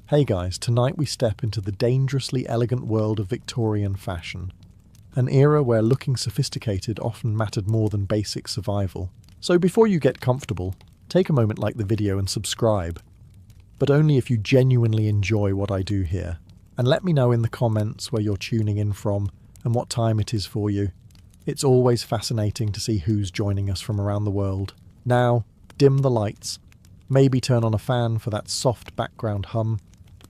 Hey guys, tonight we step into the dangerously elegant world of Victorian fashion, an era where looking sophisticated often mattered more than basic survival. So before you get comfortable, take a moment, like the video and subscribe, but only if you genuinely enjoy what I do here. And let me know in the comments where you're tuning in from and what time it is for you. It's always fascinating to see who's joining us from around the world. Now, dim the lights, maybe turn on a fan for that soft background hum,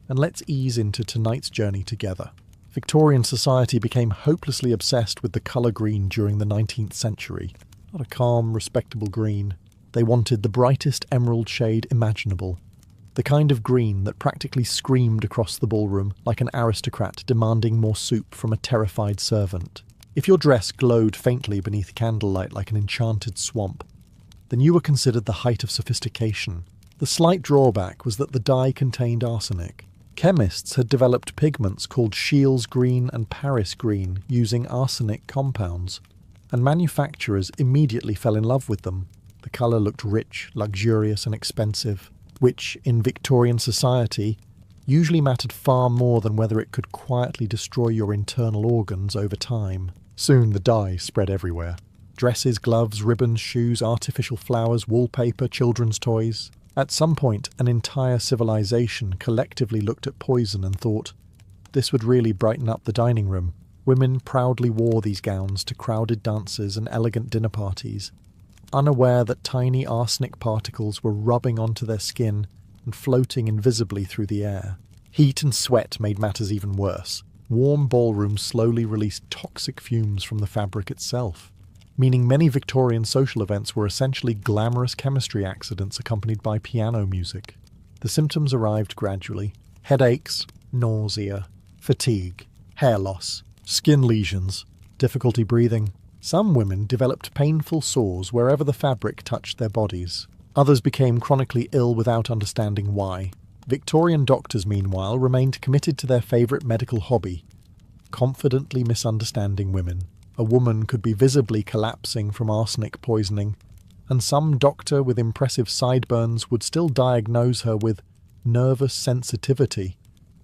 and let's ease into tonight's journey together. Victorian society became hopelessly obsessed with the colour green during the 19th century. Not a calm, respectable green. They wanted the brightest emerald shade imaginable. The kind of green that practically screamed across the ballroom like an aristocrat demanding more soup from a terrified servant. If your dress glowed faintly beneath candlelight like an enchanted swamp, then you were considered the height of sophistication. The slight drawback was that the dye contained arsenic. Chemists had developed pigments called Scheele's green and Paris green using arsenic compounds, and manufacturers immediately fell in love with them. The colour looked rich, luxurious and expensive, which, in Victorian society, usually mattered far more than whether it could quietly destroy your internal organs over time. Soon the dye spread everywhere. Dresses, gloves, ribbons, shoes, artificial flowers, wallpaper, children's toys. At some point, an entire civilization collectively looked at poison and thought, this would really brighten up the dining room. Women proudly wore these gowns to crowded dances and elegant dinner parties, unaware that tiny arsenic particles were rubbing onto their skin and floating invisibly through the air. Heat and sweat made matters even worse. Warm ballrooms slowly released toxic fumes from the fabric itself, meaning many Victorian social events were essentially glamorous chemistry accidents accompanied by piano music. The symptoms arrived gradually: headaches, nausea, fatigue, hair loss, skin lesions, difficulty breathing. Some women developed painful sores wherever the fabric touched their bodies. Others became chronically ill without understanding why. Victorian doctors, meanwhile, remained committed to their favourite medical hobby: confidently misunderstanding women. A woman could be visibly collapsing from arsenic poisoning, and some doctor with impressive sideburns would still diagnose her with nervous sensitivity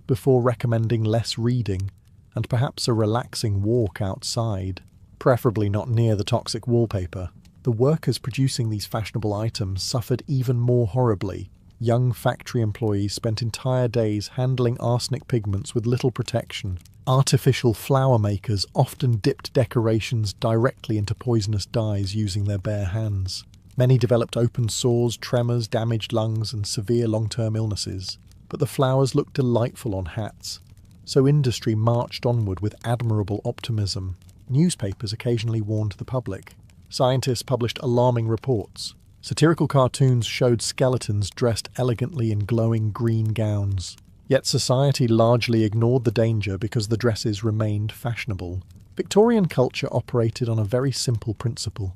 before recommending less reading and perhaps a relaxing walk outside, preferably not near the toxic wallpaper. The workers producing these fashionable items suffered even more horribly. Young factory employees spent entire days handling arsenic pigments with little protection. Artificial flower makers often dipped decorations directly into poisonous dyes using their bare hands. Many developed open sores, tremors, damaged lungs, and severe long-term illnesses. But the flowers looked delightful on hats, so industry marched onward with admirable optimism. Newspapers occasionally warned the public. Scientists published alarming reports. Satirical cartoons showed skeletons dressed elegantly in glowing green gowns. Yet society largely ignored the danger because the dresses remained fashionable. Victorian culture operated on a very simple principle.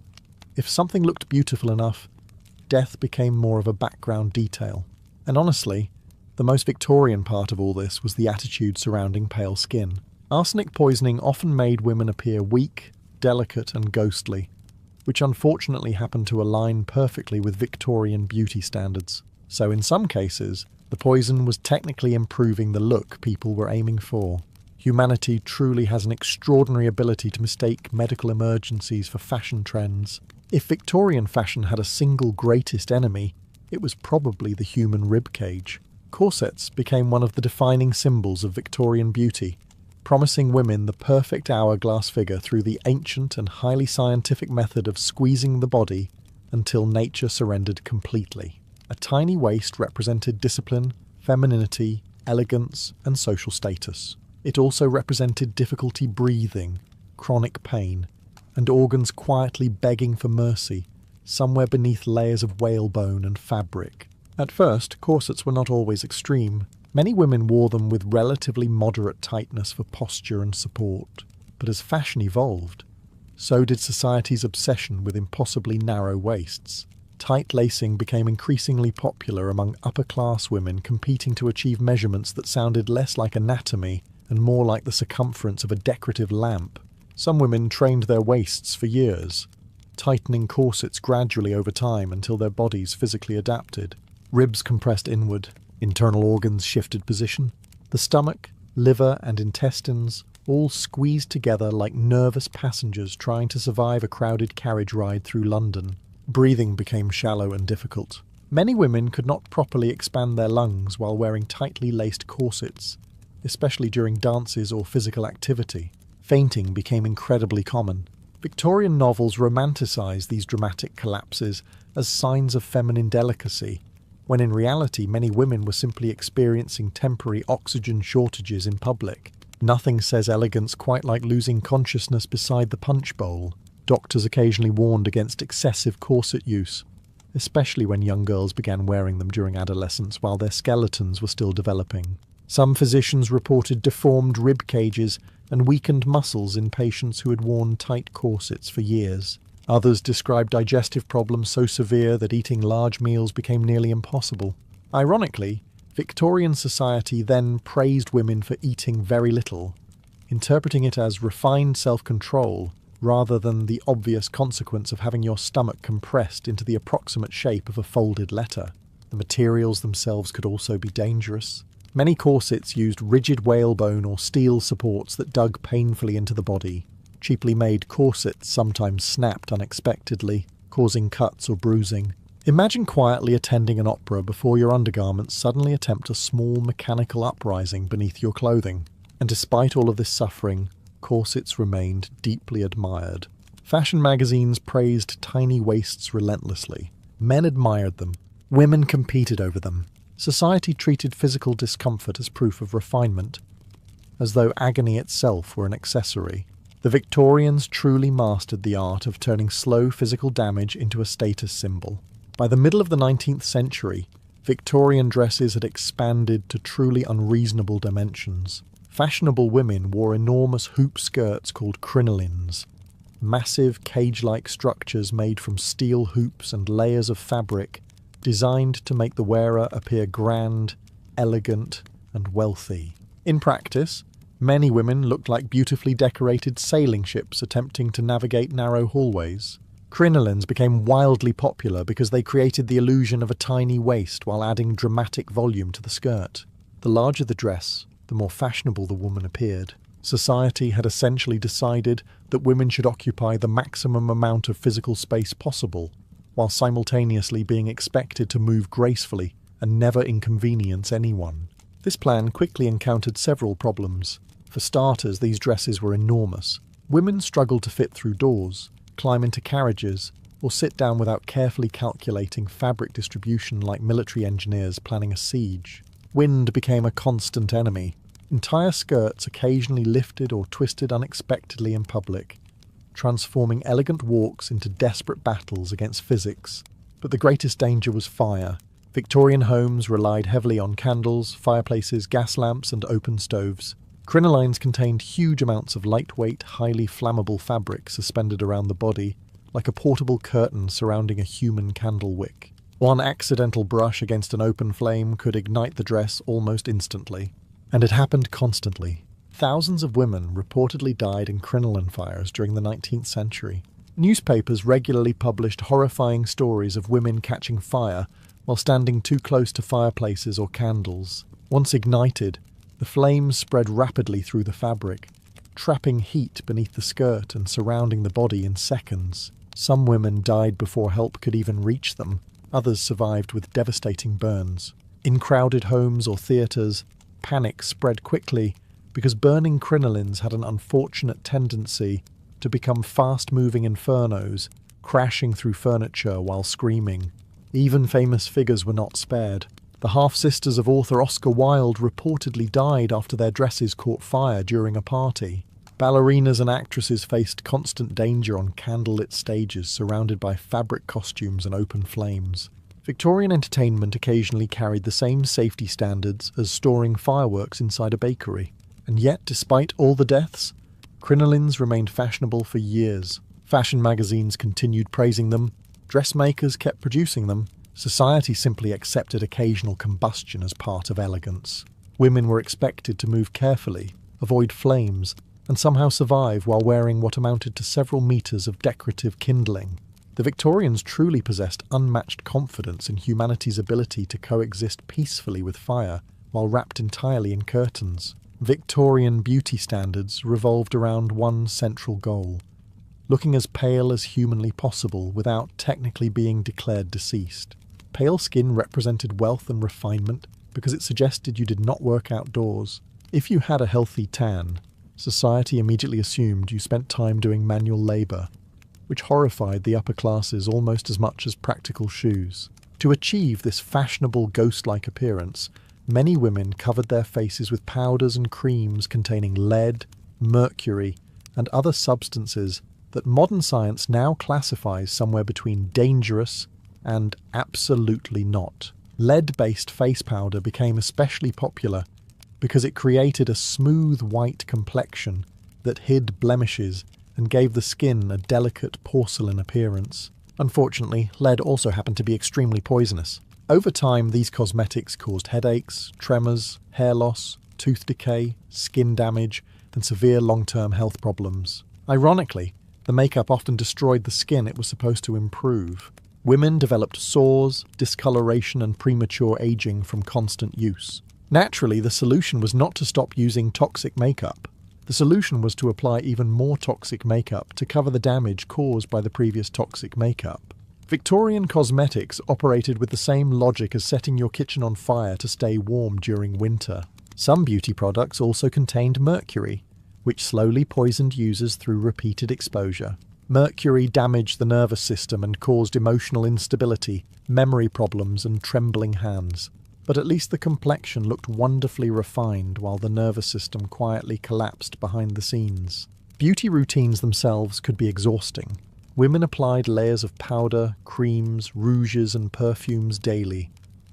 If something looked beautiful enough, death became more of a background detail. And honestly, the most Victorian part of all this was the attitude surrounding pale skin. Arsenic poisoning often made women appear weak, delicate and ghostly, which unfortunately happened to align perfectly with Victorian beauty standards. So in some cases, the poison was technically improving the look people were aiming for. Humanity truly has an extraordinary ability to mistake medical emergencies for fashion trends. If Victorian fashion had a single greatest enemy, it was probably the human ribcage. Corsets became one of the defining symbols of Victorian beauty, promising women the perfect hourglass figure through the ancient and highly scientific method of squeezing the body until nature surrendered completely. A tiny waist represented discipline, femininity, elegance, and social status. It also represented difficulty breathing, chronic pain, and organs quietly begging for mercy, somewhere beneath layers of whalebone and fabric. At first, corsets were not always extreme. Many women wore them with relatively moderate tightness for posture and support. But as fashion evolved, so did society's obsession with impossibly narrow waists. Tight lacing became increasingly popular among upper-class women competing to achieve measurements that sounded less like anatomy and more like the circumference of a decorative lamp. Some women trained their waists for years, tightening corsets gradually over time until their bodies physically adapted. Ribs compressed inward, Internal organs shifted position. The stomach, liver, and intestines all squeezed together like nervous passengers trying to survive a crowded carriage ride through London. Breathing became shallow and difficult. Many women could not properly expand their lungs while wearing tightly laced corsets, especially during dances or physical activity. Fainting became incredibly common. Victorian novels romanticized these dramatic collapses as signs of feminine delicacy, when in reality many women were simply experiencing temporary oxygen shortages in public. Nothing says elegance quite like losing consciousness beside the punch bowl. Doctors occasionally warned against excessive corset use, especially when young girls began wearing them during adolescence while their skeletons were still developing. Some physicians reported deformed rib cages and weakened muscles in patients who had worn tight corsets for years. Others described digestive problems so severe that eating large meals became nearly impossible. Ironically, Victorian society then praised women for eating very little, interpreting it as refined self-control rather than the obvious consequence of having your stomach compressed into the approximate shape of a folded letter. The materials themselves could also be dangerous. Many corsets used rigid whalebone or steel supports that dug painfully into the body. Cheaply made corsets sometimes snapped unexpectedly, causing cuts or bruising. Imagine quietly attending an opera before your undergarments suddenly attempt a small mechanical uprising beneath your clothing. And despite all of this suffering, corsets remained deeply admired. Fashion magazines praised tiny waists relentlessly. Men admired them. Women competed over them. Society treated physical discomfort as proof of refinement, as though agony itself were an accessory. The Victorians truly mastered the art of turning slow physical damage into a status symbol. By the middle of the 19th century, Victorian dresses had expanded to truly unreasonable dimensions. Fashionable women wore enormous hoop skirts called crinolines, massive cage-like structures made from steel hoops and layers of fabric designed to make the wearer appear grand, elegant, and wealthy. In practice, many women looked like beautifully decorated sailing ships attempting to navigate narrow hallways. Crinolines became wildly popular because they created the illusion of a tiny waist while adding dramatic volume to the skirt. The larger the dress, the more fashionable the woman appeared. Society had essentially decided that women should occupy the maximum amount of physical space possible, while simultaneously being expected to move gracefully and never inconvenience anyone. This plan quickly encountered several problems. For starters, these dresses were enormous. Women struggled to fit through doors, climb into carriages, or sit down without carefully calculating fabric distribution like military engineers planning a siege. Wind became a constant enemy. Entire skirts occasionally lifted or twisted unexpectedly in public, transforming elegant walks into desperate battles against physics. But the greatest danger was fire. Victorian homes relied heavily on candles, fireplaces, gas lamps, and open stoves. Crinolines contained huge amounts of lightweight, highly flammable fabric suspended around the body, like a portable curtain surrounding a human candle wick. One accidental brush against an open flame could ignite the dress almost instantly. And it happened constantly. Thousands of women reportedly died in crinoline fires during the 19th century. Newspapers regularly published horrifying stories of women catching fire while standing too close to fireplaces or candles. Once ignited, the flames spread rapidly through the fabric, trapping heat beneath the skirt and surrounding the body in seconds. Some women died before help could even reach them. Others survived with devastating burns. In crowded homes or theatres, panic spread quickly because burning crinolines had an unfortunate tendency to become fast-moving infernos, crashing through furniture while screaming. Even famous figures were not spared. The half-sisters of author Oscar Wilde reportedly died after their dresses caught fire during a party. Ballerinas and actresses faced constant danger on candlelit stages surrounded by fabric costumes and open flames. Victorian entertainment occasionally carried the same safety standards as storing fireworks inside a bakery. And yet, despite all the deaths, crinolines remained fashionable for years. Fashion magazines continued praising them, dressmakers kept producing them, society simply accepted occasional combustion as part of elegance. Women were expected to move carefully, avoid flames, and somehow survive while wearing what amounted to several meters of decorative kindling. The Victorians truly possessed unmatched confidence in humanity's ability to coexist peacefully with fire while wrapped entirely in curtains. Victorian beauty standards revolved around one central goal: looking as pale as humanly possible without technically being declared deceased. Pale skin represented wealth and refinement because it suggested you did not work outdoors. If you had a healthy tan, society immediately assumed you spent time doing manual labour, which horrified the upper classes almost as much as practical shoes. To achieve this fashionable ghost-like appearance, many women covered their faces with powders and creams containing lead, mercury, and other substances that modern science now classifies somewhere between dangerous and absolutely not. Lead-based face powder became especially popular because it created a smooth white complexion that hid blemishes and gave the skin a delicate porcelain appearance. Unfortunately, lead also happened to be extremely poisonous. Over time, these cosmetics caused headaches, tremors, hair loss, tooth decay, skin damage, and severe long-term health problems. Ironically, the makeup often destroyed the skin it was supposed to improve. Women developed sores, discoloration, and premature aging from constant use. Naturally, the solution was not to stop using toxic makeup. The solution was to apply even more toxic makeup to cover the damage caused by the previous toxic makeup. Victorian cosmetics operated with the same logic as setting your kitchen on fire to stay warm during winter. Some beauty products also contained mercury, which slowly poisoned users through repeated exposure. Mercury damaged the nervous system and caused emotional instability, memory problems, and trembling hands. But at least the complexion looked wonderfully refined while the nervous system quietly collapsed behind the scenes. Beauty routines themselves could be exhausting. Women applied layers of powder, creams, rouges, and perfumes daily,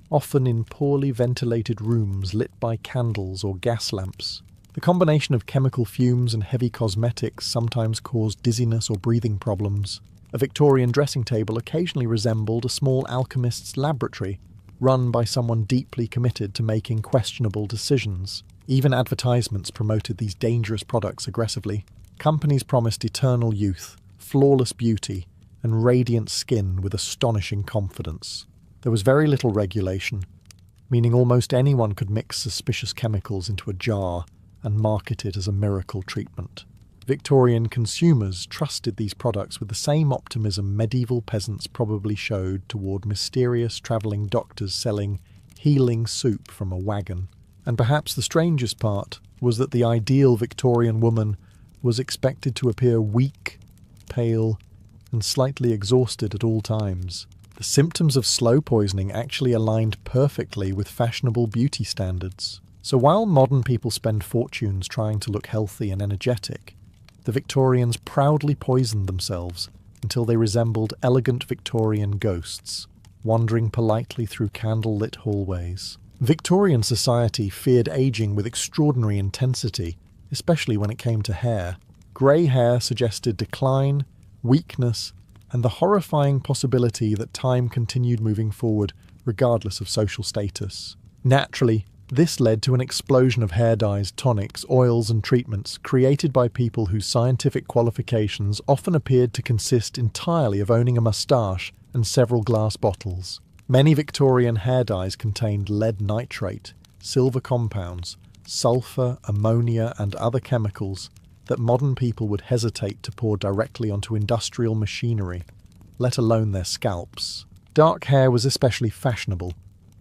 often in poorly ventilated rooms lit by candles or gas lamps. The combination of chemical fumes and heavy cosmetics sometimes caused dizziness or breathing problems. A Victorian dressing table occasionally resembled a small alchemist's laboratory, run by someone deeply committed to making questionable decisions. Even advertisements promoted these dangerous products aggressively. Companies promised eternal youth, flawless beauty, and radiant skin with astonishing confidence. There was very little regulation, meaning almost anyone could mix suspicious chemicals into a jar and market it as a miracle treatment. Victorian consumers trusted these products with the same optimism medieval peasants probably showed toward mysterious travelling doctors selling healing soup from a wagon. And perhaps the strangest part was that the ideal Victorian woman was expected to appear weak, pale, and slightly exhausted at all times. The symptoms of slow poisoning actually aligned perfectly with fashionable beauty standards. So while modern people spend fortunes trying to look healthy and energetic, the Victorians proudly poisoned themselves until they resembled elegant Victorian ghosts, wandering politely through candle-lit hallways. Victorian society feared aging with extraordinary intensity, especially when it came to hair. Grey hair suggested decline, weakness, and the horrifying possibility that time continued moving forward regardless of social status. Naturally, this led to an explosion of hair dyes, tonics, oils, and treatments created by people whose scientific qualifications often appeared to consist entirely of owning a moustache and several glass bottles. Many Victorian hair dyes contained lead nitrate, silver compounds, sulfur, ammonia, and other chemicals that modern people would hesitate to pour directly onto industrial machinery, let alone their scalps. Dark hair was especially fashionable,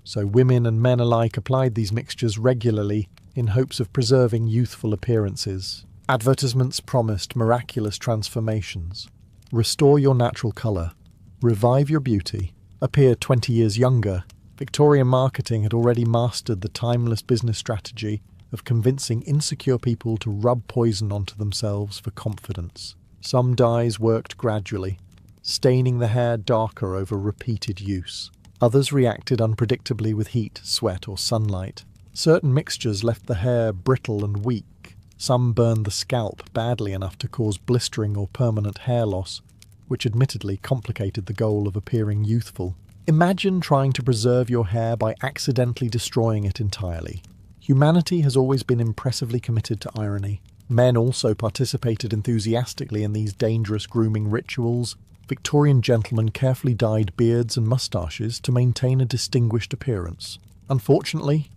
so women and men alike applied these mixtures regularly in hopes of preserving youthful appearances. Advertisements promised miraculous transformations. Restore your natural colour. Revive your beauty. Appear 20 years younger. Victorian marketing had already mastered the timeless business strategy of convincing insecure people to rub poison onto themselves for confidence. Some dyes worked gradually, staining the hair darker over repeated use. Others reacted unpredictably with heat, sweat, or sunlight. Certain mixtures left the hair brittle and weak. Some burned the scalp badly enough to cause blistering or permanent hair loss, which admittedly complicated the goal of appearing youthful. Imagine trying to preserve your hair by accidentally destroying it entirely. Humanity has always been impressively committed to irony. Men also participated enthusiastically in these dangerous grooming rituals, Victorian gentlemen carefully dyed beards and moustaches to maintain a distinguished appearance. Unfortunately,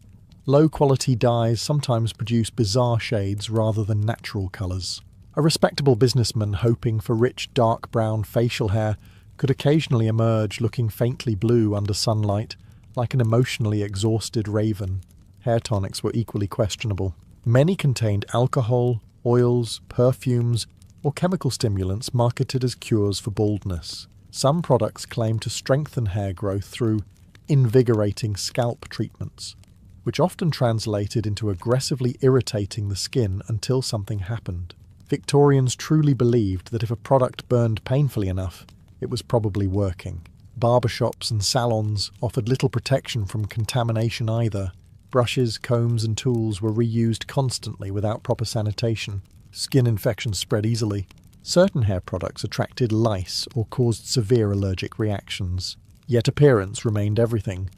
low-quality dyes sometimes produce bizarre shades rather than natural colours. A respectable businessman hoping for rich dark brown facial hair could occasionally emerge looking faintly blue under sunlight, like an emotionally exhausted raven. Hair tonics were equally questionable. Many contained alcohol, oils, perfumes, or chemical stimulants marketed as cures for baldness. Some products claimed to strengthen hair growth through invigorating scalp treatments, which often translated into aggressively irritating the skin until something happened. Victorians truly believed that if a product burned painfully enough, it was probably working. Barbershops and salons offered little protection from contamination either. Brushes, combs and tools were reused constantly without proper sanitation. Skin infections spread easily. Certain hair products attracted lice or caused severe allergic reactions. Yet appearance remained everything.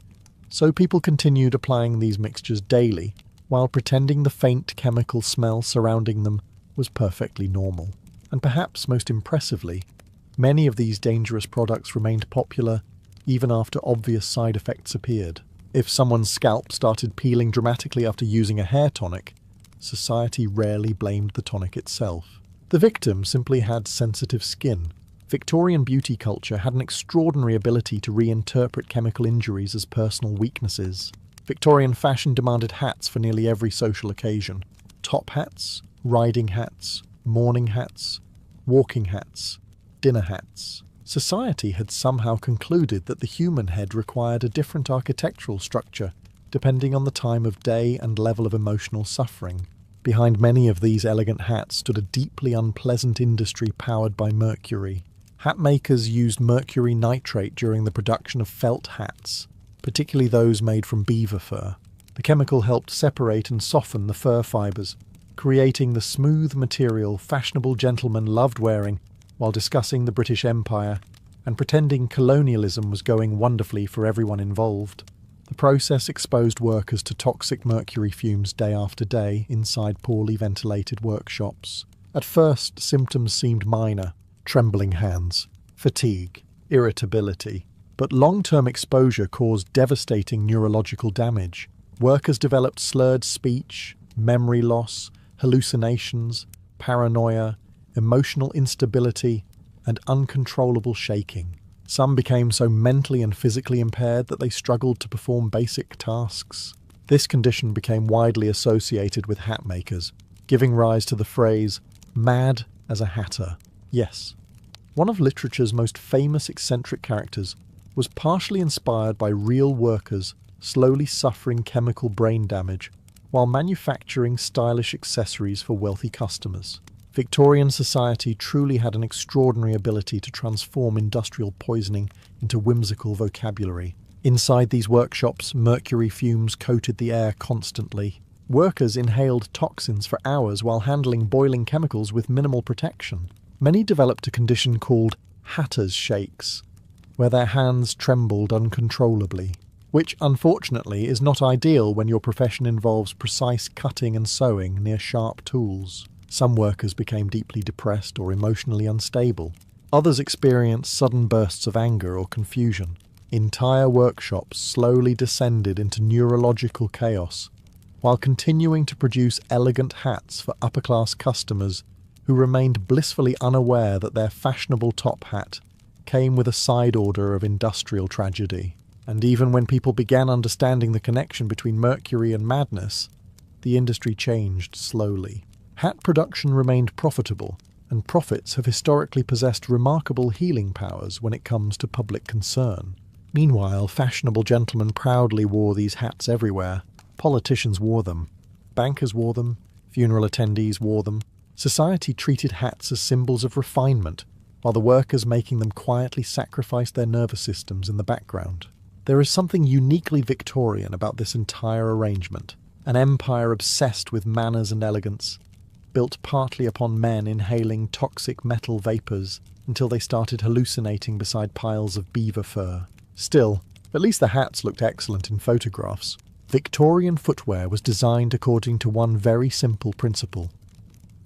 So people continued applying these mixtures daily, while pretending the faint chemical smell surrounding them was perfectly normal. And perhaps most impressively, many of these dangerous products remained popular even after obvious side effects appeared. If someone's scalp started peeling dramatically after using a hair tonic, society rarely blamed the tonic itself. The victim simply had sensitive skin. Victorian beauty culture had an extraordinary ability to reinterpret chemical injuries as personal weaknesses. Victorian fashion demanded hats for nearly every social occasion. Top hats, riding hats, morning hats, walking hats, dinner hats. Society had somehow concluded that the human head required a different architectural structure, depending on the time of day and level of emotional suffering. Behind many of these elegant hats stood a deeply unpleasant industry powered by mercury. Hat makers used mercury nitrate during the production of felt hats, particularly those made from beaver fur. The chemical helped separate and soften the fur fibres, creating the smooth material fashionable gentlemen loved wearing while discussing the British Empire and pretending colonialism was going wonderfully for everyone involved. The process exposed workers to toxic mercury fumes day after day inside poorly ventilated workshops. At first, symptoms seemed minor: trembling hands, fatigue, irritability. But long-term exposure caused devastating neurological damage. Workers developed slurred speech, memory loss, hallucinations, paranoia, emotional instability, and uncontrollable shaking. Some became so mentally and physically impaired that they struggled to perform basic tasks. This condition became widely associated with hat makers, giving rise to the phrase, "mad as a hatter." Yes, one of literature's most famous eccentric characters was partially inspired by real workers slowly suffering chemical brain damage while manufacturing stylish accessories for wealthy customers. Victorian society truly had an extraordinary ability to transform industrial poisoning into whimsical vocabulary. Inside these workshops, mercury fumes coated the air constantly. Workers inhaled toxins for hours while handling boiling chemicals with minimal protection. Many developed a condition called hatter's shakes, where their hands trembled uncontrollably, which unfortunately is not ideal when your profession involves precise cutting and sewing near sharp tools. Some workers became deeply depressed or emotionally unstable. Others experienced sudden bursts of anger or confusion. Entire workshops slowly descended into neurological chaos, while continuing to produce elegant hats for upper-class customers who remained blissfully unaware that their fashionable top hat came with a side order of industrial tragedy. And even when people began understanding the connection between mercury and madness, the industry changed slowly. Hat production remained profitable, and profits have historically possessed remarkable healing powers when it comes to public concern. Meanwhile, fashionable gentlemen proudly wore these hats everywhere. Politicians wore them. Bankers wore them. Funeral attendees wore them. Society treated hats as symbols of refinement, while the workers making them quietly sacrificed their nervous systems in the background. There is something uniquely Victorian about this entire arrangement. An empire obsessed with manners and elegance, built partly upon men inhaling toxic metal vapours until they started hallucinating beside piles of beaver fur. Still, at least the hats looked excellent in photographs. Victorian footwear was designed according to one very simple principle.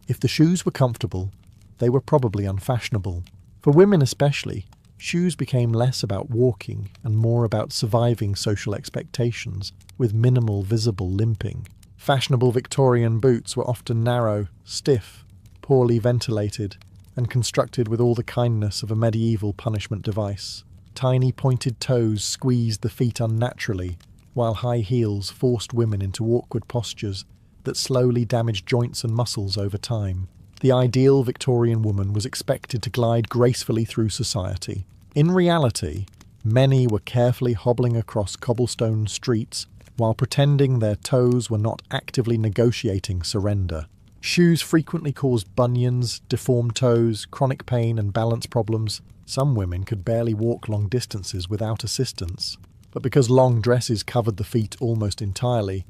If the shoes were comfortable, they were probably unfashionable. For women especially, shoes became less about walking and more about surviving social expectations with minimal visible limping. Fashionable Victorian boots were often narrow, stiff, poorly ventilated, and constructed with all the kindness of a medieval punishment device. Tiny pointed toes squeezed the feet unnaturally, while high heels forced women into awkward postures that slowly damaged joints and muscles over time. The ideal Victorian woman was expected to glide gracefully through society. In reality, many were carefully hobbling across cobblestone streets while pretending their toes were not actively negotiating surrender. Shoes frequently caused bunions, deformed toes, chronic pain, and balance problems. Some women could barely walk long distances without assistance. But because long dresses covered the feet almost entirely,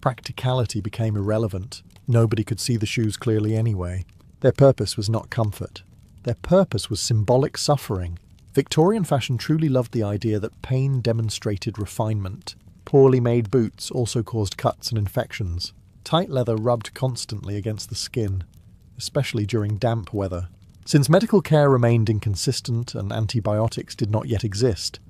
practicality became irrelevant. Nobody could see the shoes clearly anyway. Their purpose was not comfort. Their purpose was symbolic suffering. Victorian fashion truly loved the idea that pain demonstrated refinement. Poorly made boots also caused cuts and infections. Tight leather rubbed constantly against the skin, especially during damp weather. Since medical care remained inconsistent and antibiotics did not yet exist,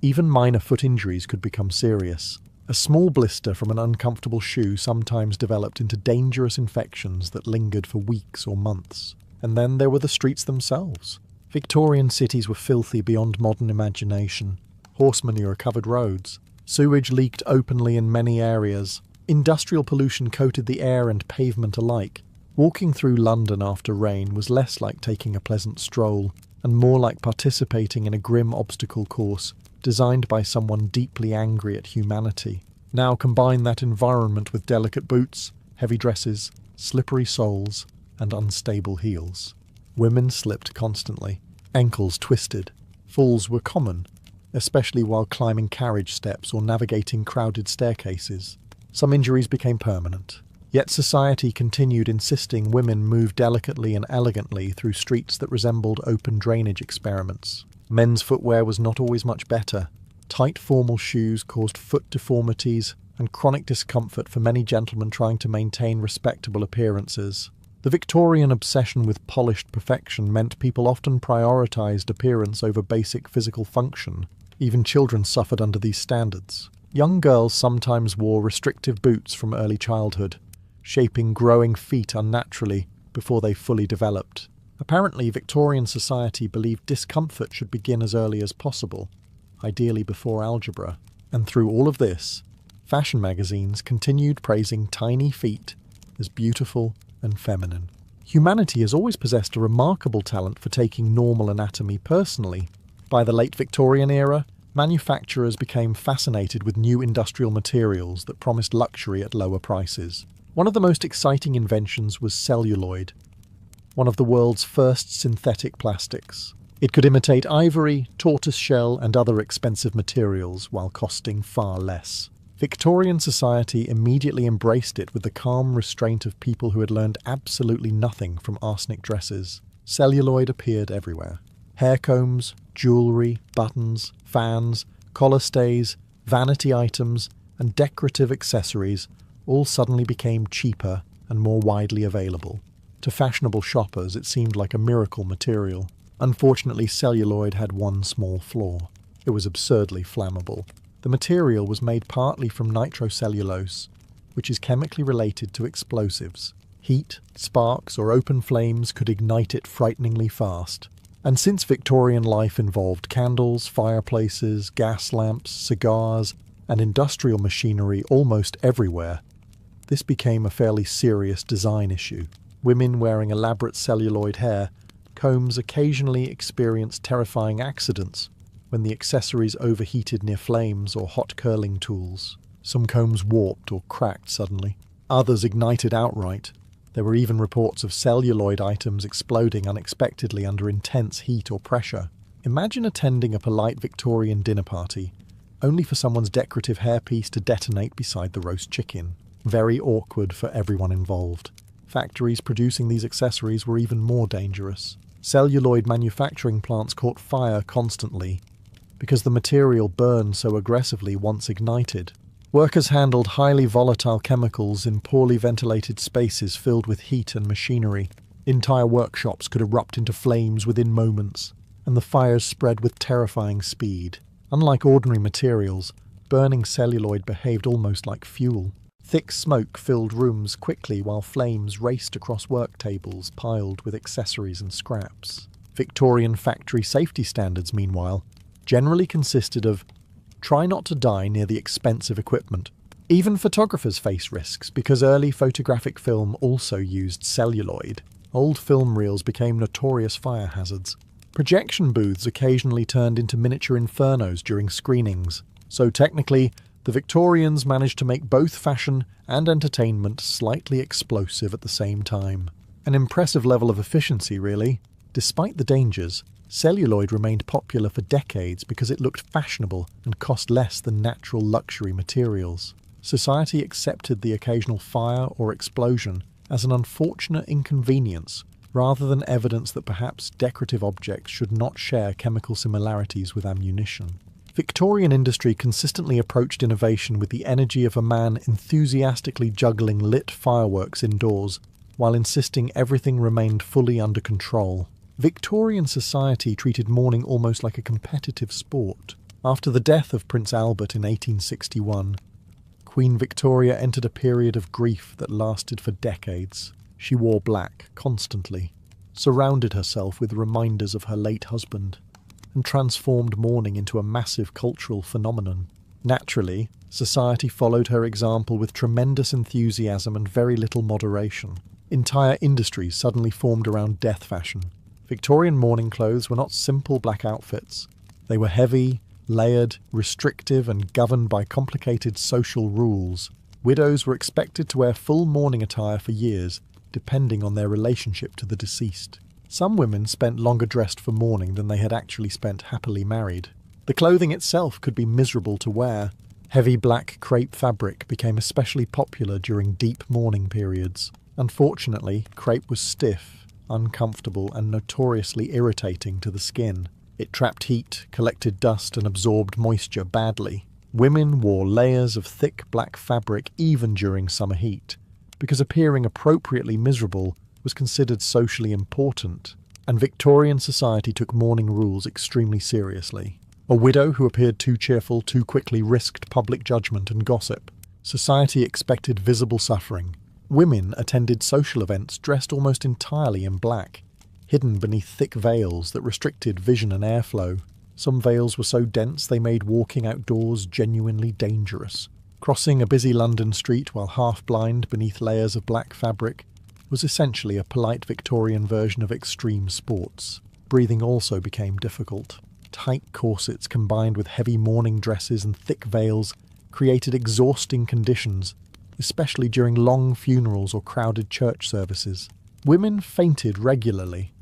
even minor foot injuries could become serious. A small blister from an uncomfortable shoe sometimes developed into dangerous infections that lingered for weeks or months. And then there were the streets themselves. Victorian cities were filthy beyond modern imagination. Horse manure covered roads. Sewage leaked openly in many areas. Industrial pollution coated the air and pavement alike. Walking through London after rain was less like taking a pleasant stroll, and more like participating in a grim obstacle course designed by someone deeply angry at humanity. Now combine that environment with delicate boots, heavy dresses, slippery soles, and unstable heels. Women slipped constantly. Ankles twisted. Falls were common, especially while climbing carriage steps or navigating crowded staircases. Some injuries became permanent. Yet society continued insisting women move delicately and elegantly through streets that resembled open drainage experiments. Men's footwear was not always much better. Tight formal shoes caused foot deformities and chronic discomfort for many gentlemen trying to maintain respectable appearances. The Victorian obsession with polished perfection meant people often prioritized appearance over basic physical function. Even children suffered under these standards. Young girls sometimes wore restrictive boots from early childhood, shaping growing feet unnaturally before they fully developed. Apparently, Victorian society believed discomfort should begin as early as possible, ideally before algebra. And through all of this, fashion magazines continued praising tiny feet as beautiful and feminine. Humanity has always possessed a remarkable talent for taking normal anatomy personally. By the late Victorian era, manufacturers became fascinated with new industrial materials that promised luxury at lower prices. One of the most exciting inventions was celluloid, one of the world's first synthetic plastics. It could imitate ivory, tortoiseshell, and other expensive materials while costing far less. Victorian society immediately embraced it with the calm restraint of people who had learned absolutely nothing from arsenic dresses. Celluloid appeared everywhere. Hair combs, jewellery, buttons, fans, collar stays, vanity items, and decorative accessories all suddenly became cheaper and more widely available. To fashionable shoppers, it seemed like a miracle material. Unfortunately, celluloid had one small flaw. It was absurdly flammable. The material was made partly from nitrocellulose, which is chemically related to explosives. Heat, sparks, or open flames could ignite it frighteningly fast. And since Victorian life involved candles, fireplaces, gas lamps, cigars, and industrial machinery almost everywhere, this became a fairly serious design issue. Women wearing elaborate celluloid hair combs occasionally experienced terrifying accidents when the accessories overheated near flames or hot curling tools. Some combs warped or cracked suddenly. Others ignited outright. There were even reports of celluloid items exploding unexpectedly under intense heat or pressure. Imagine attending a polite Victorian dinner party, only for someone's decorative hairpiece to detonate beside the roast chicken. Very awkward for everyone involved. Factories producing these accessories were even more dangerous. Celluloid manufacturing plants caught fire constantly because the material burned so aggressively once ignited. Workers handled highly volatile chemicals in poorly ventilated spaces filled with heat and machinery. Entire workshops could erupt into flames within moments, and the fires spread with terrifying speed. Unlike ordinary materials, burning celluloid behaved almost like fuel. Thick smoke filled rooms quickly while flames raced across work tables piled with accessories and scraps. Victorian factory safety standards, meanwhile, generally consisted of try not to die near the expensive equipment. Even photographers face risks because early photographic film also used celluloid. Old film reels became notorious fire hazards. Projection booths occasionally turned into miniature infernos during screenings, so technically, the Victorians managed to make both fashion and entertainment slightly explosive at the same time. An impressive level of efficiency, really. Despite the dangers, celluloid remained popular for decades because it looked fashionable and cost less than natural luxury materials. Society accepted the occasional fire or explosion as an unfortunate inconvenience, rather than evidence that perhaps decorative objects should not share chemical similarities with ammunition. Victorian industry consistently approached innovation with the energy of a man enthusiastically juggling lit fireworks indoors, while insisting everything remained fully under control. Victorian society treated mourning almost like a competitive sport. After the death of Prince Albert in 1861, Queen Victoria entered a period of grief that lasted for decades. She wore black constantly, surrounded herself with reminders of her late husband, and transformed mourning into a massive cultural phenomenon. Naturally, society followed her example with tremendous enthusiasm and very little moderation. Entire industries suddenly formed around death fashion. Victorian mourning clothes were not simple black outfits. They were heavy, layered, restrictive, and governed by complicated social rules. Widows were expected to wear full mourning attire for years, depending on their relationship to the deceased. Some women spent longer dressed for mourning than they had actually spent happily married. The clothing itself could be miserable to wear. Heavy black crepe fabric became especially popular during deep mourning periods. Unfortunately, crepe was stiff, uncomfortable, and notoriously irritating to the skin. It trapped heat, collected dust, and absorbed moisture badly. Women wore layers of thick black fabric even during summer heat, because appearing appropriately miserable was considered socially important, and Victorian society took mourning rules extremely seriously. A widow who appeared too cheerful too quickly risked public judgment and gossip. Society expected visible suffering. Women attended social events dressed almost entirely in black, hidden beneath thick veils that restricted vision and airflow. Some veils were so dense they made walking outdoors genuinely dangerous. Crossing a busy London street while half-blind beneath layers of black fabric was essentially a polite Victorian version of extreme sports. Breathing also became difficult. Tight corsets combined with heavy mourning dresses and thick veils created exhausting conditions, especially during long funerals or crowded church services. Women fainted regularly,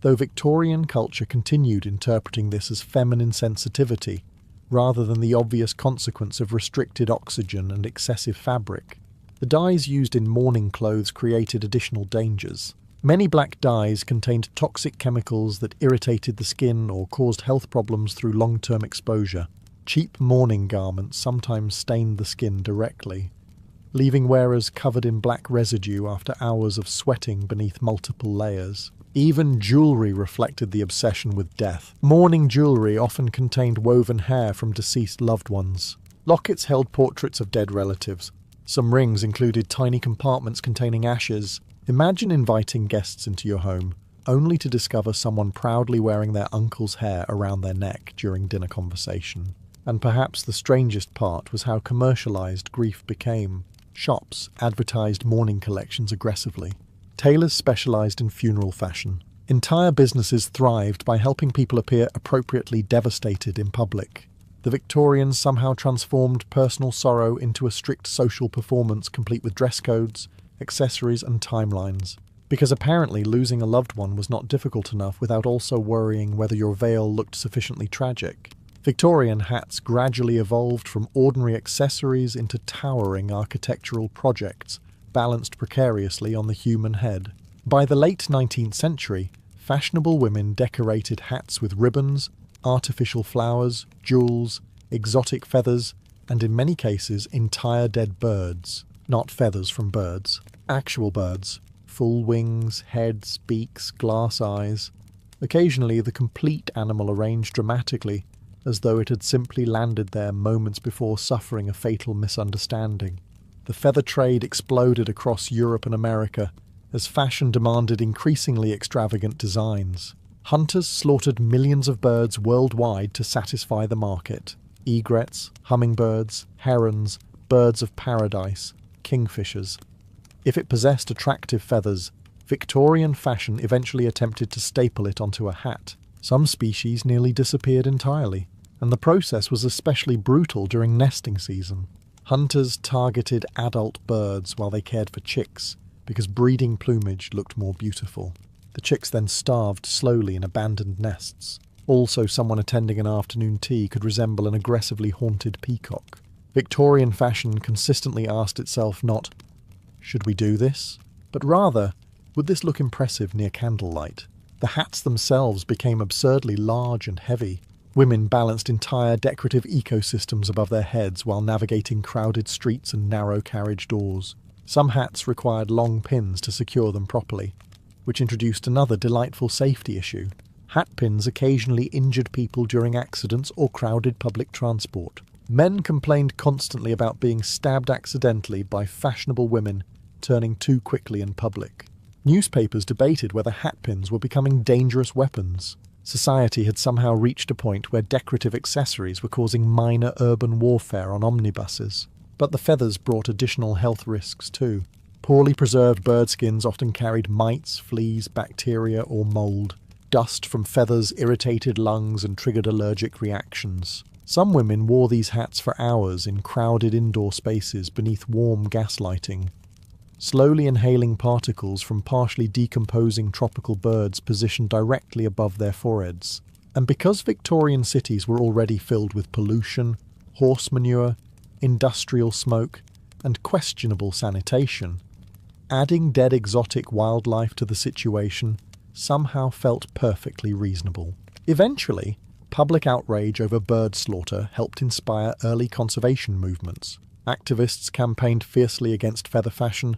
though Victorian culture continued interpreting this as feminine sensitivity, rather than the obvious consequence of restricted oxygen and excessive fabric. The dyes used in mourning clothes created additional dangers. Many black dyes contained toxic chemicals that irritated the skin or caused health problems through long-term exposure. Cheap mourning garments sometimes stained the skin directly, leaving wearers covered in black residue after hours of sweating beneath multiple layers. Even jewellery reflected the obsession with death. Mourning jewellery often contained woven hair from deceased loved ones. Lockets held portraits of dead relatives. Some rings included tiny compartments containing ashes. Imagine inviting guests into your home, only to discover someone proudly wearing their uncle's hair around their neck during dinner conversation. And perhaps the strangest part was how commercialised grief became. Shops advertised mourning collections aggressively. Tailors specialised in funeral fashion. Entire businesses thrived by helping people appear appropriately devastated in public. The Victorians somehow transformed personal sorrow into a strict social performance complete with dress codes, accessories and timelines. Because apparently losing a loved one was not difficult enough without also worrying whether your veil looked sufficiently tragic. Victorian hats gradually evolved from ordinary accessories into towering architectural projects, balanced precariously on the human head. By the late 19th century, fashionable women decorated hats with ribbons, artificial flowers, jewels, exotic feathers, and in many cases entire dead birds. Not feathers from birds, actual birds. full wings, heads, beaks, glass eyes. Occasionally the complete animal arranged dramatically, as though it had simply landed there moments before suffering a fatal misunderstanding. The feather trade exploded across Europe and America, as fashion demanded increasingly extravagant designs. Hunters slaughtered millions of birds worldwide to satisfy the market. Egrets, hummingbirds, herons, birds of paradise, kingfishers. If it possessed attractive feathers, Victorian fashion eventually attempted to staple it onto a hat. Some species nearly disappeared entirely, and the process was especially brutal during nesting season. Hunters targeted adult birds while they cared for chicks, because breeding plumage looked more beautiful. The chicks then starved slowly in abandoned nests. Also, someone attending an afternoon tea could resemble an aggressively haunted peacock. Victorian fashion consistently asked itself not, "Should we do this?" but rather, "Would this look impressive near candlelight?" The hats themselves became absurdly large and heavy. Women balanced entire decorative ecosystems above their heads while navigating crowded streets and narrow carriage doors. Some hats required long pins to secure them properly, which introduced another delightful safety issue. Hat pins occasionally injured people during accidents or crowded public transport. Men complained constantly about being stabbed accidentally by fashionable women turning too quickly in public. Newspapers debated whether hatpins were becoming dangerous weapons. Society had somehow reached a point where decorative accessories were causing minor urban warfare on omnibuses. But the feathers brought additional health risks too. Poorly preserved bird skins often carried mites, fleas, bacteria, or mold. Dust from feathers irritated lungs and triggered allergic reactions. Some women wore these hats for hours in crowded indoor spaces beneath warm gas lighting, slowly inhaling particles from partially decomposing tropical birds positioned directly above their foreheads. And because Victorian cities were already filled with pollution, horse manure, industrial smoke, and questionable sanitation, adding dead exotic wildlife to the situation somehow felt perfectly reasonable. Eventually, public outrage over bird slaughter helped inspire early conservation movements. Activists campaigned fiercely against feather fashion,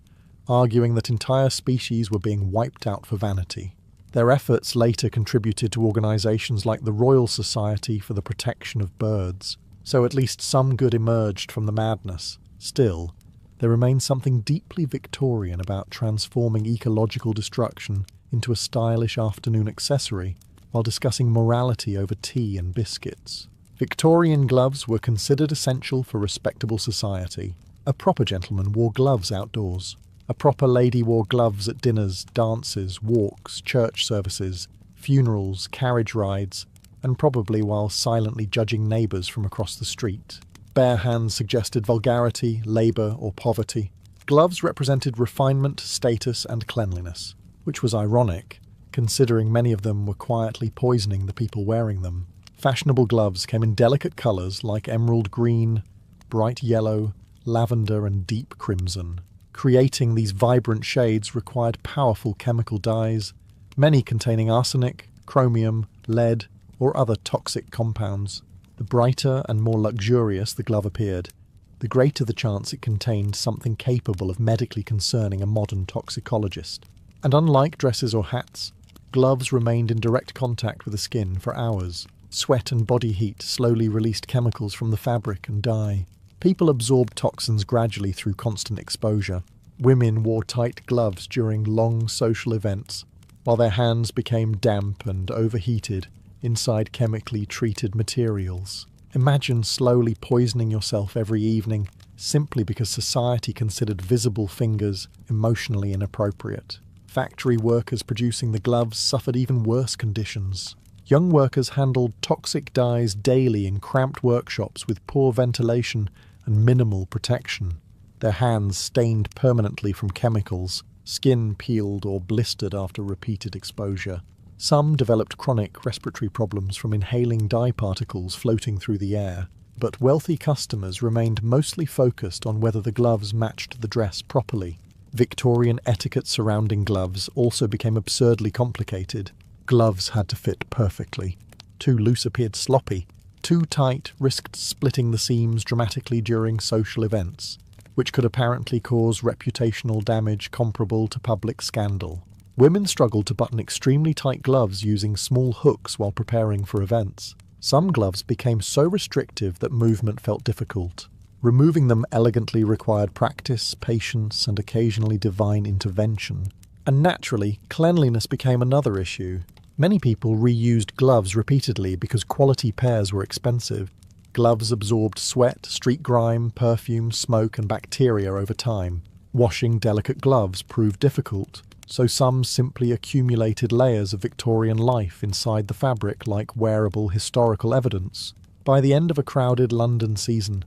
arguing that entire species were being wiped out for vanity. Their efforts later contributed to organisations like the Royal Society for the Protection of Birds, so at least some good emerged from the madness. Still, there remains something deeply Victorian about transforming ecological destruction into a stylish afternoon accessory while discussing morality over tea and biscuits. Victorian gloves were considered essential for respectable society. A proper gentleman wore gloves outdoors. A proper lady wore gloves at dinners, dances, walks, church services, funerals, carriage rides, and probably while silently judging neighbours from across the street. Bare hands suggested vulgarity, labour, or poverty. Gloves represented refinement, status, and cleanliness, which was ironic, considering many of them were quietly poisoning the people wearing them. Fashionable gloves came in delicate colours like emerald green, bright yellow, lavender, and deep crimson. Creating these vibrant shades required powerful chemical dyes, many containing arsenic, chromium, lead, or other toxic compounds. The brighter and more luxurious the glove appeared, the greater the chance it contained something capable of medically concerning a modern toxicologist. And unlike dresses or hats, gloves remained in direct contact with the skin for hours. Sweat and body heat slowly released chemicals from the fabric and dye. People absorbed toxins gradually through constant exposure. Women wore tight gloves during long social events, while their hands became damp and overheated inside chemically treated materials. Imagine slowly poisoning yourself every evening simply because society considered visible fingers emotionally inappropriate. Factory workers producing the gloves suffered even worse conditions. Young workers handled toxic dyes daily in cramped workshops with poor ventilation and minimal protection. Their hands stained permanently from chemicals, skin peeled or blistered after repeated exposure. Some developed chronic respiratory problems from inhaling dye particles floating through the air, but wealthy customers remained mostly focused on whether the gloves matched the dress properly. Victorian etiquette surrounding gloves also became absurdly complicated. Gloves had to fit perfectly. Too loose appeared sloppy. Too tight risked splitting the seams dramatically during social events. which could apparently cause reputational damage comparable to public scandal. Women struggled to button extremely tight gloves using small hooks while preparing for events. Some gloves became so restrictive that movement felt difficult. Removing them elegantly required practice, patience, and occasionally divine intervention. And naturally, cleanliness became another issue. Many people reused gloves repeatedly because quality pairs were expensive. Gloves absorbed sweat, street grime, perfume, smoke, and bacteria over time. Washing delicate gloves proved difficult, so some simply accumulated layers of Victorian life inside the fabric like wearable historical evidence. By the end of a crowded London season,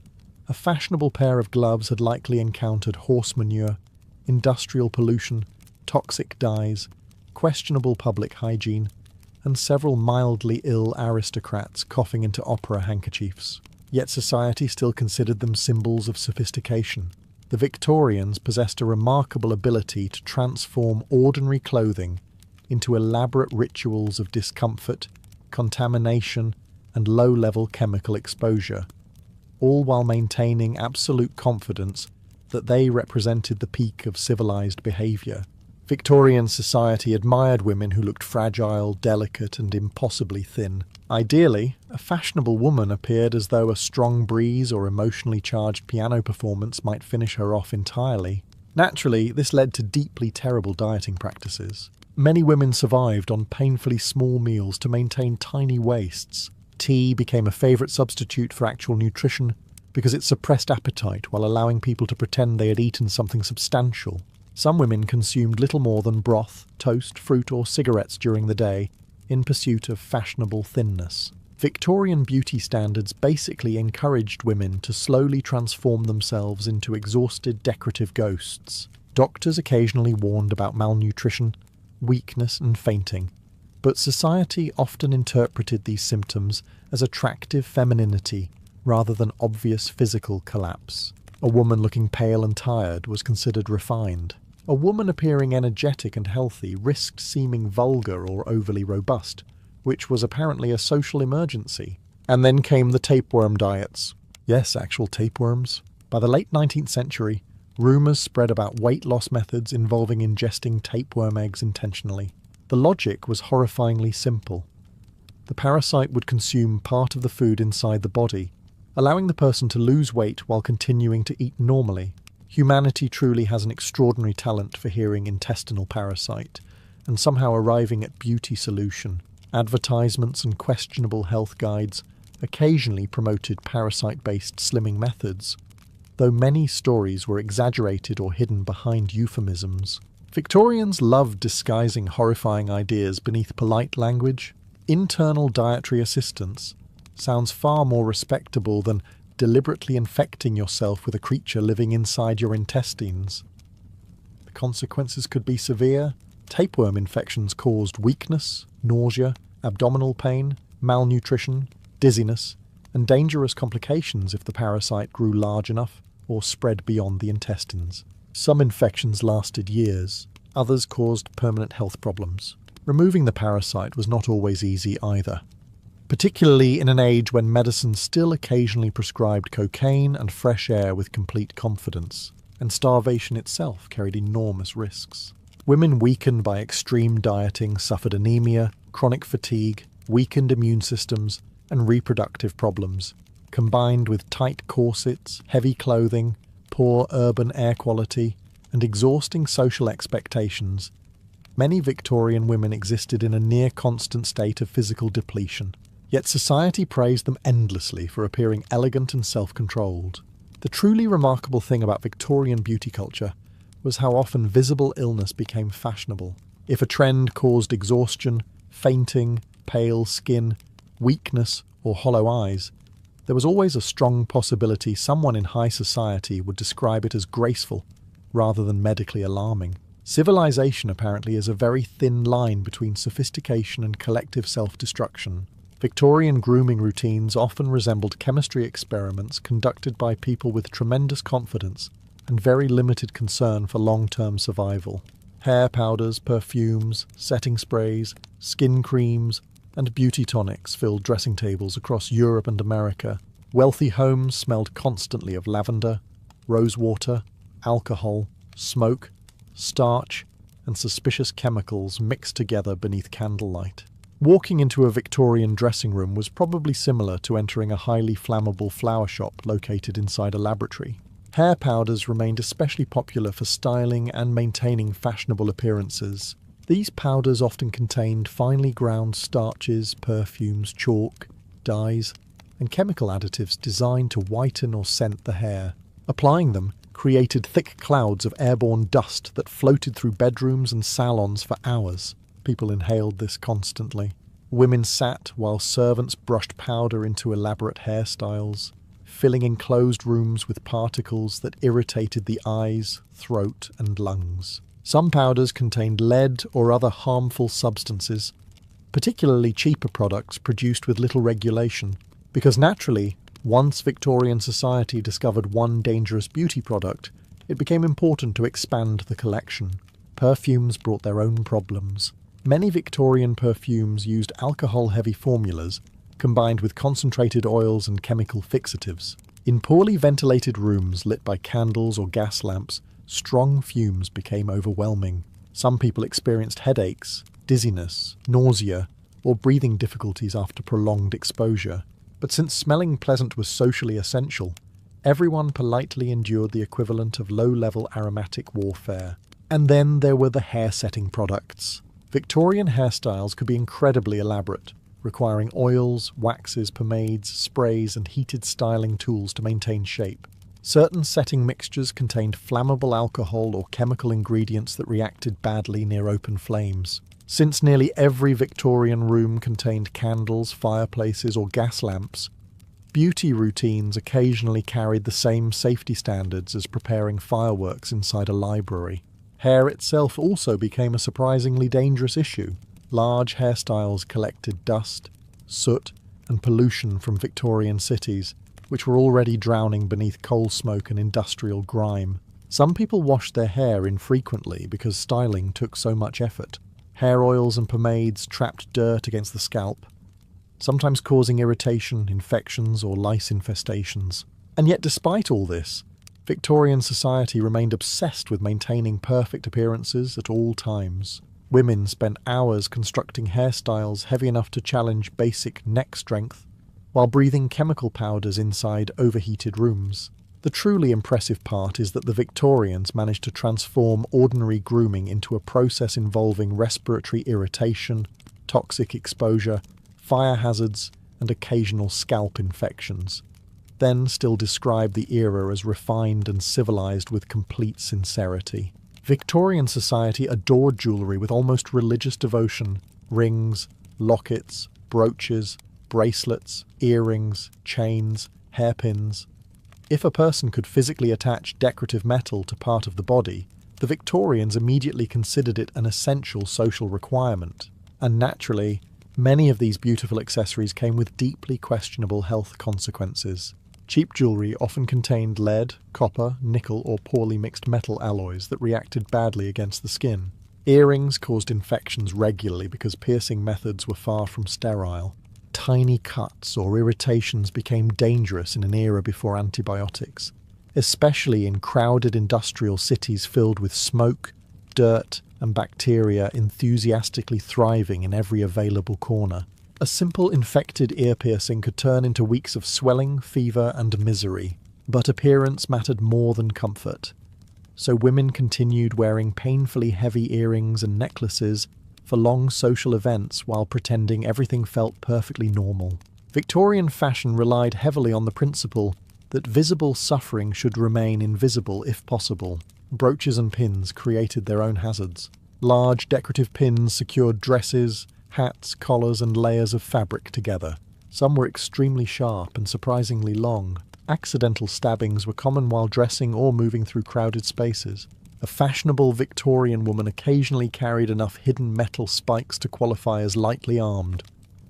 a fashionable pair of gloves had likely encountered horse manure, industrial pollution, toxic dyes, questionable public hygiene, and several mildly ill aristocrats coughing into opera handkerchiefs. Yet society still considered them symbols of sophistication. The Victorians possessed a remarkable ability to transform ordinary clothing into elaborate rituals of discomfort, contamination, and low-level chemical exposure, all while maintaining absolute confidence that they represented the peak of civilized behavior. Victorian society admired women who looked fragile, delicate, and impossibly thin. Ideally, a fashionable woman appeared as though a strong breeze or emotionally charged piano performance might finish her off entirely. Naturally, this led to deeply terrible dieting practices. Many women survived on painfully small meals to maintain tiny waists. Tea became a favourite substitute for actual nutrition because it suppressed appetite while allowing people to pretend they had eaten something substantial. Some women consumed little more than broth, toast, fruit, or cigarettes during the day in pursuit of fashionable thinness. Victorian beauty standards basically encouraged women to slowly transform themselves into exhausted decorative ghosts. Doctors occasionally warned about malnutrition, weakness, and fainting, but society often interpreted these symptoms as attractive femininity rather than obvious physical collapse. A woman looking pale and tired was considered refined. A woman appearing energetic and healthy risked seeming vulgar or overly robust, which was apparently a social emergency. And then came the tapeworm diets. Yes, actual tapeworms. By the late 19th century, rumours spread about weight loss methods involving ingesting tapeworm eggs intentionally. The logic was horrifyingly simple. The parasite would consume part of the food inside the body, allowing the person to lose weight while continuing to eat normally. Humanity truly has an extraordinary talent for hearing intestinal parasite, and somehow arriving at beauty solution. Advertisements and questionable health guides occasionally promoted parasite-based slimming methods, though many stories were exaggerated or hidden behind euphemisms. Victorians loved disguising horrifying ideas beneath polite language. Internal dietary assistance sounds far more respectable than deliberately infecting yourself with a creature living inside your intestines. The consequences could be severe. Tapeworm infections caused weakness, nausea, abdominal pain, malnutrition, dizziness, and dangerous complications if the parasite grew large enough or spread beyond the intestines. Some infections lasted years, others caused permanent health problems. Removing the parasite was not always easy either, particularly in an age when medicine still occasionally prescribed cocaine and fresh air with complete confidence, and starvation itself carried enormous risks. Women weakened by extreme dieting suffered anemia, chronic fatigue, weakened immune systems, and reproductive problems. Combined with tight corsets, heavy clothing, poor urban air quality, and exhausting social expectations, many Victorian women existed in a near-constant state of physical depletion. Yet society praised them endlessly for appearing elegant and self-controlled. The truly remarkable thing about Victorian beauty culture was how often visible illness became fashionable. If a trend caused exhaustion, fainting, pale skin, weakness, or hollow eyes, there was always a strong possibility someone in high society would describe it as graceful rather than medically alarming. Civilization apparently is a very thin line between sophistication and collective self-destruction. Victorian grooming routines often resembled chemistry experiments conducted by people with tremendous confidence and very limited concern for long-term survival. Hair powders, perfumes, setting sprays, skin creams, and beauty tonics filled dressing tables across Europe and America. Wealthy homes smelled constantly of lavender, rosewater, alcohol, smoke, starch, and suspicious chemicals mixed together beneath candlelight. Walking into a Victorian dressing room was probably similar to entering a highly flammable flower shop located inside a laboratory. Hair powders remained especially popular for styling and maintaining fashionable appearances. These powders often contained finely ground starches, perfumes, chalk, dyes, and chemical additives designed to whiten or scent the hair. Applying them created thick clouds of airborne dust that floated through bedrooms and salons for hours. People inhaled this constantly. Women sat while servants brushed powder into elaborate hairstyles, filling enclosed rooms with particles that irritated the eyes, throat, and lungs. Some powders contained lead or other harmful substances, particularly cheaper products produced with little regulation, because naturally, once Victorian society discovered one dangerous beauty product, it became important to expand the collection. Perfumes brought their own problems. Many Victorian perfumes used alcohol-heavy formulas combined with concentrated oils and chemical fixatives. In poorly ventilated rooms lit by candles or gas lamps, strong fumes became overwhelming. Some people experienced headaches, dizziness, nausea, or breathing difficulties after prolonged exposure. But since smelling pleasant was socially essential, everyone politely endured the equivalent of low-level aromatic warfare. And then there were the hair-setting products. Victorian hairstyles could be incredibly elaborate, requiring oils, waxes, pomades, sprays, and heated styling tools to maintain shape. Certain setting mixtures contained flammable alcohol or chemical ingredients that reacted badly near open flames. Since nearly every Victorian room contained candles, fireplaces, or gas lamps, beauty routines occasionally carried the same safety standards as preparing fireworks inside a library. Hair itself also became a surprisingly dangerous issue. Large hairstyles collected dust, soot, and pollution from Victorian cities, which were already drowning beneath coal smoke and industrial grime. Some people washed their hair infrequently because styling took so much effort. Hair oils and pomades trapped dirt against the scalp, sometimes causing irritation, infections, or lice infestations. And yet despite all this, Victorian society remained obsessed with maintaining perfect appearances at all times. Women spent hours constructing hairstyles heavy enough to challenge basic neck strength, while breathing chemical powders inside overheated rooms. The truly impressive part is that the Victorians managed to transform ordinary grooming into a process involving respiratory irritation, toxic exposure, fire hazards, and occasional scalp infections. Then still described the era as refined and civilized with complete sincerity. Victorian society adored jewellery with almost religious devotion. Rings, lockets, brooches, bracelets, earrings, chains, hairpins. If a person could physically attach decorative metal to part of the body, the Victorians immediately considered it an essential social requirement. And naturally, many of these beautiful accessories came with deeply questionable health consequences. Cheap jewellery often contained lead, copper, nickel, or poorly mixed metal alloys that reacted badly against the skin. Earrings caused infections regularly because piercing methods were far from sterile. Tiny cuts or irritations became dangerous in an era before antibiotics, especially in crowded industrial cities filled with smoke, dirt, and bacteria enthusiastically thriving in every available corner. A simple infected ear piercing could turn into weeks of swelling, fever, and misery. But appearance mattered more than comfort. So women continued wearing painfully heavy earrings and necklaces for long social events while pretending everything felt perfectly normal. Victorian fashion relied heavily on the principle that visible suffering should remain invisible if possible. Brooches and pins created their own hazards. Large decorative pins secured dresses, hats, collars, and layers of fabric together. Some were extremely sharp and surprisingly long. Accidental stabbings were common while dressing or moving through crowded spaces. A fashionable Victorian woman occasionally carried enough hidden metal spikes to qualify as lightly armed.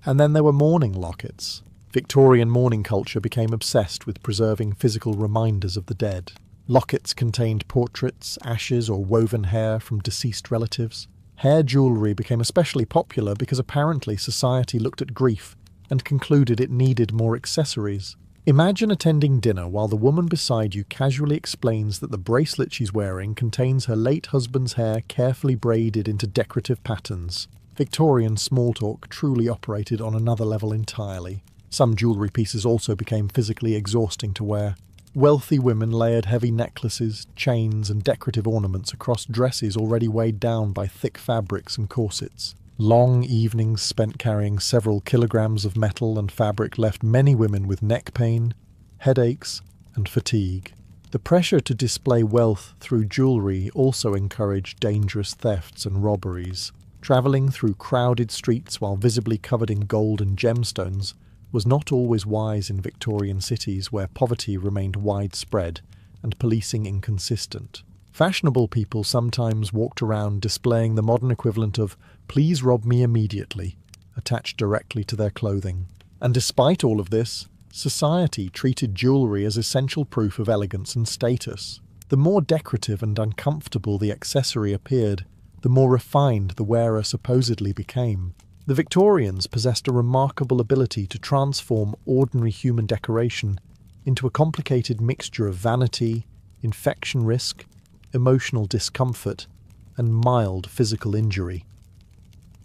And then there were mourning lockets. Victorian mourning culture became obsessed with preserving physical reminders of the dead. Lockets contained portraits, ashes, or woven hair from deceased relatives. Hair jewellery became especially popular because apparently society looked at grief and concluded it needed more accessories. Imagine attending dinner while the woman beside you casually explains that the bracelet she's wearing contains her late husband's hair carefully braided into decorative patterns. Victorian small talk truly operated on another level entirely. Some jewellery pieces also became physically exhausting to wear. Wealthy women layered heavy necklaces, chains, and decorative ornaments across dresses already weighed down by thick fabrics and corsets. Long evenings spent carrying several kilograms of metal and fabric left many women with neck pain, headaches, and fatigue. The pressure to display wealth through jewellery also encouraged dangerous thefts and robberies. Travelling through crowded streets while visibly covered in gold and gemstones was not always wise in Victorian cities where poverty remained widespread and policing inconsistent. Fashionable people sometimes walked around displaying the modern equivalent of "please rob me immediately" attached directly to their clothing. And despite all of this, society treated jewellery as essential proof of elegance and status. The more decorative and uncomfortable the accessory appeared, the more refined the wearer supposedly became. The Victorians possessed a remarkable ability to transform ordinary human decoration into a complicated mixture of vanity, infection risk, emotional discomfort, and mild physical injury,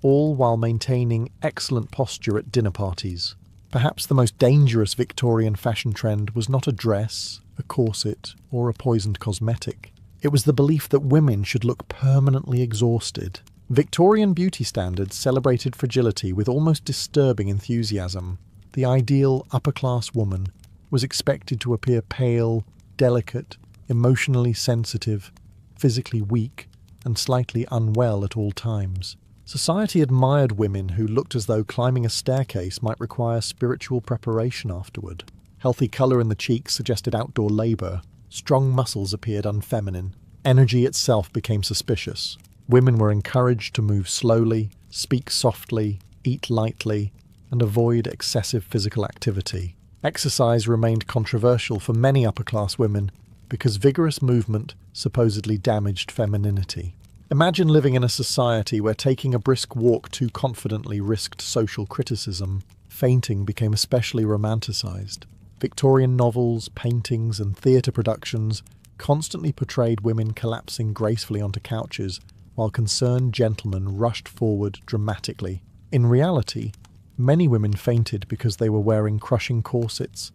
all while maintaining excellent posture at dinner parties. Perhaps the most dangerous Victorian fashion trend was not a dress, a corset, or a poisoned cosmetic. It was the belief that women should look permanently exhausted. Victorian beauty standards celebrated fragility with almost disturbing enthusiasm. The ideal upper-class woman was expected to appear pale, delicate, emotionally sensitive, physically weak, and slightly unwell at all times. Society admired women who looked as though climbing a staircase might require spiritual preparation afterward. Healthy colour in the cheeks suggested outdoor labour. Strong muscles appeared unfeminine. Energy itself became suspicious. Women were encouraged to move slowly, speak softly, eat lightly, and avoid excessive physical activity. Exercise remained controversial for many upper-class women because vigorous movement supposedly damaged femininity. Imagine living in a society where taking a brisk walk too confidently risked social criticism. Fainting became especially romanticized. Victorian novels, paintings, and theatre productions constantly portrayed women collapsing gracefully onto couches, while concerned gentlemen rushed forward dramatically. In reality, many women fainted because they were wearing crushing corsets,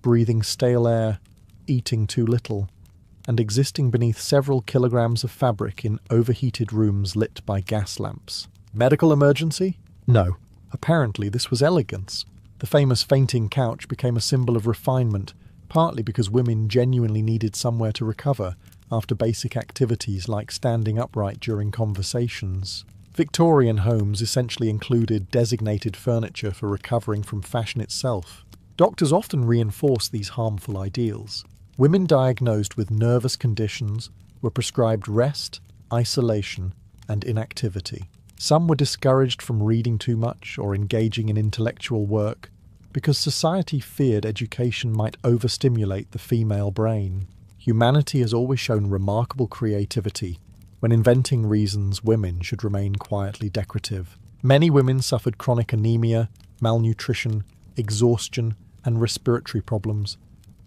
breathing stale air, eating too little, and existing beneath several kilograms of fabric in overheated rooms lit by gas lamps. Medical emergency? No. Apparently this was elegance. The famous fainting couch became a symbol of refinement, partly because women genuinely needed somewhere to recover after basic activities like standing upright during conversations. Victorian homes essentially included designated furniture for recovering from fashion itself. Doctors often reinforced these harmful ideals. Women diagnosed with nervous conditions were prescribed rest, isolation, and inactivity. Some were discouraged from reading too much or engaging in intellectual work because society feared education might overstimulate the female brain. Humanity has always shown remarkable creativity when inventing reasons women should remain quietly decorative. Many women suffered chronic anemia, malnutrition, exhaustion, and respiratory problems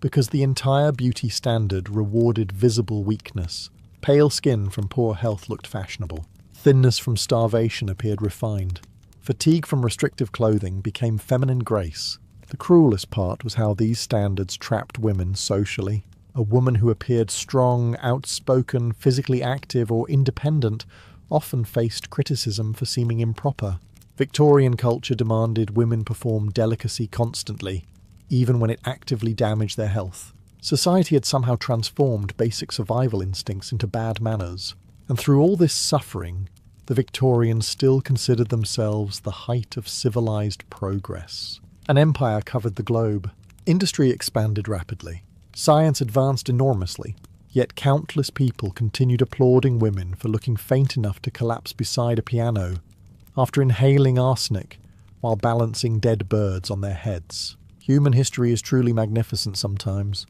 because the entire beauty standard rewarded visible weakness. Pale skin from poor health looked fashionable. Thinness from starvation appeared refined. Fatigue from restrictive clothing became feminine grace. The cruelest part was how these standards trapped women socially. A woman who appeared strong, outspoken, physically active, or independent often faced criticism for seeming improper. Victorian culture demanded women perform delicacy constantly, even when it actively damaged their health. Society had somehow transformed basic survival instincts into bad manners. And through all this suffering, the Victorians still considered themselves the height of civilized progress. An empire covered the globe. Industry expanded rapidly. Science advanced enormously. Yet countless people continued applauding women for looking faint enough to collapse beside a piano after inhaling arsenic while balancing dead birds on their heads. Human history is truly magnificent sometimes.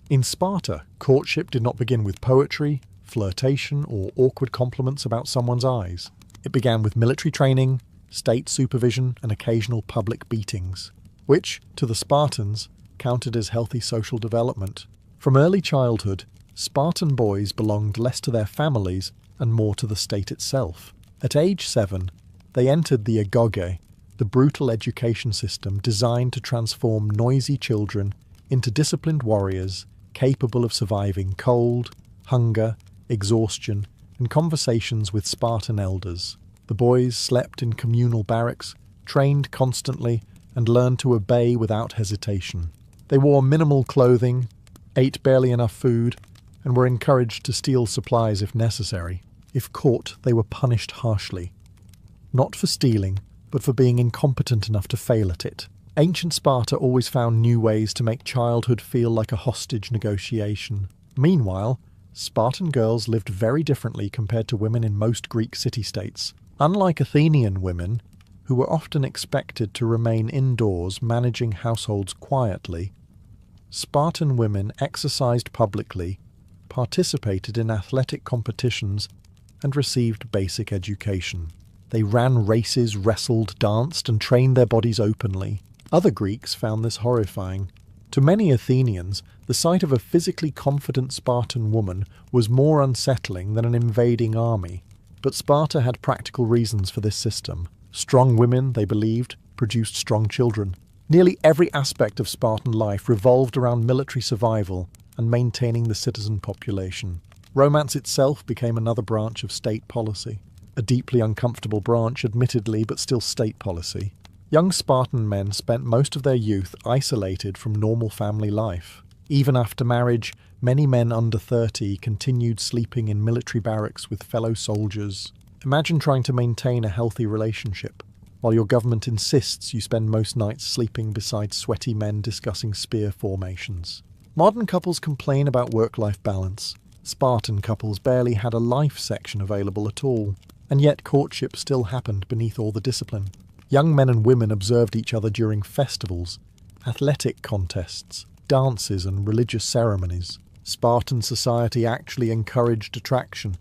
In Sparta, courtship did not begin with poetry, flirtation, or awkward compliments about someone's eyes. It began with military training, state supervision, and occasional public beatings, which, to the Spartans, counted as healthy social development. From early childhood, Spartan boys belonged less to their families and more to the state itself. At age 7, they entered the agoge, the brutal education system designed to transform noisy children into disciplined warriors capable of surviving cold, hunger, exhaustion, and conversations with Spartan elders. The boys slept in communal barracks, trained constantly, and learned to obey without hesitation. They wore minimal clothing, ate barely enough food, and were encouraged to steal supplies if necessary. If caught, they were punished harshly. Not for stealing, but for being incompetent enough to fail at it. Ancient Sparta always found new ways to make childhood feel like a hostage negotiation. Meanwhile, Spartan girls lived very differently compared to women in most Greek city-states. Unlike Athenian women, who were often expected to remain indoors managing households quietly, Spartan women exercised publicly, participated in athletic competitions, and received basic education. They ran races, wrestled, danced, and trained their bodies openly. Other Greeks found this horrifying. To many Athenians, the sight of a physically confident Spartan woman was more unsettling than an invading army. But Sparta had practical reasons for this system. Strong women, they believed, produced strong children. Nearly every aspect of Spartan life revolved around military survival and maintaining the citizen population. Romance itself became another branch of state policy. A deeply uncomfortable branch, admittedly, but still state policy. Young Spartan men spent most of their youth isolated from normal family life. Even after marriage, many men under 30 continued sleeping in military barracks with fellow soldiers. Imagine trying to maintain a healthy relationship, while your government insists you spend most nights sleeping beside sweaty men discussing spear formations. Modern couples complain about work-life balance. Spartan couples barely had a life section available at all. And yet courtship still happened beneath all the discipline. Young men and women observed each other during festivals, athletic contests, dances and religious ceremonies. Spartan society actually encouraged attraction,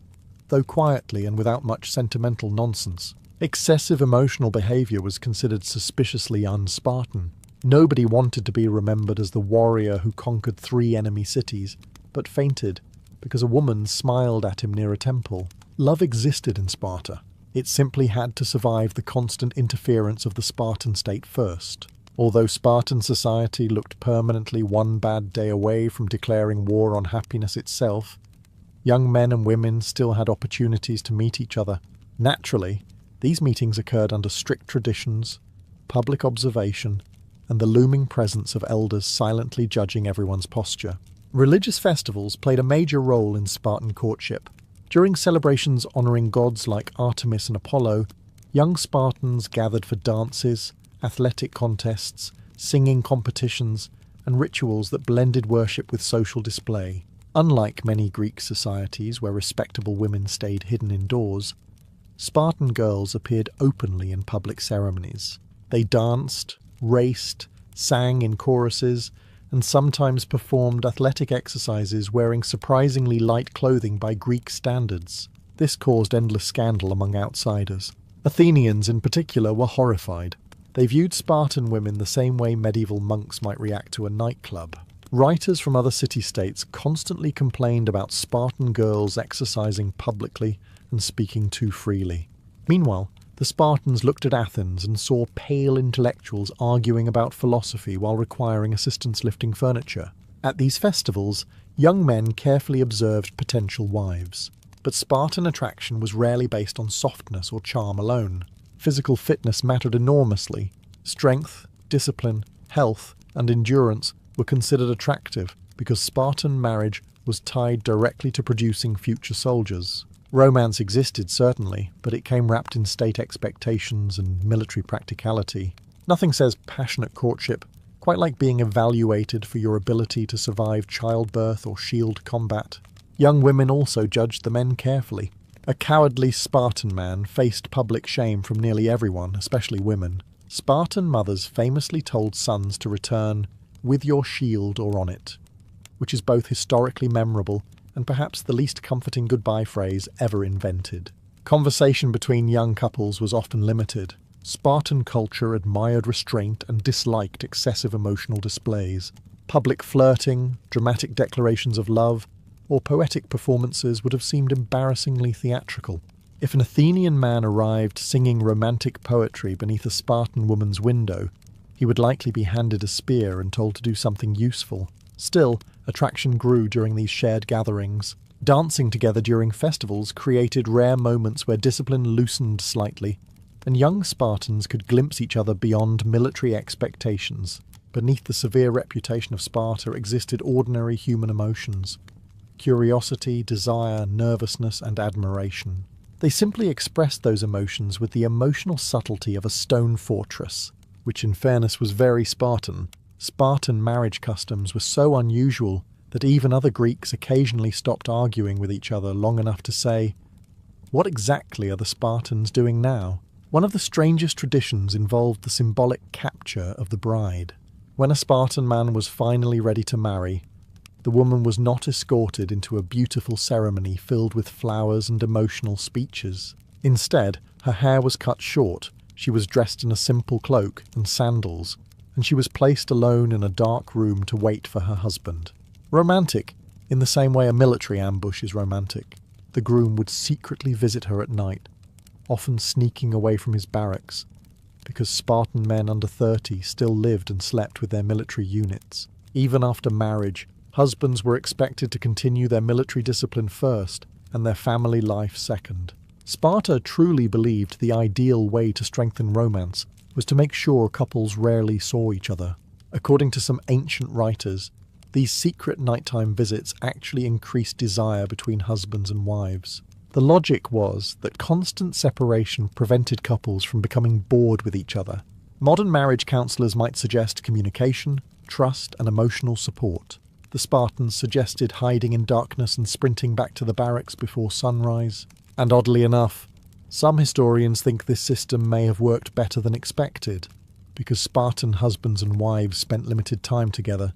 though quietly and without much sentimental nonsense. Excessive emotional behaviour was considered suspiciously un-Spartan. Nobody wanted to be remembered as the warrior who conquered 3 enemy cities, but fainted because a woman smiled at him near a temple. Love existed in Sparta. It simply had to survive the constant interference of the Spartan state first. Although Spartan society looked permanently one bad day away from declaring war on happiness itself, young men and women still had opportunities to meet each other. Naturally, these meetings occurred under strict traditions, public observation, and the looming presence of elders silently judging everyone's posture. Religious festivals played a major role in Spartan courtship. During celebrations honouring gods like Artemis and Apollo, young Spartans gathered for dances, athletic contests, singing competitions, and rituals that blended worship with social display. Unlike many Greek societies where respectable women stayed hidden indoors, Spartan girls appeared openly in public ceremonies. They danced, raced, sang in choruses, and sometimes performed athletic exercises wearing surprisingly light clothing by Greek standards. This caused endless scandal among outsiders. Athenians in particular were horrified. They viewed Spartan women the same way medieval monks might react to a nightclub. Writers from other city-states constantly complained about Spartan girls exercising publicly and speaking too freely. Meanwhile, the Spartans looked at Athens and saw pale intellectuals arguing about philosophy while requiring assistance lifting furniture. At these festivals, young men carefully observed potential wives. But Spartan attraction was rarely based on softness or charm alone. Physical fitness mattered enormously. Strength, discipline, health, and endurance were considered attractive because Spartan marriage was tied directly to producing future soldiers. Romance existed, certainly, but it came wrapped in state expectations and military practicality. Nothing says passionate courtship, quite like being evaluated for your ability to survive childbirth or shield combat. Young women also judged the men carefully. A cowardly Spartan man faced public shame from nearly everyone, especially women. Spartan mothers famously told sons to return with your shield or on it, which is both historically memorable and perhaps the least comforting goodbye phrase ever invented. Conversation between young couples was often limited. Spartan culture admired restraint and disliked excessive emotional displays. Public flirting, dramatic declarations of love, or poetic performances would have seemed embarrassingly theatrical. If an Athenian man arrived singing romantic poetry beneath a Spartan woman's window, he would likely be handed a spear and told to do something useful. Still, attraction grew during these shared gatherings. Dancing together during festivals created rare moments where discipline loosened slightly, and young Spartans could glimpse each other beyond military expectations. Beneath the severe reputation of Sparta existed ordinary human emotions: curiosity, desire, nervousness, and admiration. They simply expressed those emotions with the emotional subtlety of a stone fortress, which in fairness was very Spartan. Spartan marriage customs were so unusual that even other Greeks occasionally stopped arguing with each other long enough to say, "What exactly are the Spartans doing now?" One of the strangest traditions involved the symbolic capture of the bride. When a Spartan man was finally ready to marry, the woman was not escorted into a beautiful ceremony filled with flowers and emotional speeches. Instead, her hair was cut short, she was dressed in a simple cloak and sandals, and she was placed alone in a dark room to wait for her husband. Romantic, in the same way a military ambush is romantic. The groom would secretly visit her at night, often sneaking away from his barracks, because Spartan men under 30 still lived and slept with their military units. Even after marriage, husbands were expected to continue their military discipline first and their family life second. Sparta truly believed the ideal way to strengthen romance was to make sure couples rarely saw each other. According to some ancient writers, these secret nighttime visits actually increased desire between husbands and wives. The logic was that constant separation prevented couples from becoming bored with each other. Modern marriage counselors might suggest communication, trust, and emotional support. The Spartans suggested hiding in darkness and sprinting back to the barracks before sunrise. And oddly enough, some historians think this system may have worked better than expected. Because Spartan husbands and wives spent limited time together,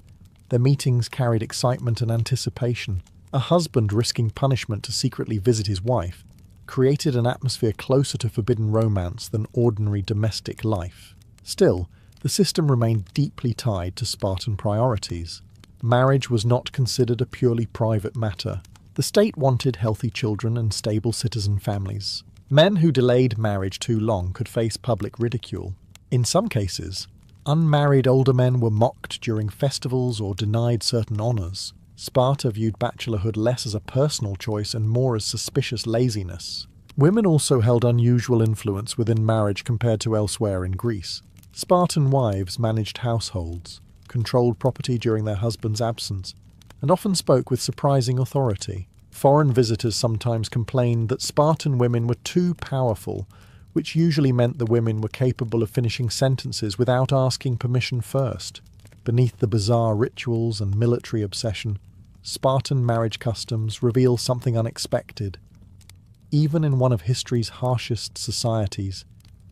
their meetings carried excitement and anticipation. A husband risking punishment to secretly visit his wife created an atmosphere closer to forbidden romance than ordinary domestic life. Still, the system remained deeply tied to Spartan priorities. Marriage was not considered a purely private matter. The state wanted healthy children and stable citizen families. Men who delayed marriage too long could face public ridicule. In some cases, unmarried older men were mocked during festivals or denied certain honours. Sparta viewed bachelorhood less as a personal choice and more as suspicious laziness. Women also held unusual influence within marriage compared to elsewhere in Greece. Spartan wives managed households, controlled property during their husband's absence, and often spoke with surprising authority. Foreign visitors sometimes complained that Spartan women were too powerful, which usually meant the women were capable of finishing sentences without asking permission first. Beneath the bizarre rituals and military obsession, Spartan marriage customs reveal something unexpected. Even in one of history's harshest societies,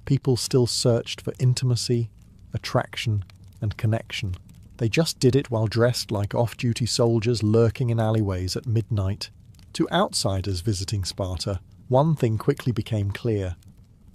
people still searched for intimacy, attraction, and connection. They just did it while dressed like off-duty soldiers lurking in alleyways at midnight. To outsiders visiting Sparta, one thing quickly became clear.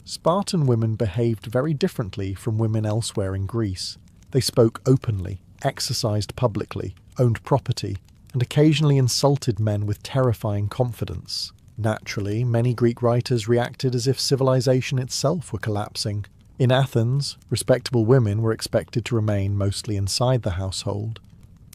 Spartan women behaved very differently from women elsewhere in Greece. They spoke openly, exercised publicly, owned property, and occasionally insulted men with terrifying confidence. Naturally, many Greek writers reacted as if civilization itself were collapsing. In Athens, respectable women were expected to remain mostly inside the household,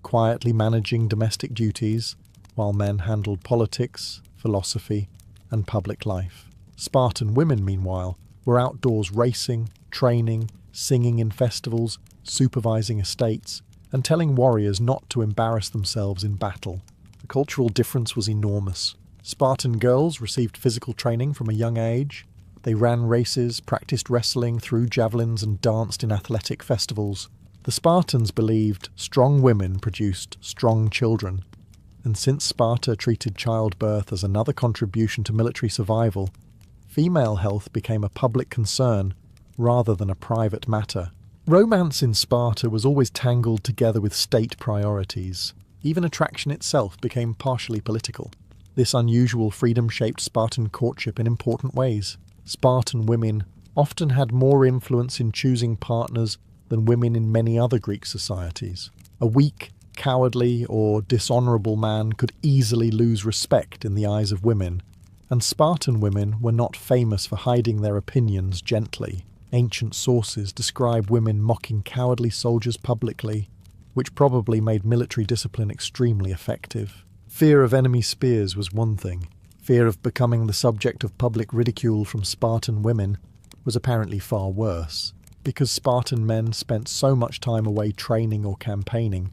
quietly managing domestic duties, while men handled politics, philosophy, and public life. Spartan women, meanwhile, were outdoors racing, training, singing in festivals, supervising estates, and telling warriors not to embarrass themselves in battle. The cultural difference was enormous. Spartan girls received physical training from a young age. They ran races, practiced wrestling, threw javelins, and danced in athletic festivals. The Spartans believed strong women produced strong children, and since Sparta treated childbirth as another contribution to military survival, female health became a public concern rather than a private matter. Romance in Sparta was always tangled together with state priorities. Even attraction itself became partially political. This unusual freedom shaped Spartan courtship in important ways. Spartan women often had more influence in choosing partners than women in many other Greek societies. A weak, cowardly, or dishonourable man could easily lose respect in the eyes of women, and Spartan women were not famous for hiding their opinions gently. Ancient sources describe women mocking cowardly soldiers publicly, which probably made military discipline extremely effective. Fear of enemy spears was one thing. Fear of becoming the subject of public ridicule from Spartan women was apparently far worse. Because Spartan men spent so much time away training or campaigning,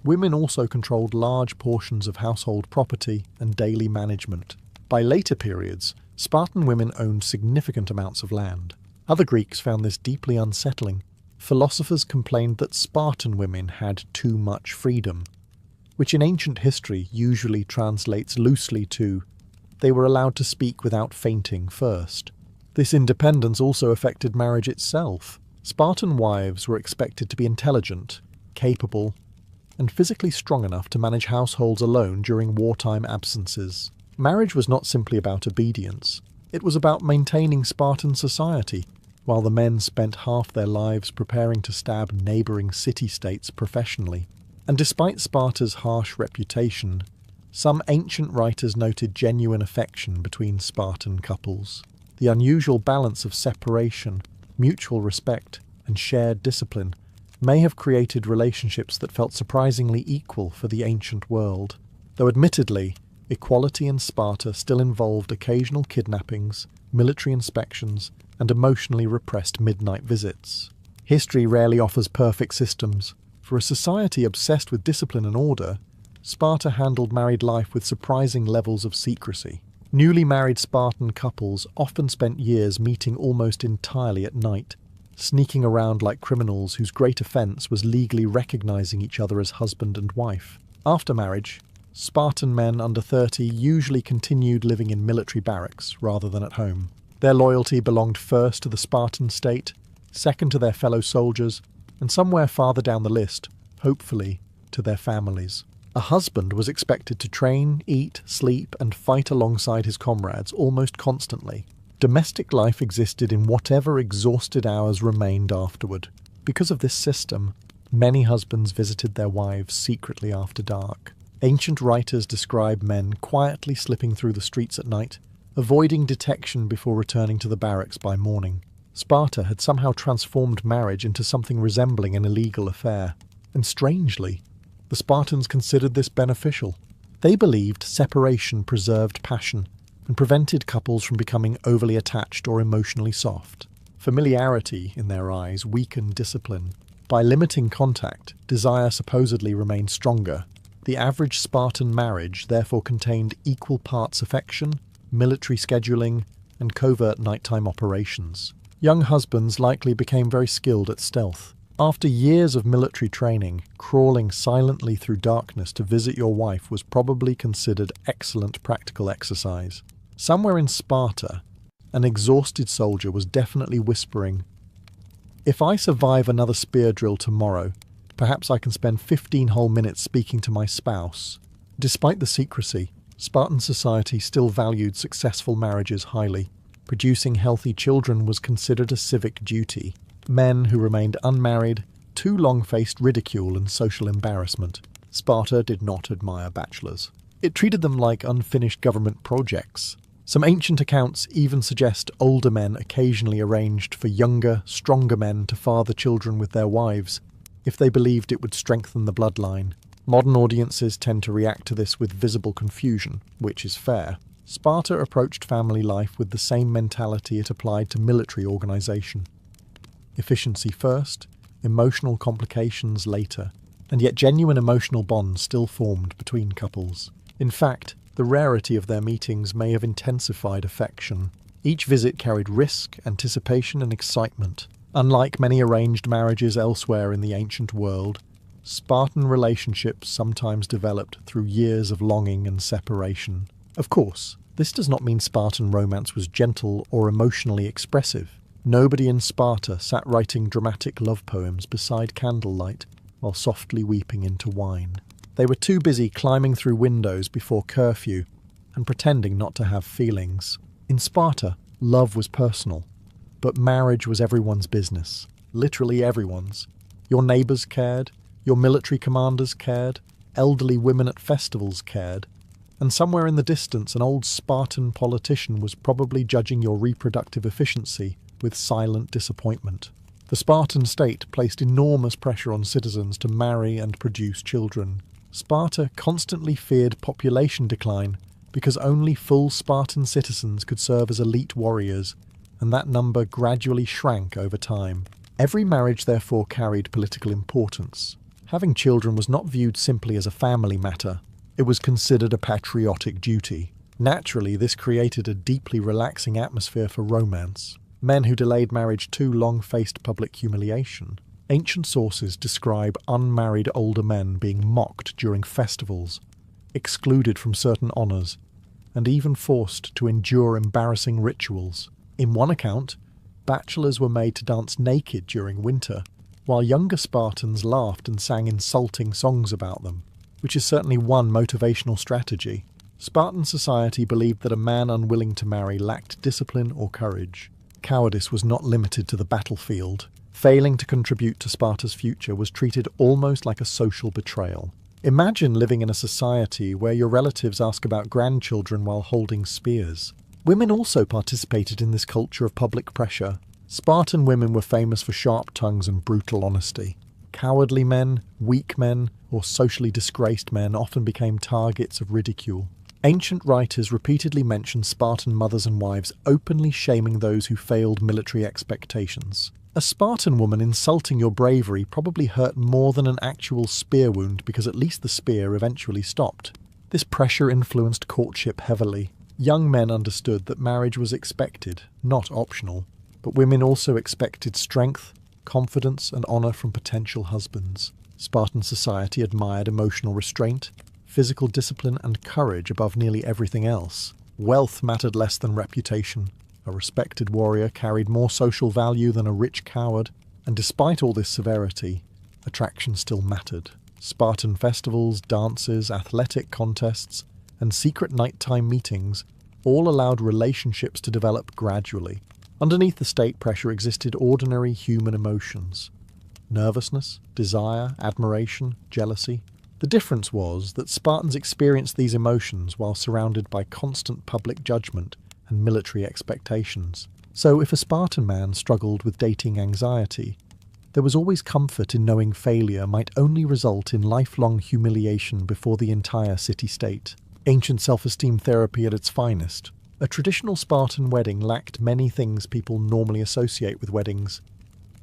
women also controlled large portions of household property and daily management. By later periods, Spartan women owned significant amounts of land. Other Greeks found this deeply unsettling. Philosophers complained that Spartan women had too much freedom, which in ancient history usually translates loosely to they were allowed to speak without fainting first. This independence also affected marriage itself. Spartan wives were expected to be intelligent, capable, and physically strong enough to manage households alone during wartime absences. Marriage was not simply about obedience. It was about maintaining Spartan society, while the men spent half their lives preparing to stab neighbouring city-states professionally. And despite Sparta's harsh reputation, some ancient writers noted genuine affection between Spartan couples. The unusual balance of separation, mutual respect, and shared discipline may have created relationships that felt surprisingly equal for the ancient world. Though admittedly, equality in Sparta still involved occasional kidnappings, military inspections, and emotionally repressed midnight visits. History rarely offers perfect systems. For a society obsessed with discipline and order, Sparta handled married life with surprising levels of secrecy. Newly married Spartan couples often spent years meeting almost entirely at night, sneaking around like criminals whose great offence was legally recognizing each other as husband and wife. After marriage, Spartan men under 30 usually continued living in military barracks rather than at home. Their loyalty belonged first to the Spartan state, second to their fellow soldiers, and somewhere farther down the list, hopefully, to their families. A husband was expected to train, eat, sleep, and fight alongside his comrades almost constantly. Domestic life existed in whatever exhausted hours remained afterward. Because of this system, many husbands visited their wives secretly after dark. Ancient writers describe men quietly slipping through the streets at night, avoiding detection before returning to the barracks by morning. Sparta had somehow transformed marriage into something resembling an illegal affair. And strangely, the Spartans considered this beneficial. They believed separation preserved passion and prevented couples from becoming overly attached or emotionally soft. Familiarity, in their eyes, weakened discipline. By limiting contact, desire supposedly remained stronger. The average Spartan marriage therefore contained equal parts affection, military scheduling, and covert nighttime operations. Young husbands likely became very skilled at stealth. After years of military training, crawling silently through darkness to visit your wife was probably considered excellent practical exercise. Somewhere in Sparta, an exhausted soldier was definitely whispering, "If I survive another spear drill tomorrow, perhaps I can spend 15 whole minutes speaking to my spouse." Despite the secrecy, Spartan society still valued successful marriages highly. Producing healthy children was considered a civic duty. Men who remained unmarried too long faced ridicule and social embarrassment. Sparta did not admire bachelors. It treated them like unfinished government projects. Some ancient accounts even suggest older men occasionally arranged for younger, stronger men to father children with their wives, if they believed it would strengthen the bloodline. Modern audiences tend to react to this with visible confusion, which is fair. Sparta approached family life with the same mentality it applied to military organization. Efficiency first, emotional complications later, and yet genuine emotional bonds still formed between couples. In fact, the rarity of their meetings may have intensified affection. Each visit carried risk, anticipation, and excitement. Unlike many arranged marriages elsewhere in the ancient world, Spartan relationships sometimes developed through years of longing and separation. Of course, this does not mean Spartan romance was gentle or emotionally expressive. Nobody in Sparta sat writing dramatic love poems beside candlelight while softly weeping into wine. They were too busy climbing through windows before curfew and pretending not to have feelings. In Sparta, love was personal. But marriage was everyone's business. Literally everyone's. Your neighbours cared, your military commanders cared, elderly women at festivals cared, and somewhere in the distance an old Spartan politician was probably judging your reproductive efficiency with silent disappointment. The Spartan state placed enormous pressure on citizens to marry and produce children. Sparta constantly feared population decline because only full Spartan citizens could serve as elite warriors, and that number gradually shrank over time. Every marriage therefore carried political importance. Having children was not viewed simply as a family matter. It was considered a patriotic duty. Naturally, this created a deeply relaxing atmosphere for romance. Men who delayed marriage too long faced public humiliation. Ancient sources describe unmarried older men being mocked during festivals, excluded from certain honours, and even forced to endure embarrassing rituals. In one account, bachelors were made to dance naked during winter, while younger Spartans laughed and sang insulting songs about them, which is certainly one motivational strategy. Spartan society believed that a man unwilling to marry lacked discipline or courage. Cowardice was not limited to the battlefield. Failing to contribute to Sparta's future was treated almost like a social betrayal. Imagine living in a society where your relatives ask about grandchildren while holding spears. Women also participated in this culture of public pressure. Spartan women were famous for sharp tongues and brutal honesty. Cowardly men, weak men, or socially disgraced men often became targets of ridicule. Ancient writers repeatedly mention Spartan mothers and wives openly shaming those who failed military expectations. A Spartan woman insulting your bravery probably hurt more than an actual spear wound because at least the spear eventually stopped. This pressure influenced courtship heavily. Young men understood that marriage was expected, not optional, but women also expected strength, confidence, and honour from potential husbands. Spartan society admired emotional restraint, physical discipline, and courage above nearly everything else. Wealth mattered less than reputation. A respected warrior carried more social value than a rich coward, and despite all this severity, attraction still mattered. Spartan festivals, dances, athletic contests, and secret nighttime meetings all allowed relationships to develop gradually. Underneath the state pressure existed ordinary human emotions: nervousness, desire, admiration, jealousy. The difference was that Spartans experienced these emotions while surrounded by constant public judgment and military expectations. So if a Spartan man struggled with dating anxiety, there was always comfort in knowing failure might only result in lifelong humiliation before the entire city-state. Ancient self-esteem therapy at its finest. A traditional Spartan wedding lacked many things people normally associate with weddings: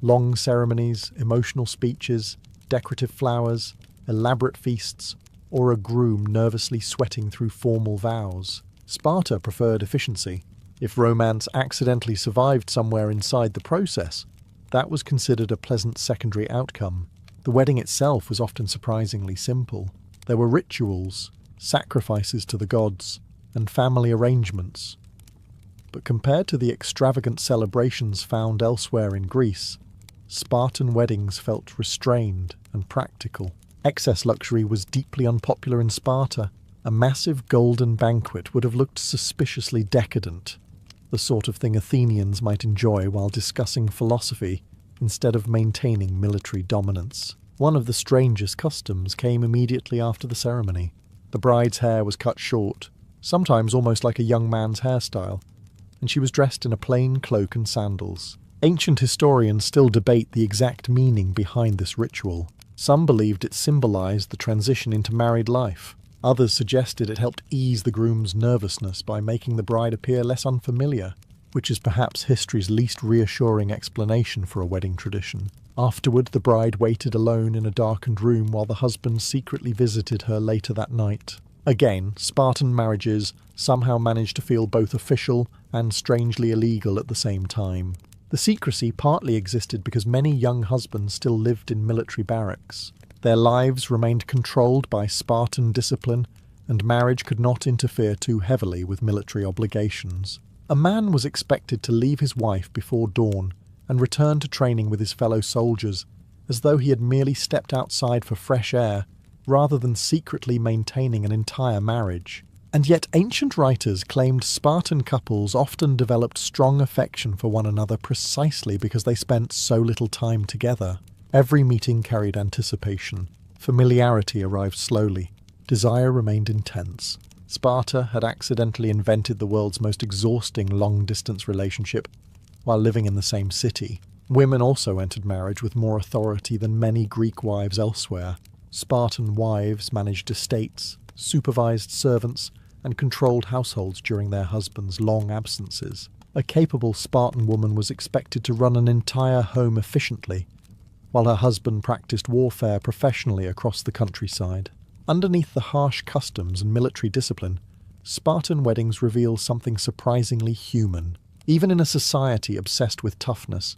long ceremonies, emotional speeches, decorative flowers, elaborate feasts, or a groom nervously sweating through formal vows. Sparta preferred efficiency. If romance accidentally survived somewhere inside the process, that was considered a pleasant secondary outcome. The wedding itself was often surprisingly simple. There were rituals, sacrifices to the gods, and family arrangements. But compared to the extravagant celebrations found elsewhere in Greece, Spartan weddings felt restrained and practical. Excess luxury was deeply unpopular in Sparta. A massive golden banquet would have looked suspiciously decadent, the sort of thing Athenians might enjoy while discussing philosophy instead of maintaining military dominance. One of the strangest customs came immediately after the ceremony. The bride's hair was cut short, sometimes almost like a young man's hairstyle, and she was dressed in a plain cloak and sandals. Ancient historians still debate the exact meaning behind this ritual. Some believed it symbolized the transition into married life. Others suggested it helped ease the groom's nervousness by making the bride appear less unfamiliar, which is perhaps history's least reassuring explanation for a wedding tradition. Afterward, the bride waited alone in a darkened room while the husband secretly visited her later that night. Again, Spartan marriages somehow managed to feel both official and strangely illegal at the same time. The secrecy partly existed because many young husbands still lived in military barracks. Their lives remained controlled by Spartan discipline, and marriage could not interfere too heavily with military obligations. A man was expected to leave his wife before dawn and return to training with his fellow soldiers, as though he had merely stepped outside for fresh air, rather than secretly maintaining an entire marriage. And yet ancient writers claimed Spartan couples often developed strong affection for one another precisely because they spent so little time together. Every meeting carried anticipation. Familiarity arrived slowly. Desire remained intense. Sparta had accidentally invented the world's most exhausting long-distance relationship while living in the same city. Women also entered marriage with more authority than many Greek wives elsewhere. Spartan wives managed estates, supervised servants, and controlled households during their husbands' long absences. A capable Spartan woman was expected to run an entire home efficiently, while her husband practiced warfare professionally across the countryside. Underneath the harsh customs and military discipline, Spartan weddings reveal something surprisingly human. Even in a society obsessed with toughness,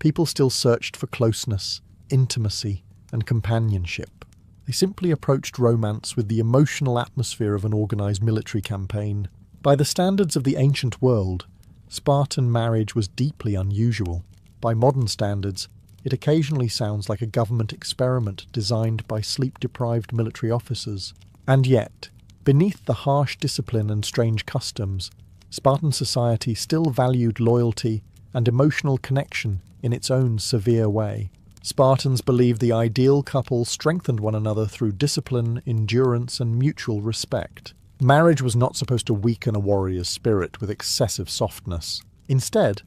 people still searched for closeness, intimacy, and companionship. They simply approached romance with the emotional atmosphere of an organized military campaign. By the standards of the ancient world, Spartan marriage was deeply unusual. By modern standards, it occasionally sounds like a government experiment designed by sleep-deprived military officers. And yet, beneath the harsh discipline and strange customs, Spartan society still valued loyalty and emotional connection in its own severe way. Spartans believed the ideal couple strengthened one another through discipline, endurance, and mutual respect. Marriage was not supposed to weaken a warrior's spirit with excessive softness. Instead,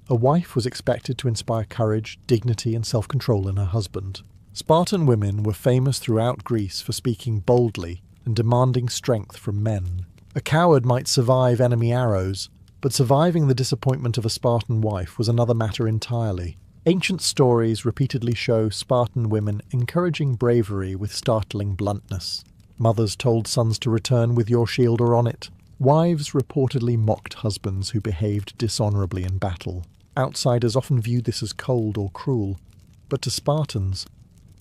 a wife was expected to inspire courage, dignity, and self-control in her husband. Spartan women were famous throughout Greece for speaking boldly and demanding strength from men. A coward might survive enemy arrows, but surviving the disappointment of a Spartan wife was another matter entirely. Ancient stories repeatedly show Spartan women encouraging bravery with startling bluntness. Mothers told sons to return with your shield or on it. Wives reportedly mocked husbands who behaved dishonorably in battle. Outsiders often viewed this as cold or cruel, but to Spartans,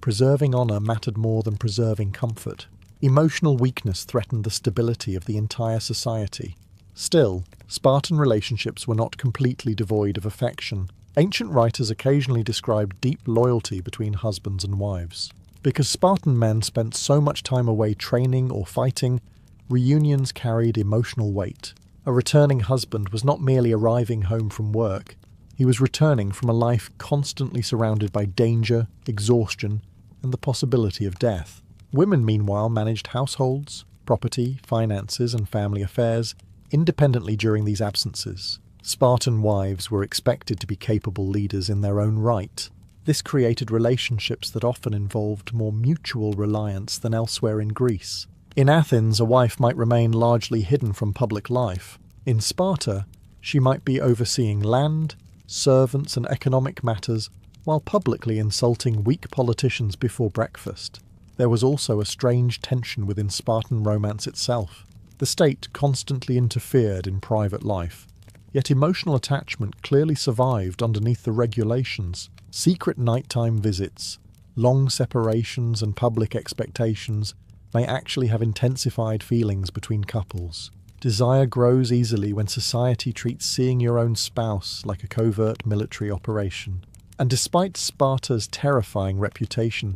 preserving honor mattered more than preserving comfort. Emotional weakness threatened the stability of the entire society. Still, Spartan relationships were not completely devoid of affection. Ancient writers occasionally described deep loyalty between husbands and wives. Because Spartan men spent so much time away training or fighting, reunions carried emotional weight. A returning husband was not merely arriving home from work. He was returning from a life constantly surrounded by danger, exhaustion, and the possibility of death. Women, meanwhile, managed households, property, finances, and family affairs independently during these absences. Spartan wives were expected to be capable leaders in their own right. This created relationships that often involved more mutual reliance than elsewhere in Greece. In Athens, a wife might remain largely hidden from public life. In Sparta, she might be overseeing land, servants, and economic matters while publicly insulting weak politicians before breakfast. There was also a strange tension within Spartan romance itself. The state constantly interfered in private life, yet emotional attachment clearly survived underneath the regulations. Secret nighttime visits, long separations, and public expectations may actually have intensified feelings between couples. Desire grows easily when society treats seeing your own spouse like a covert military operation. And despite Sparta's terrifying reputation,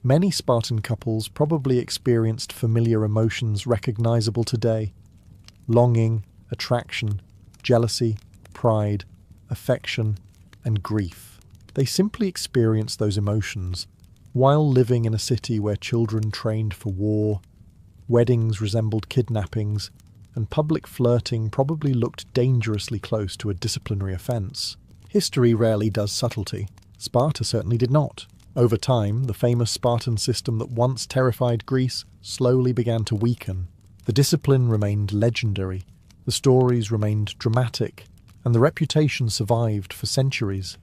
many Spartan couples probably experienced familiar emotions recognizable today: longing, attraction, jealousy, pride, affection, and grief. They simply experienced those emotions while living in a city where children trained for war, weddings resembled kidnappings, and public flirting probably looked dangerously close to a disciplinary offense. History rarely does subtlety. Sparta certainly did not. Over time, the famous Spartan system that once terrified Greece slowly began to weaken. The discipline remained legendary, the stories remained dramatic, and the reputation survived for centuries.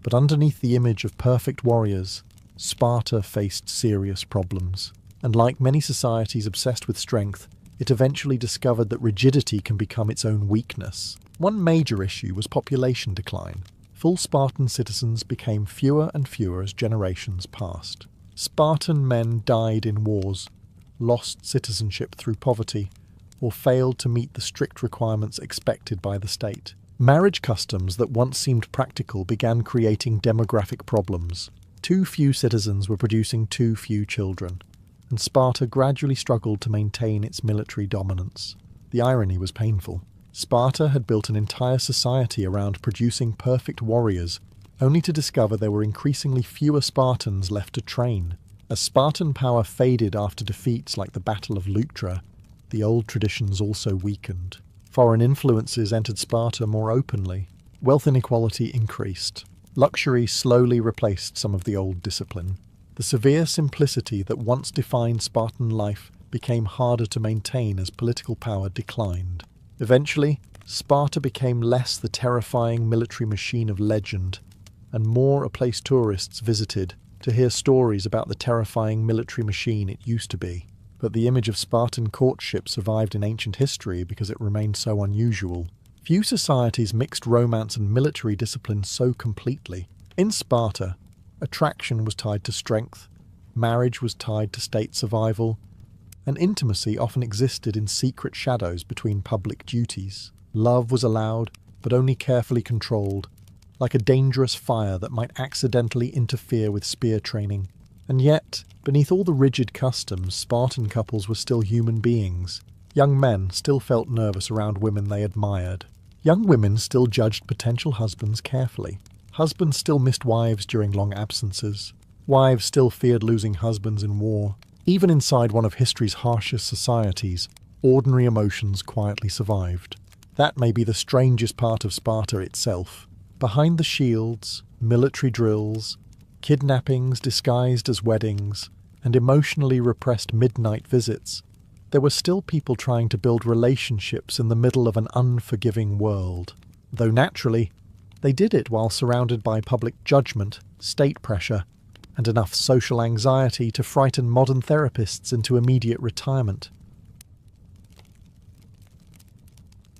But underneath the image of perfect warriors, Sparta faced serious problems. And like many societies obsessed with strength, it eventually discovered that rigidity can become its own weakness. One major issue was population decline. Full Spartan citizens became fewer and fewer as generations passed. Spartan men died in wars, lost citizenship through poverty, or failed to meet the strict requirements expected by the state. Marriage customs that once seemed practical began creating demographic problems. Too few citizens were producing too few children, and Sparta gradually struggled to maintain its military dominance. The irony was painful. Sparta had built an entire society around producing perfect warriors, only to discover there were increasingly fewer Spartans left to train. As Spartan power faded after defeats like the Battle of Leuctra, the old traditions also weakened. Foreign influences entered Sparta more openly. Wealth inequality increased. Luxury slowly replaced some of the old discipline. The severe simplicity that once defined Spartan life became harder to maintain as political power declined. Eventually, Sparta became less the terrifying military machine of legend, and more a place tourists visited to hear stories about the terrifying military machine it used to be. But the image of Spartan courtship survived in ancient history because it remained so unusual. Few societies mixed romance and military discipline so completely. In Sparta, attraction was tied to strength, marriage was tied to state survival, and intimacy often existed in secret shadows between public duties. Love was allowed, but only carefully controlled, like a dangerous fire that might accidentally interfere with spear training. And yet, beneath all the rigid customs, Spartan couples were still human beings. Young men still felt nervous around women they admired. Young women still judged potential husbands carefully. Husbands still missed wives during long absences. Wives still feared losing husbands in war. Even inside one of history's harshest societies, ordinary emotions quietly survived. That may be the strangest part of Sparta itself. Behind the shields, military drills, kidnappings disguised as weddings, and emotionally repressed midnight visits, there were still people trying to build relationships in the middle of an unforgiving world. Though naturally, they did it while surrounded by public judgment, state pressure, and enough social anxiety to frighten modern therapists into immediate retirement.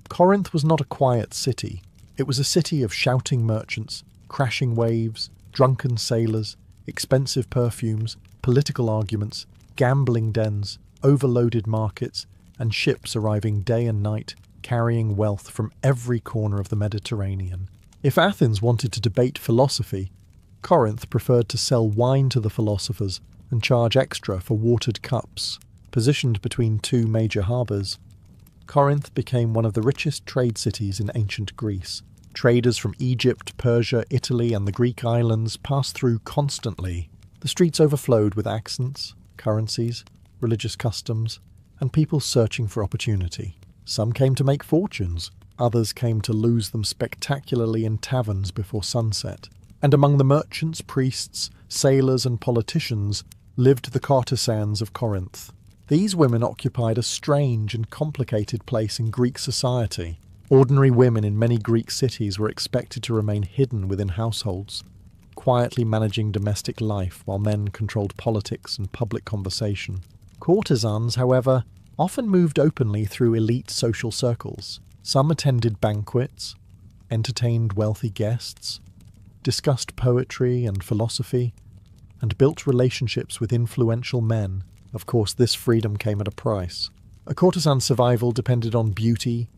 Corinth was not a quiet city. It was a city of shouting merchants, crashing waves, drunken sailors, expensive perfumes, political arguments, gambling dens, overloaded markets, and ships arriving day and night, carrying wealth from every corner of the Mediterranean. If Athens wanted to debate philosophy, Corinth preferred to sell wine to the philosophers and charge extra for watered cups. Positioned between two major harbours, Corinth became one of the richest trade cities in ancient Greece. Traders from Egypt, Persia, Italy, and the Greek islands passed through constantly. The streets overflowed with accents, currencies, religious customs, and people searching for opportunity. Some came to make fortunes, others came to lose them spectacularly in taverns before sunset. And among the merchants, priests, sailors, and politicians lived the courtesans of Corinth. These women occupied a strange and complicated place in Greek society. Ordinary women in many Greek cities were expected to remain hidden within households, quietly managing domestic life while men controlled politics and public conversation. Courtesans, however, often moved openly through elite social circles. Some attended banquets, entertained wealthy guests, discussed poetry and philosophy, and built relationships with influential men. Of course, this freedom came at a price. A courtesan's survival depended on beauty,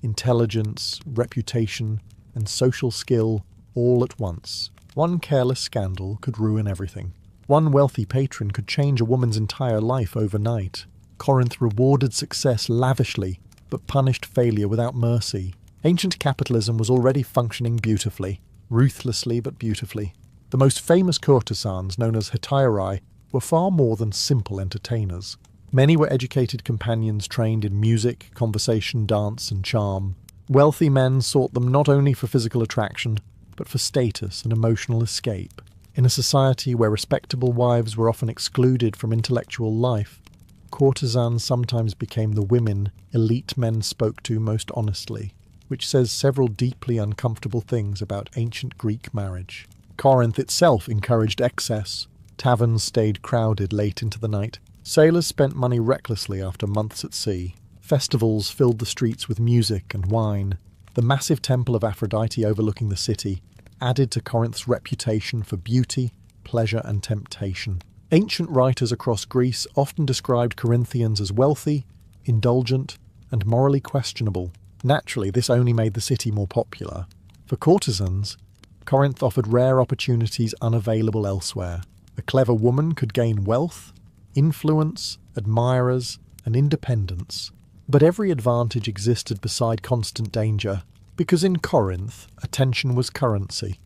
intelligence, reputation, and social skill all at once. One careless scandal could ruin everything. One wealthy patron could change a woman's entire life overnight. Corinth rewarded success lavishly, but punished failure without mercy. Ancient capitalism was already functioning beautifully, ruthlessly but beautifully. The most famous courtesans, known as hetairae, were far more than simple entertainers. Many were educated companions trained in music, conversation, dance, and charm. Wealthy men sought them not only for physical attraction, but for status and emotional escape. In a society where respectable wives were often excluded from intellectual life, courtesans sometimes became the women elite men spoke to most honestly, which says several deeply uncomfortable things about ancient Greek marriage. Corinth itself encouraged excess. Taverns stayed crowded late into the night. Sailors spent money recklessly after months at sea. Festivals filled the streets with music and wine. The massive temple of Aphrodite overlooking the city added to Corinth's reputation for beauty, pleasure, and temptation. Ancient writers across Greece often described Corinthians as wealthy, indulgent, and morally questionable. Naturally, this only made the city more popular. For courtesans, Corinth offered rare opportunities unavailable elsewhere. A clever woman could gain wealth, influence, admirers, and independence. But every advantage existed beside constant danger, because in Corinth, attention was currency,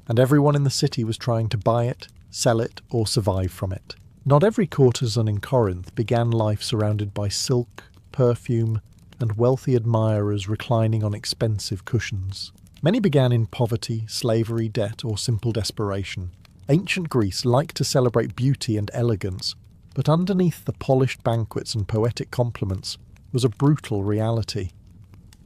and everyone in the city was trying to buy it, sell it, or survive from it. Not every courtesan in Corinth began life surrounded by silk, perfume, and wealthy admirers reclining on expensive cushions. Many began in poverty, slavery, debt, or simple desperation. Ancient Greece liked to celebrate beauty and elegance, but underneath the polished banquets and poetic compliments was a brutal reality.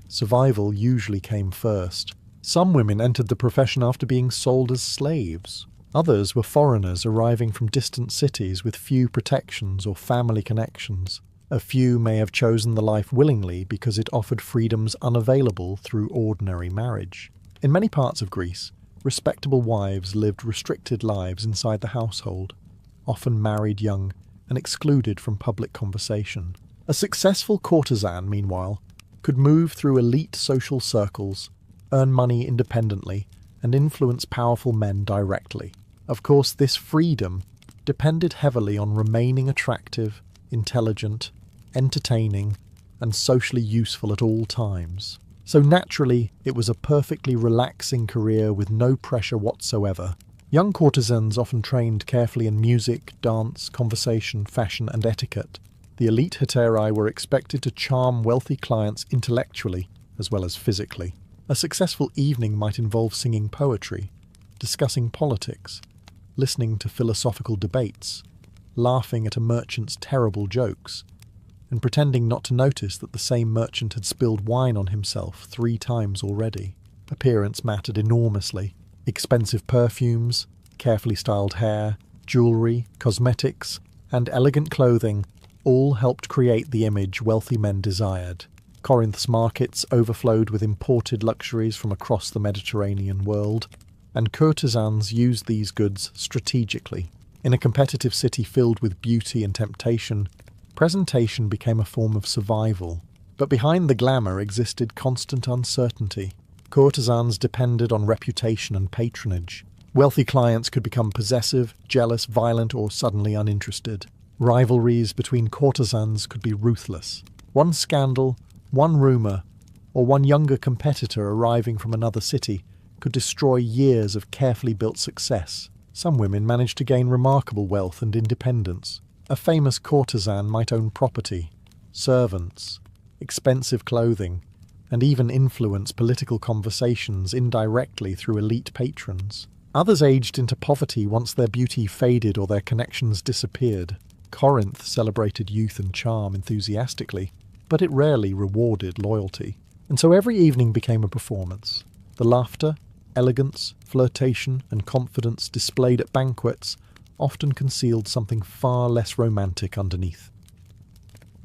Survival usually came first. Some women entered the profession after being sold as slaves. Others were foreigners arriving from distant cities with few protections or family connections. A few may have chosen the life willingly because it offered freedoms unavailable through ordinary marriage. In many parts of Greece, respectable wives lived restricted lives inside the household, often married young and excluded from public conversation. A successful courtesan, meanwhile, could move through elite social circles, earn money independently, and influence powerful men directly. Of course, this freedom depended heavily on remaining attractive, intelligent, entertaining, and socially useful at all times. So naturally, it was a perfectly relaxing career with no pressure whatsoever. Young courtesans often trained carefully in music, dance, conversation, fashion, and etiquette. The elite hetairai were expected to charm wealthy clients intellectually as well as physically. A successful evening might involve singing poetry, discussing politics, listening to philosophical debates, laughing at a merchant's terrible jokes, and pretending not to notice that the same merchant had spilled wine on himself 3 times already. Appearance mattered enormously. Expensive perfumes, carefully styled hair, jewellery, cosmetics, and elegant clothing all helped create the image wealthy men desired. Corinth's markets overflowed with imported luxuries from across the Mediterranean world, and courtesans used these goods strategically. In a competitive city filled with beauty and temptation, presentation became a form of survival. But behind the glamour existed constant uncertainty. Courtesans depended on reputation and patronage. Wealthy clients could become possessive, jealous, violent, or suddenly uninterested. Rivalries between courtesans could be ruthless. One scandal, one rumour, or one younger competitor arriving from another city could destroy years of carefully built success. Some women managed to gain remarkable wealth and independence. A famous courtesan might own property, servants, expensive clothing, and even influence political conversations indirectly through elite patrons. Others aged into poverty once their beauty faded or their connections disappeared. Corinth celebrated youth and charm enthusiastically, but it rarely rewarded loyalty. And so every evening became a performance. The laughter, elegance, flirtation, and confidence displayed at banquets often concealed something far less romantic underneath.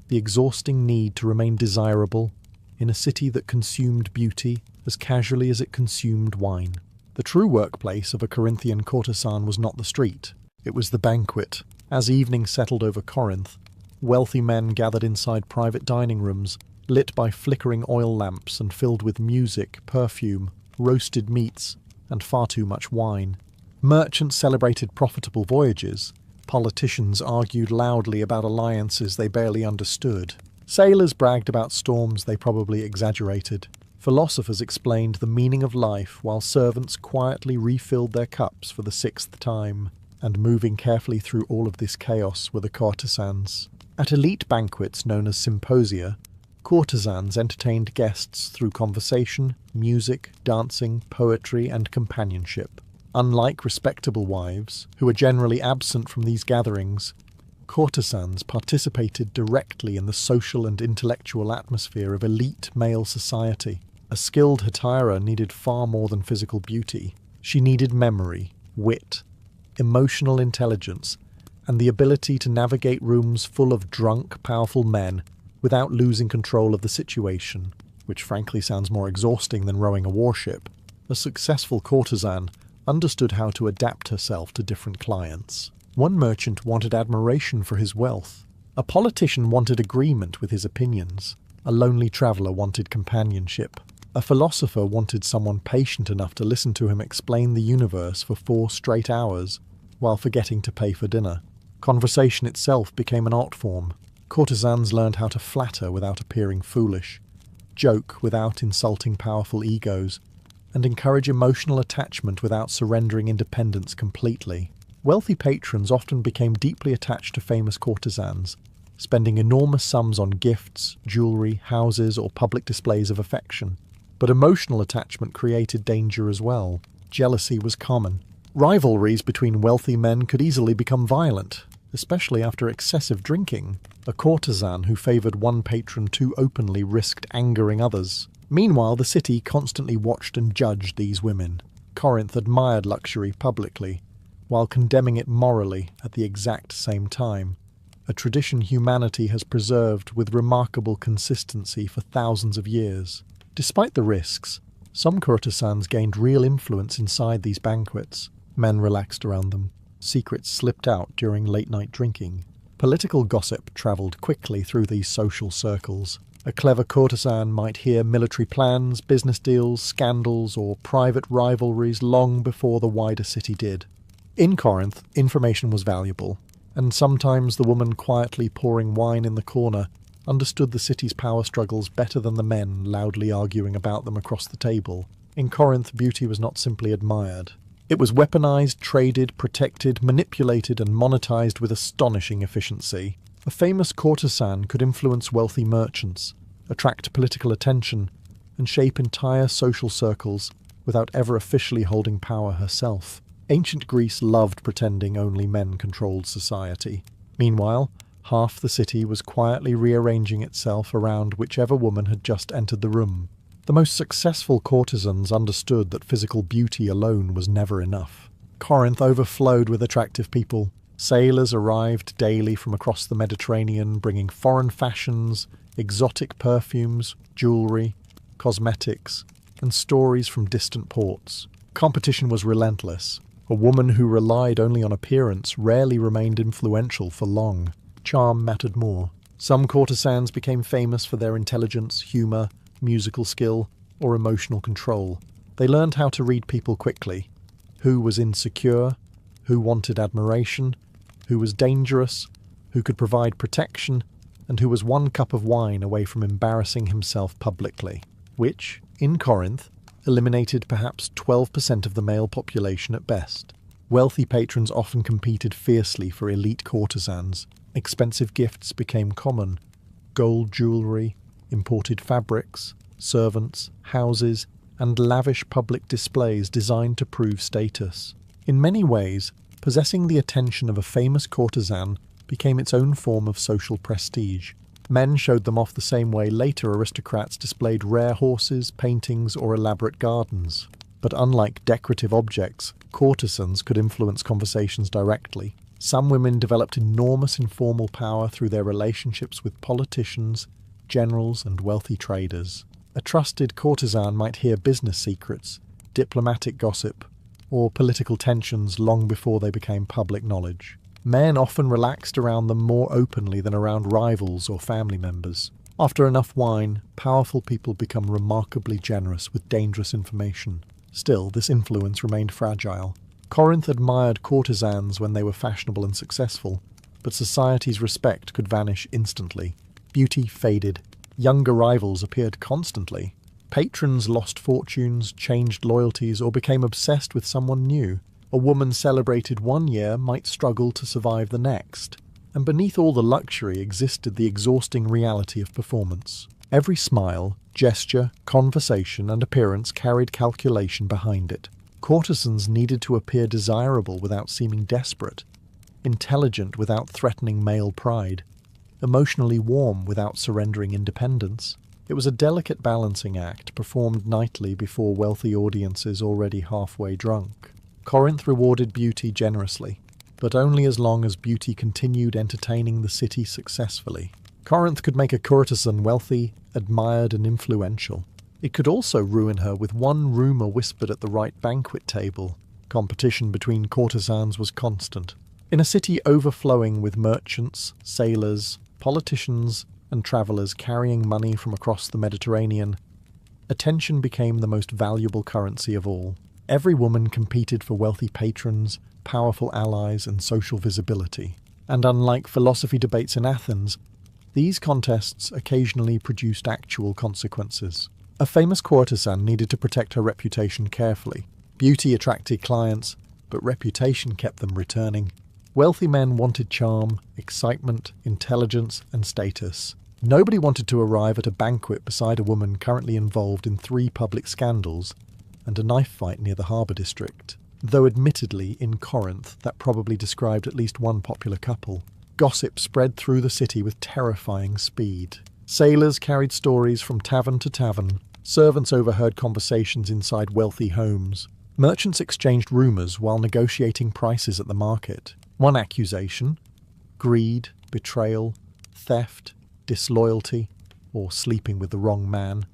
The exhausting need to remain desirable in a city that consumed beauty as casually as it consumed wine. The true workplace of a Corinthian courtesan was not the street, it was the banquet. As evening settled over Corinth, wealthy men gathered inside private dining rooms, lit by flickering oil lamps and filled with music, perfume, roasted meats, and far too much wine. Merchants celebrated profitable voyages. Politicians argued loudly about alliances they barely understood. Sailors bragged about storms they probably exaggerated. Philosophers explained the meaning of life while servants quietly refilled their cups for the 6th time. And moving carefully through all of this chaos were the courtesans. At elite banquets known as symposia, courtesans entertained guests through conversation, music, dancing, poetry, and companionship. Unlike respectable wives, who were generally absent from these gatherings, courtesans participated directly in the social and intellectual atmosphere of elite male society. A skilled hetaira needed far more than physical beauty. She needed memory, wit, emotional intelligence, and the ability to navigate rooms full of drunk, powerful men without losing control of the situation, which frankly sounds more exhausting than rowing a warship. A successful courtesan understood how to adapt herself to different clients. One merchant wanted admiration for his wealth. A politician wanted agreement with his opinions. A lonely traveller wanted companionship. A philosopher wanted someone patient enough to listen to him explain the universe for 4 straight hours while forgetting to pay for dinner. Conversation itself became an art form. Courtesans learned how to flatter without appearing foolish, joke without insulting powerful egos, and encourage emotional attachment without surrendering independence completely. Wealthy patrons often became deeply attached to famous courtesans, spending enormous sums on gifts, jewelry, houses, or public displays of affection. But emotional attachment created danger as well. Jealousy was common. Rivalries between wealthy men could easily become violent, especially after excessive drinking. A courtesan who favoured one patron too openly risked angering others. Meanwhile, the city constantly watched and judged these women. Corinth admired luxury publicly, while condemning it morally at the exact same time. A tradition humanity has preserved with remarkable consistency for thousands of years. Despite the risks, some courtesans gained real influence inside these banquets. Men relaxed around them. Secrets slipped out during late-night drinking. Political gossip travelled quickly through these social circles. A clever courtesan might hear military plans, business deals, scandals, or private rivalries long before the wider city did. In Corinth, information was valuable, and sometimes the woman quietly pouring wine in the corner understood the city's power struggles better than the men loudly arguing about them across the table. In Corinth, beauty was not simply admired. It was weaponized, traded, protected, manipulated, and monetized with astonishing efficiency. A famous courtesan could influence wealthy merchants, attract political attention, and shape entire social circles without ever officially holding power herself. Ancient Greece loved pretending only men controlled society. Meanwhile, half the city was quietly rearranging itself around whichever woman had just entered the room. The most successful courtesans understood that physical beauty alone was never enough. Corinth overflowed with attractive people. Sailors arrived daily from across the Mediterranean, bringing foreign fashions, exotic perfumes, jewelry, cosmetics, and stories from distant ports. Competition was relentless. A woman who relied only on appearance rarely remained influential for long. Charm mattered more. Some courtesans became famous for their intelligence, humour, musical skill, or emotional control. They learned how to read people quickly. Who was insecure, who wanted admiration, who was dangerous, who could provide protection, and who was one cup of wine away from embarrassing himself publicly, which, in Corinth, eliminated perhaps 12% of the male population at best. Wealthy patrons often competed fiercely for elite courtesans. Expensive gifts became common. Gold jewellery, imported fabrics, servants, houses, and lavish public displays designed to prove status. In many ways, possessing the attention of a famous courtesan became its own form of social prestige. Men showed them off the same way later aristocrats displayed rare horses, paintings, or elaborate gardens. But unlike decorative objects, courtesans could influence conversations directly. Some women developed enormous informal power through their relationships with politicians, generals, and wealthy traders. A trusted courtesan might hear business secrets, diplomatic gossip, or political tensions long before they became public knowledge. Men often relaxed around them more openly than around rivals or family members. After enough wine, powerful people become remarkably generous with dangerous information. Still, this influence remained fragile. Corinth admired courtesans when they were fashionable and successful, but society's respect could vanish instantly. Beauty faded. Younger rivals appeared constantly. Patrons lost fortunes, changed loyalties, or became obsessed with someone new. A woman celebrated one year might struggle to survive the next. And beneath all the luxury existed the exhausting reality of performance. Every smile, gesture, conversation, and appearance carried calculation behind it. Courtesans needed to appear desirable without seeming desperate, intelligent without threatening male pride, emotionally warm without surrendering independence. It was a delicate balancing act performed nightly before wealthy audiences already halfway drunk. Corinth rewarded beauty generously, but only as long as beauty continued entertaining the city successfully. Corinth could make a courtesan wealthy, admired, and influential. It could also ruin her with one rumour whispered at the right banquet table. Competition between courtesans was constant. In a city overflowing with merchants, sailors, politicians, and travellers carrying money from across the Mediterranean, attention became the most valuable currency of all. Every woman competed for wealthy patrons, powerful allies, and social visibility. And unlike philosophy debates in Athens, these contests occasionally produced actual consequences. A famous courtesan needed to protect her reputation carefully. Beauty attracted clients, but reputation kept them returning. Wealthy men wanted charm, excitement, intelligence, and status. Nobody wanted to arrive at a banquet beside a woman currently involved in 3 public scandals and a knife fight near the harbour district. Though admittedly, in Corinth, that probably described at least one popular couple. Gossip spread through the city with terrifying speed. Sailors carried stories from tavern to tavern. Servants overheard conversations inside wealthy homes. Merchants exchanged rumours while negotiating prices at the market. One accusation, greed, betrayal, theft, disloyalty, or sleeping with the wrong man,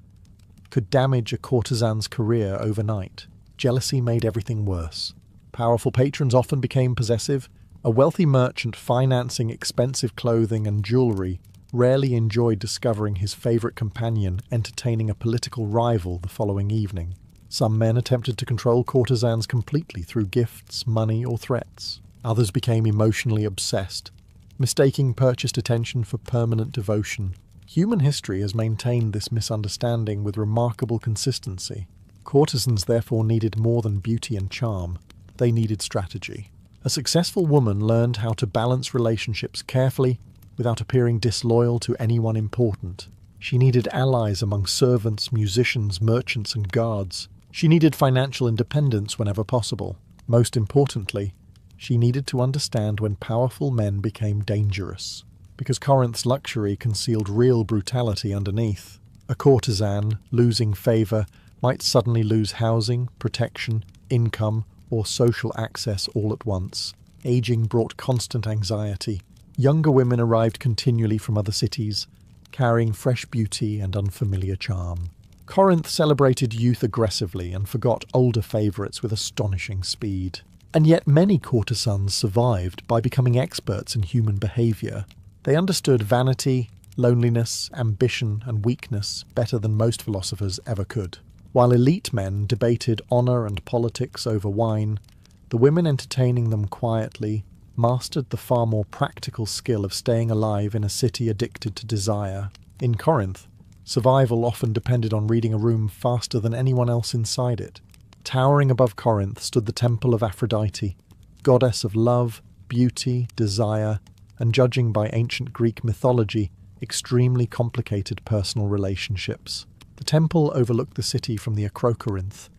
could damage a courtesan's career overnight. Jealousy made everything worse. Powerful patrons often became possessive. A wealthy merchant financing expensive clothing and jewellery rarely enjoyed discovering his favourite companion entertaining a political rival the following evening. Some men attempted to control courtesans completely through gifts, money, or threats. Others became emotionally obsessed, mistaking purchased attention for permanent devotion. Human history has maintained this misunderstanding with remarkable consistency. Courtesans therefore needed more than beauty and charm. They needed strategy. A successful woman learned how to balance relationships carefully without appearing disloyal to anyone important. She needed allies among servants, musicians, merchants, and guards. She needed financial independence whenever possible. Most importantly, she needed to understand when powerful men became dangerous, because Corinth's luxury concealed real brutality underneath. A courtesan, losing favour, might suddenly lose housing, protection, income, or social access all at once. Aging brought constant anxiety. Younger women arrived continually from other cities, carrying fresh beauty and unfamiliar charm. Corinth celebrated youth aggressively and forgot older favourites with astonishing speed. And yet many courtesans survived by becoming experts in human behaviour. They understood vanity, loneliness, ambition, and weakness better than most philosophers ever could. While elite men debated honour and politics over wine, the women entertaining them quietly mastered the far more practical skill of staying alive in a city addicted to desire. In Corinth, survival often depended on reading a room faster than anyone else inside it. Towering above Corinth stood the temple of Aphrodite, goddess of love, beauty, desire, and judging by ancient Greek mythology, extremely complicated personal relationships. The temple overlooked the city from the Acrocorinth,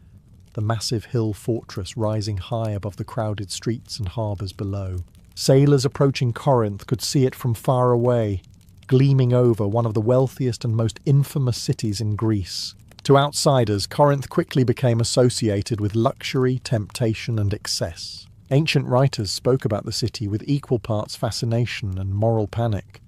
the massive hill fortress rising high above the crowded streets and harbours below. Sailors approaching Corinth could see it from far away, gleaming over one of the wealthiest and most infamous cities in Greece. To outsiders, Corinth quickly became associated with luxury, temptation, and excess. Ancient writers spoke about the city with equal parts fascination and moral panic,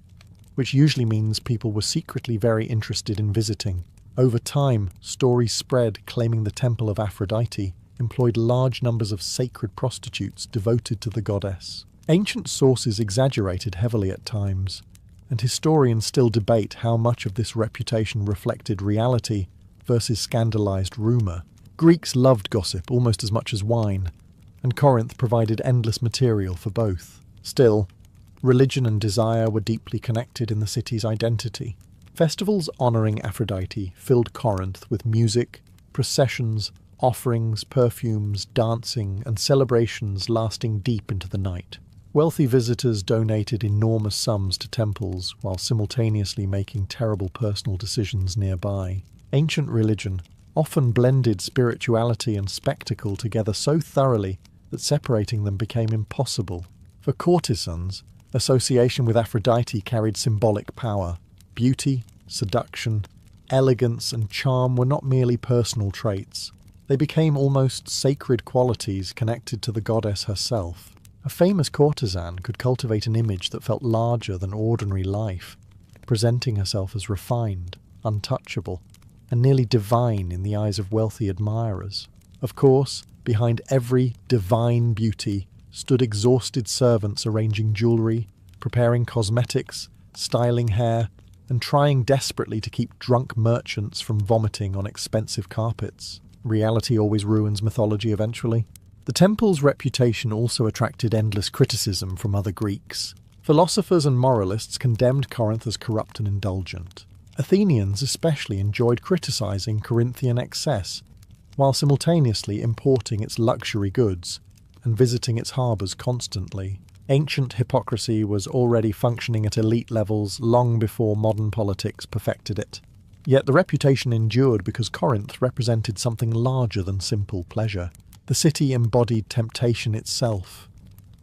which usually means people were secretly very interested in visiting. Over time, stories spread claiming the temple of Aphrodite employed large numbers of sacred prostitutes devoted to the goddess. Ancient sources exaggerated heavily at times, and historians still debate how much of this reputation reflected reality versus scandalized rumor. Greeks loved gossip almost as much as wine, and Corinth provided endless material for both. Still, religion and desire were deeply connected in the city's identity. Festivals honoring Aphrodite filled Corinth with music, processions, offerings, perfumes, dancing, and celebrations lasting deep into the night. Wealthy visitors donated enormous sums to temples while simultaneously making terrible personal decisions nearby. Ancient religion often blended spirituality and spectacle together so thoroughly that separating them became impossible. For courtesans, association with Aphrodite carried symbolic power. Beauty, seduction, elegance, and charm were not merely personal traits. They became almost sacred qualities connected to the goddess herself. A famous courtesan could cultivate an image that felt larger than ordinary life, presenting herself as refined, untouchable, and nearly divine in the eyes of wealthy admirers. Of course, behind every divine beauty stood exhausted servants arranging jewellery, preparing cosmetics, styling hair, and trying desperately to keep drunk merchants from vomiting on expensive carpets. Reality always ruins mythology eventually. The temple's reputation also attracted endless criticism from other Greeks. Philosophers and moralists condemned Corinth as corrupt and indulgent. Athenians especially enjoyed criticising Corinthian excess, while simultaneously importing its luxury goods and visiting its harbours constantly. Ancient hypocrisy was already functioning at elite levels long before modern politics perfected it. Yet the reputation endured because Corinth represented something larger than simple pleasure. The city embodied temptation itself.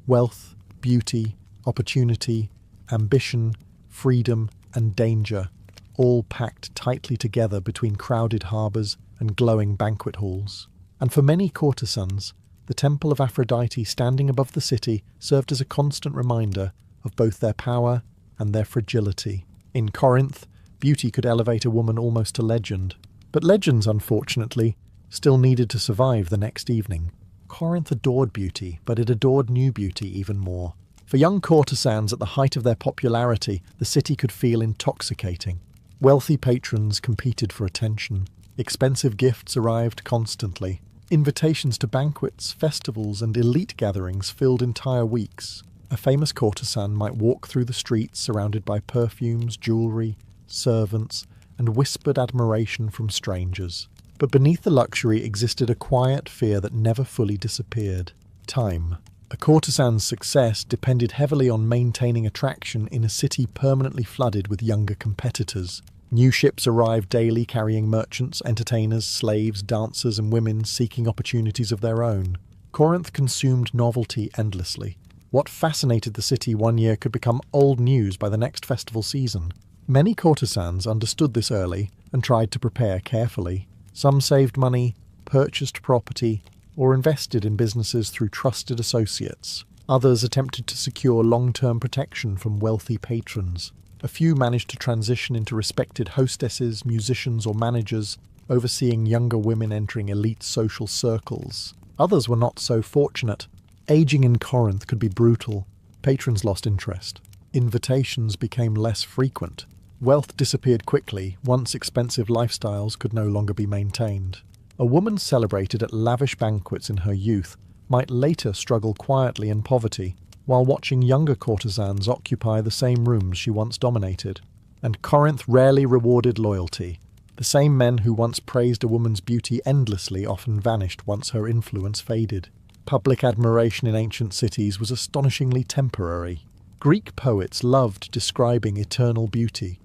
Wealth, beauty, opportunity, ambition, freedom, and danger, all packed tightly together between crowded harbours and glowing banquet halls. And for many courtesans, the temple of Aphrodite standing above the city served as a constant reminder of both their power and their fragility. In Corinth, beauty could elevate a woman almost to legend. But legends, unfortunately, still needed to survive the next evening. Corinth adored beauty, but it adored new beauty even more. For young courtesans at the height of their popularity, the city could feel intoxicating. Wealthy patrons competed for attention. Expensive gifts arrived constantly. Invitations to banquets, festivals, and elite gatherings filled entire weeks. A famous courtesan might walk through the streets surrounded by perfumes, jewellery, servants, and whispered admiration from strangers. But beneath the luxury existed a quiet fear that never fully disappeared: time. A courtesan's success depended heavily on maintaining attraction in a city permanently flooded with younger competitors. New ships arrived daily carrying merchants, entertainers, slaves, dancers, and women seeking opportunities of their own. Corinth consumed novelty endlessly. What fascinated the city one year could become old news by the next festival season. Many courtesans understood this early and tried to prepare carefully. Some saved money, purchased property, or invested in businesses through trusted associates. Others attempted to secure long-term protection from wealthy patrons. A few managed to transition into respected hostesses, musicians, or managers, overseeing younger women entering elite social circles. Others were not so fortunate. Aging in Corinth could be brutal. Patrons lost interest. Invitations became less frequent. Wealth disappeared quickly once expensive lifestyles could no longer be maintained. A woman celebrated at lavish banquets in her youth might later struggle quietly in poverty, while watching younger courtesans occupy the same rooms she once dominated. And Corinth rarely rewarded loyalty. The same men who once praised a woman's beauty endlessly often vanished once her influence faded. Public admiration in ancient cities was astonishingly temporary. Greek poets loved describing eternal beauty,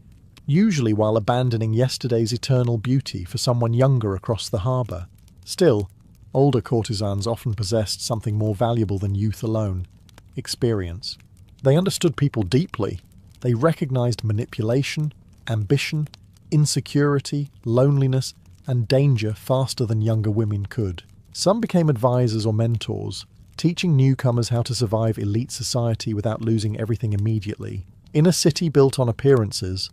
usually while abandoning yesterday's eternal beauty for someone younger across the harbour. Still, older courtesans often possessed something more valuable than youth alone: experience. They understood people deeply. They recognized manipulation, ambition, insecurity, loneliness, and danger faster than younger women could. Some became advisors or mentors, teaching newcomers how to survive elite society without losing everything immediately. In a city built on appearances,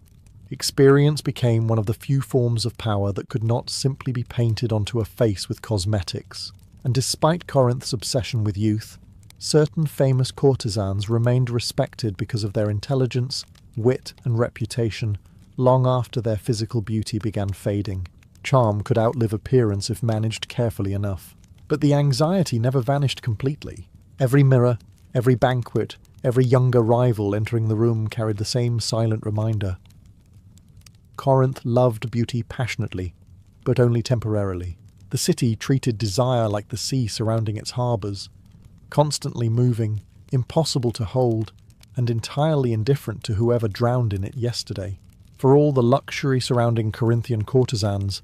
experience became one of the few forms of power that could not simply be painted onto a face with cosmetics. And despite Corinth's obsession with youth, certain famous courtesans remained respected because of their intelligence, wit, and reputation long after their physical beauty began fading. Charm could outlive appearance if managed carefully enough. But the anxiety never vanished completely. Every mirror, every banquet, every younger rival entering the room carried the same silent reminder. Corinth loved beauty passionately, but only temporarily. The city treated desire like the sea surrounding its harbours, constantly moving, impossible to hold, and entirely indifferent to whoever drowned in it yesterday. For all the luxury surrounding Corinthian courtesans,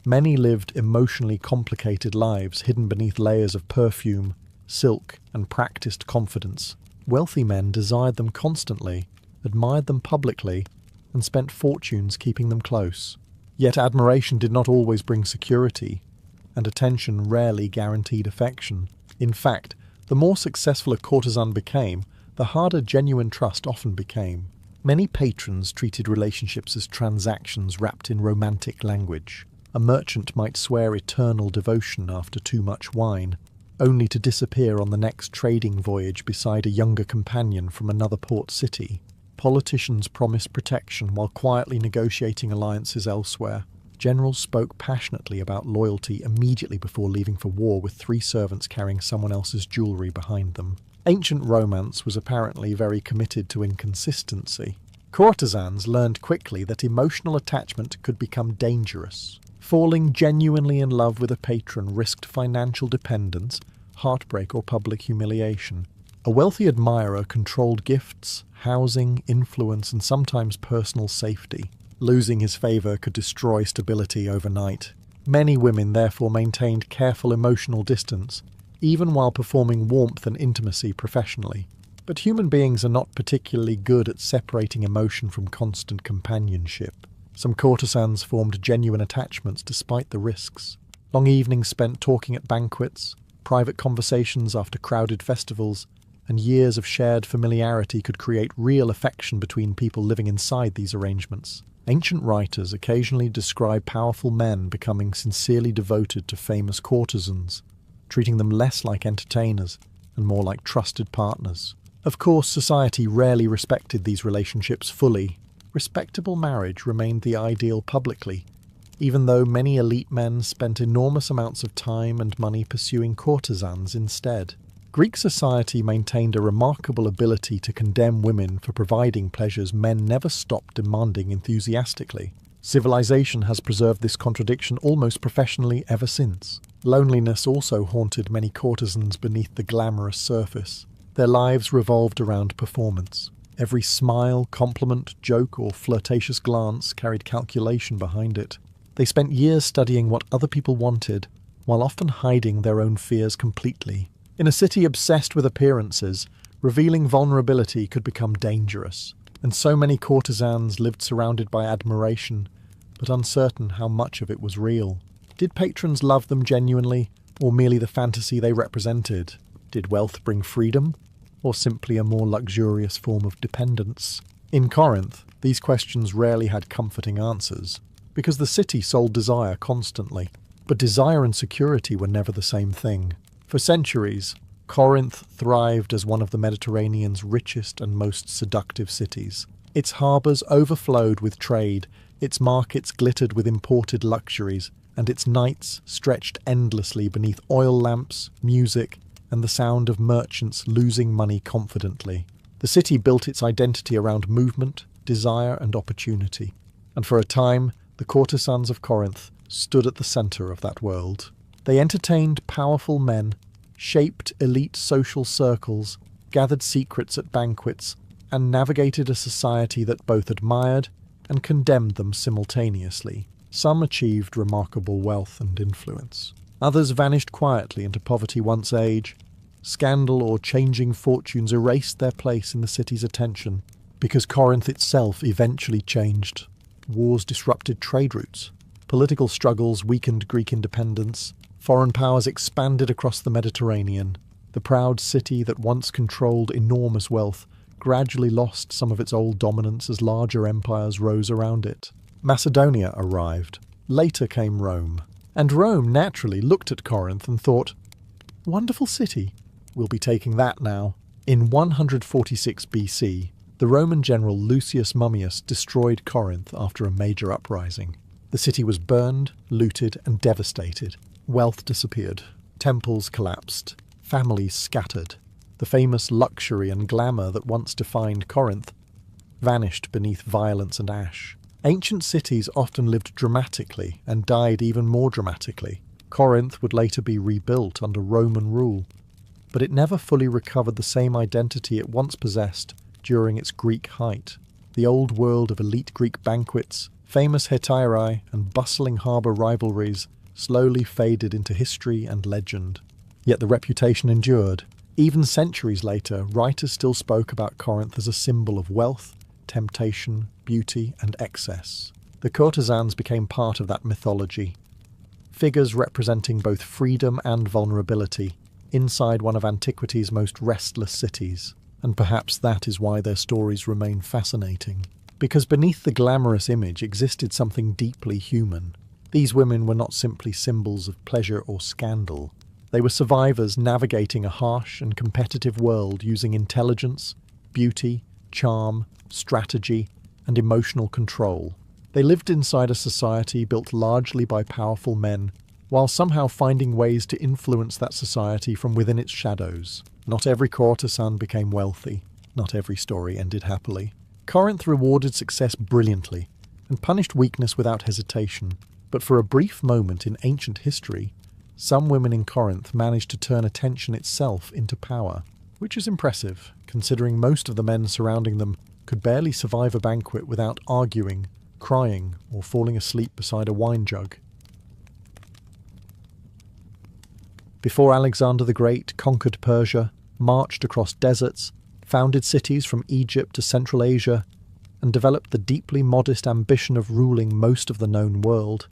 many lived emotionally complicated lives hidden beneath layers of perfume, silk, and practiced confidence. Wealthy men desired them constantly, admired them publicly, and spent fortunes keeping them close. Yet admiration did not always bring security, and attention rarely guaranteed affection. In fact, the more successful a courtesan became, the harder genuine trust often became. Many patrons treated relationships as transactions wrapped in romantic language. A merchant might swear eternal devotion after too much wine, only to disappear on the next trading voyage beside a younger companion from another port city. Politicians promised protection while quietly negotiating alliances elsewhere. Generals spoke passionately about loyalty immediately before leaving for war with 3 servants carrying someone else's jewellery behind them. Ancient romance was apparently very committed to inconsistency. Courtesans learned quickly that emotional attachment could become dangerous. Falling genuinely in love with a patron risked financial dependence, heartbreak, or public humiliation. A wealthy admirer controlled gifts, housing, influence, and sometimes personal safety. Losing his favour could destroy stability overnight. Many women therefore maintained careful emotional distance, even while performing warmth and intimacy professionally. But human beings are not particularly good at separating emotion from constant companionship. Some courtesans formed genuine attachments despite the risks. Long evenings spent talking at banquets, private conversations after crowded festivals, and years of shared familiarity could create real affection between people living inside these arrangements. Ancient writers occasionally describe powerful men becoming sincerely devoted to famous courtesans, treating them less like entertainers and more like trusted partners. Of course, society rarely respected these relationships fully. Respectable marriage remained the ideal publicly, even though many elite men spent enormous amounts of time and money pursuing courtesans instead. Greek society maintained a remarkable ability to condemn women for providing pleasures men never stopped demanding enthusiastically. Civilization has preserved this contradiction almost professionally ever since. Loneliness also haunted many courtesans beneath the glamorous surface. Their lives revolved around performance. Every smile, compliment, joke, or flirtatious glance carried calculation behind it. They spent years studying what other people wanted, while often hiding their own fears completely. In a city obsessed with appearances, revealing vulnerability could become dangerous, and so many courtesans lived surrounded by admiration, but uncertain how much of it was real. Did patrons love them genuinely, or merely the fantasy they represented? Did wealth bring freedom, or simply a more luxurious form of dependence? In Corinth, these questions rarely had comforting answers, because the city sold desire constantly. But desire and security were never the same thing. For centuries, Corinth thrived as one of the Mediterranean's richest and most seductive cities. Its harbours overflowed with trade, its markets glittered with imported luxuries, and its nights stretched endlessly beneath oil lamps, music, and the sound of merchants losing money confidently. The city built its identity around movement, desire, and opportunity. And for a time, the courtesans of Corinth stood at the centre of that world. They entertained powerful men, shaped elite social circles, gathered secrets at banquets, and navigated a society that both admired and condemned them simultaneously. Some achieved remarkable wealth and influence. Others vanished quietly into poverty once age. Scandal or changing fortunes erased their place in the city's attention, because Corinth itself eventually changed. Wars disrupted trade routes. Political struggles weakened Greek independence. Foreign powers expanded across the Mediterranean. The proud city that once controlled enormous wealth gradually lost some of its old dominance as larger empires rose around it. Macedonia arrived. Later came Rome. And Rome naturally looked at Corinth and thought, "Wonderful city. We'll be taking that now." In 146 BC, the Roman general Lucius Mummius destroyed Corinth after a major uprising. The city was burned, looted, and devastated. Wealth disappeared. Temples collapsed. Families scattered. The famous luxury and glamour that once defined Corinth vanished beneath violence and ash. Ancient cities often lived dramatically and died even more dramatically. Corinth would later be rebuilt under Roman rule, but it never fully recovered the same identity it once possessed during its Greek height. The old world of elite Greek banquets, famous hetairai, and bustling harbour rivalries slowly faded into history and legend. Yet the reputation endured. Even centuries later, writers still spoke about Corinth as a symbol of wealth, temptation, beauty, and excess. The courtesans became part of that mythology, figures representing both freedom and vulnerability, inside one of antiquity's most restless cities. And perhaps that is why their stories remain fascinating. Because beneath the glamorous image existed something deeply human. These women were not simply symbols of pleasure or scandal. They were survivors navigating a harsh and competitive world using intelligence, beauty, charm, strategy, and emotional control. They lived inside a society built largely by powerful men, while somehow finding ways to influence that society from within its shadows. Not every courtesan became wealthy. Not every story ended happily. Corinth rewarded success brilliantly and punished weakness without hesitation. But for a brief moment in ancient history, some women in Corinth managed to turn attention itself into power, which is impressive, considering most of the men surrounding them could barely survive a banquet without arguing, crying, or falling asleep beside a wine jug. Before Alexander the Great conquered Persia, marched across deserts, founded cities from Egypt to Central Asia, and developed the deeply modest ambition of ruling most of the known world,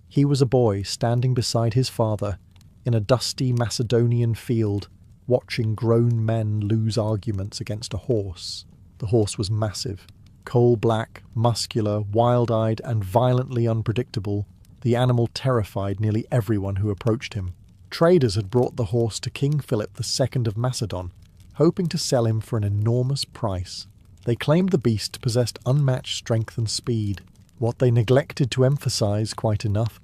he was a boy standing beside his father in a dusty Macedonian field, watching grown men lose arguments against a horse. The horse was massive, coal-black, muscular, wild-eyed, and violently unpredictable. The animal terrified nearly everyone who approached him. Traders had brought the horse to King Philip II of Macedon, hoping to sell him for an enormous price. They claimed the beast possessed unmatched strength and speed. What they neglected to emphasize quite enough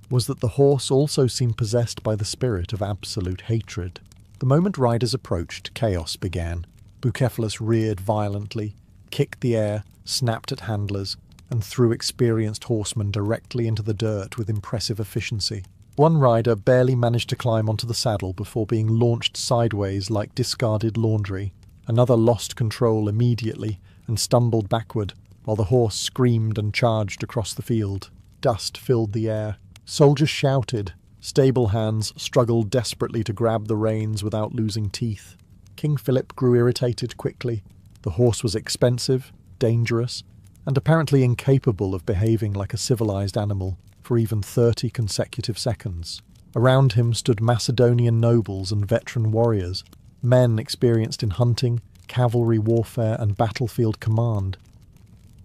was that the horse also seemed possessed by the spirit of absolute hatred. The moment riders approached, chaos began. Bucephalus reared violently, kicked the air, snapped at handlers, and threw experienced horsemen directly into the dirt with impressive efficiency. One rider barely managed to climb onto the saddle before being launched sideways like discarded laundry. Another lost control immediately and stumbled backward, while the horse screamed and charged across the field. Dust filled the air. Soldiers shouted. Stable hands struggled desperately to grab the reins without losing teeth. King Philip grew irritated quickly. The horse was expensive, dangerous, and apparently incapable of behaving like a civilized animal for even 30 consecutive seconds. Around him stood Macedonian nobles and veteran warriors, men experienced in hunting, cavalry warfare, and battlefield command,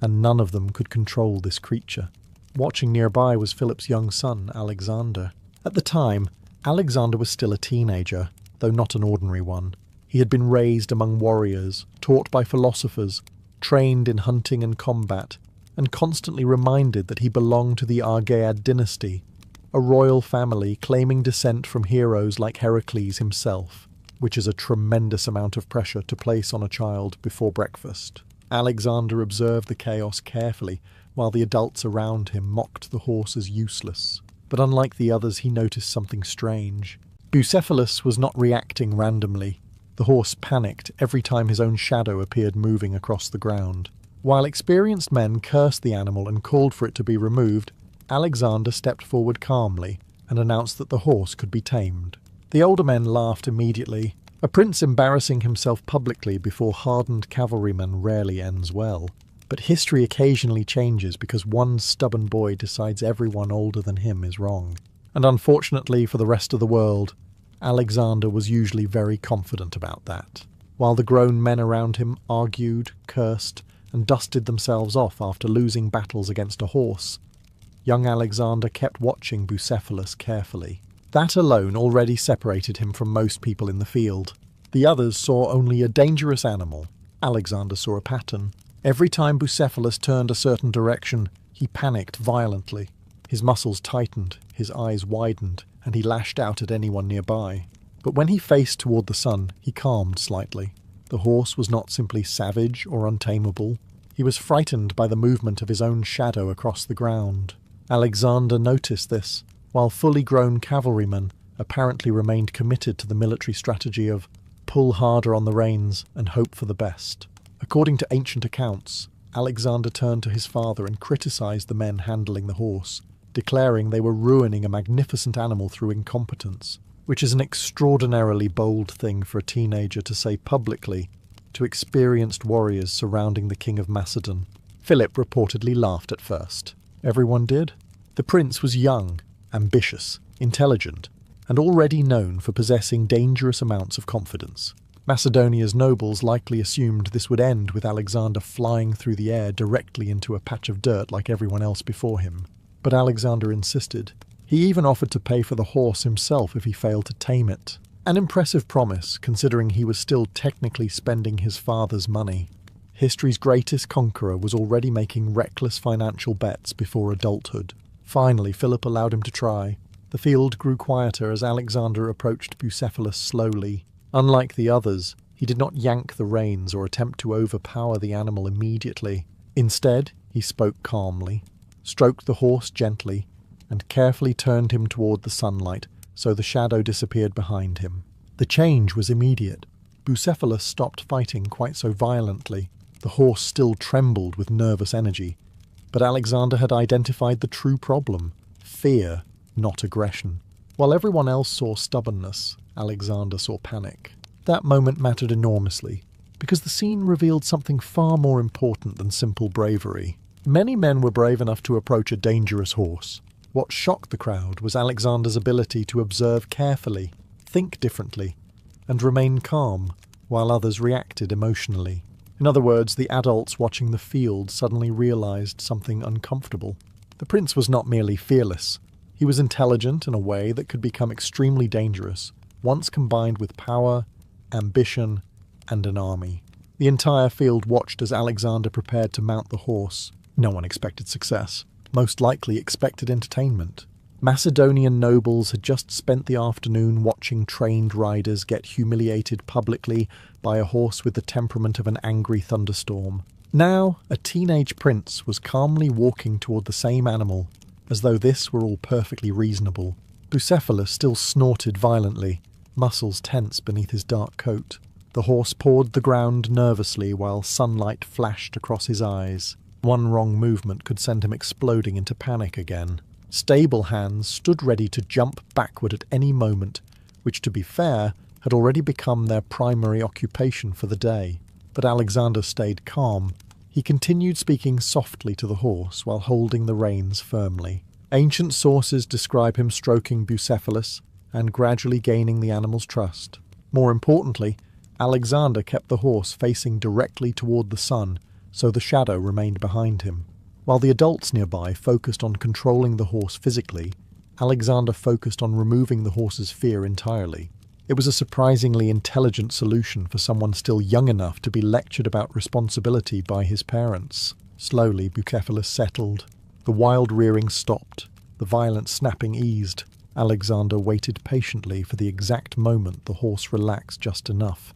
and none of them could control this creature. Watching nearby was Philip's young son, Alexander. At the time, Alexander was still a teenager, though not an ordinary one. He had been raised among warriors, taught by philosophers, trained in hunting and combat, and constantly reminded that he belonged to the Argead dynasty, a royal family claiming descent from heroes like Heracles himself, which is a tremendous amount of pressure to place on a child before breakfast. Alexander observed the chaos carefully, while the adults around him mocked the horse as useless. But unlike the others, he noticed something strange. Bucephalus was not reacting randomly. The horse panicked every time his own shadow appeared moving across the ground. While experienced men cursed the animal and called for it to be removed, Alexander stepped forward calmly and announced that the horse could be tamed. The older men laughed immediately. A prince embarrassing himself publicly before hardened cavalrymen rarely ends well. But history occasionally changes because one stubborn boy decides everyone older than him is wrong. And unfortunately for the rest of the world, Alexander was usually very confident about that. While the grown men around him argued, cursed, and dusted themselves off after losing battles against a horse, young Alexander kept watching Bucephalus carefully. That alone already separated him from most people in the field. The others saw only a dangerous animal. Alexander saw a pattern. Every time Bucephalus turned a certain direction, he panicked violently. His muscles tightened, his eyes widened, and he lashed out at anyone nearby. But when he faced toward the sun, he calmed slightly. The horse was not simply savage or untamable. He was frightened by the movement of his own shadow across the ground. Alexander noticed this, while fully grown cavalrymen apparently remained committed to the military strategy of pull harder on the reins and hope for the best. According to ancient accounts, Alexander turned to his father and criticized the men handling the horse, declaring they were ruining a magnificent animal through incompetence, which is an extraordinarily bold thing for a teenager to say publicly to experienced warriors surrounding the king of Macedon. Philip reportedly laughed at first. Everyone did. The prince was young, ambitious, intelligent, and already known for possessing dangerous amounts of confidence. Macedonia's nobles likely assumed this would end with Alexander flying through the air directly into a patch of dirt like everyone else before him. But Alexander insisted. He even offered to pay for the horse himself if he failed to tame it. An impressive promise, considering he was still technically spending his father's money. History's greatest conqueror was already making reckless financial bets before adulthood. Finally, Philip allowed him to try. The field grew quieter as Alexander approached Bucephalus slowly. Unlike the others, he did not yank the reins or attempt to overpower the animal immediately. Instead, he spoke calmly, stroked the horse gently, and carefully turned him toward the sunlight so the shadow disappeared behind him. The change was immediate. Bucephalus stopped fighting quite so violently. The horse still trembled with nervous energy, but Alexander had identified the true problem: fear, not aggression. While everyone else saw stubbornness, Alexander saw panic. That moment mattered enormously, because the scene revealed something far more important than simple bravery. Many men were brave enough to approach a dangerous horse. What shocked the crowd was Alexander's ability to observe carefully, think differently, and remain calm, while others reacted emotionally. In other words, the adults watching the field suddenly realized something uncomfortable. The prince was not merely fearless. He was intelligent in a way that could become extremely dangerous, once combined with power, ambition, and an army. The entire field watched as Alexander prepared to mount the horse. No one expected success. Most likely expected entertainment. Macedonian nobles had just spent the afternoon watching trained riders get humiliated publicly by a horse with the temperament of an angry thunderstorm. Now, a teenage prince was calmly walking toward the same animal, as though this were all perfectly reasonable. Bucephalus still snorted violently, muscles tense beneath his dark coat. The horse pawed the ground nervously while sunlight flashed across his eyes. One wrong movement could send him exploding into panic again. Stable hands stood ready to jump backward at any moment, which, to be fair, had already become their primary occupation for the day. But Alexander stayed calm. He continued speaking softly to the horse while holding the reins firmly. Ancient sources describe him stroking Bucephalus and gradually gaining the animal's trust. More importantly, Alexander kept the horse facing directly toward the sun, so the shadow remained behind him. While the adults nearby focused on controlling the horse physically, Alexander focused on removing the horse's fear entirely. It was a surprisingly intelligent solution for someone still young enough to be lectured about responsibility by his parents. Slowly, Bucephalus settled. The wild rearing stopped. The violent snapping eased. Alexander waited patiently for the exact moment the horse relaxed just enough,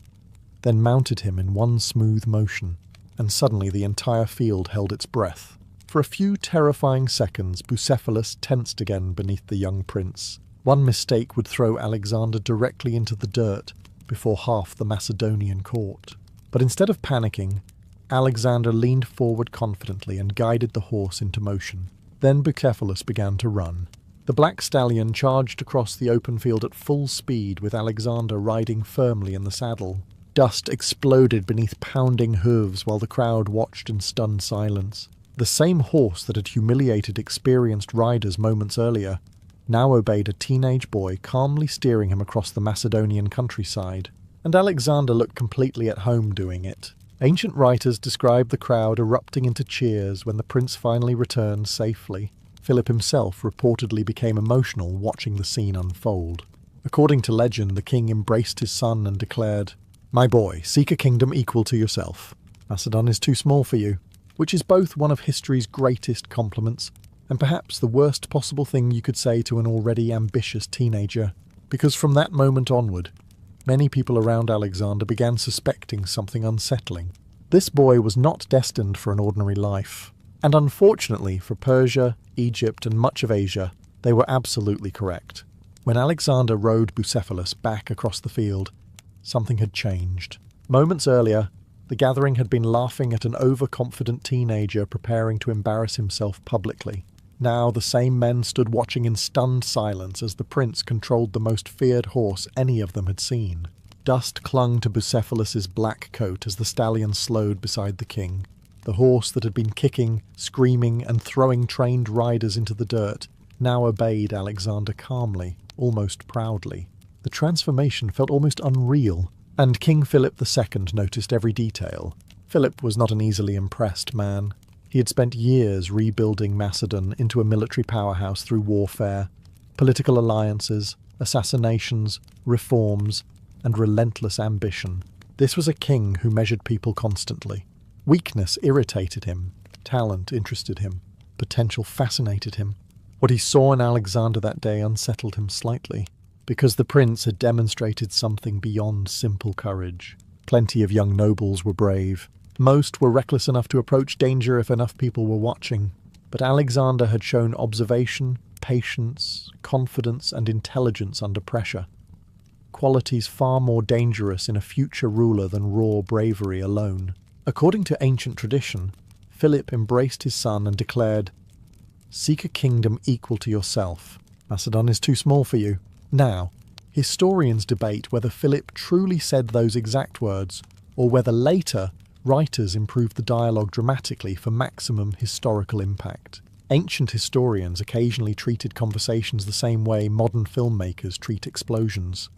then mounted him in one smooth motion. And suddenly the entire field held its breath. For a few terrifying seconds, Bucephalus tensed again beneath the young prince. One mistake would throw Alexander directly into the dirt before half the Macedonian court. But instead of panicking, Alexander leaned forward confidently and guided the horse into motion. Then Bucephalus began to run. The black stallion charged across the open field at full speed, with Alexander riding firmly in the saddle. Dust exploded beneath pounding hooves while the crowd watched in stunned silence. The same horse that had humiliated experienced riders moments earlier now obeyed a teenage boy calmly steering him across the Macedonian countryside, and Alexander looked completely at home doing it. Ancient writers describe the crowd erupting into cheers when the prince finally returned safely. Philip himself reportedly became emotional watching the scene unfold. According to legend, the king embraced his son and declared, "My boy, seek a kingdom equal to yourself. Macedon is too small for you," which is both one of history's greatest compliments and perhaps the worst possible thing you could say to an already ambitious teenager, because from that moment onward, many people around Alexander began suspecting something unsettling. This boy was not destined for an ordinary life, and unfortunately for Persia, Egypt, and much of Asia, they were absolutely correct. When Alexander rode Bucephalus back across the field, something had changed. Moments earlier, the gathering had been laughing at an overconfident teenager preparing to embarrass himself publicly. Now the same men stood watching in stunned silence as the prince controlled the most feared horse any of them had seen. Dust clung to Bucephalus's black coat as the stallion slowed beside the king. The horse that had been kicking, screaming, and throwing trained riders into the dirt now obeyed Alexander calmly, almost proudly. The transformation felt almost unreal, and King Philip II noticed every detail. Philip was not an easily impressed man. He had spent years rebuilding Macedon into a military powerhouse through warfare, political alliances, assassinations, reforms, and relentless ambition. This was a king who measured people constantly. Weakness irritated him, talent interested him, potential fascinated him. What he saw in Alexander that day unsettled him slightly. because the prince had demonstrated something beyond simple courage. Plenty of young nobles were brave. Most were reckless enough to approach danger if enough people were watching. But Alexander had shown observation, patience, confidence, and intelligence under pressure. Qualities far more dangerous in a future ruler than raw bravery alone. According to ancient tradition, Philip embraced his son and declared, "Seek a kingdom equal to yourself. Macedon is too small for you." Now, historians debate whether Philip truly said those exact words, or whether later writers improved the dialogue dramatically for maximum historical impact. Ancient historians occasionally treated conversations the same way modern filmmakers treat explosions.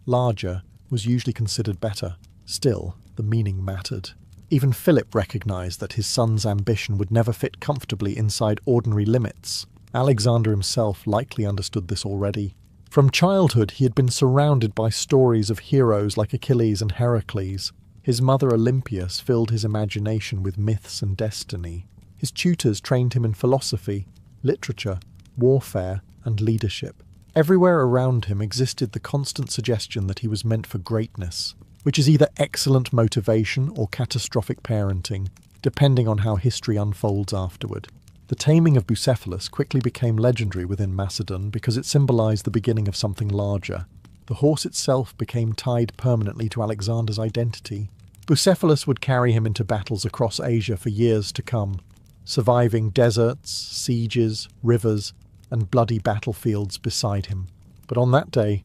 Larger was usually considered better. Still, the meaning mattered. Even Philip recognized that his son's ambition would never fit comfortably inside ordinary limits. Alexander himself likely understood this already. From childhood, he had been surrounded by stories of heroes like Achilles and Heracles. His mother Olympias filled his imagination with myths and destiny. His tutors trained him in philosophy, literature, warfare, and leadership. Everywhere around him existed the constant suggestion that he was meant for greatness, which is either excellent motivation or catastrophic parenting, depending on how history unfolds afterward. The taming of Bucephalus quickly became legendary within Macedon because it symbolized the beginning of something larger. The horse itself became tied permanently to Alexander's identity. Bucephalus would carry him into battles across Asia for years to come, surviving deserts, sieges, rivers, and bloody battlefields beside him. But on that day,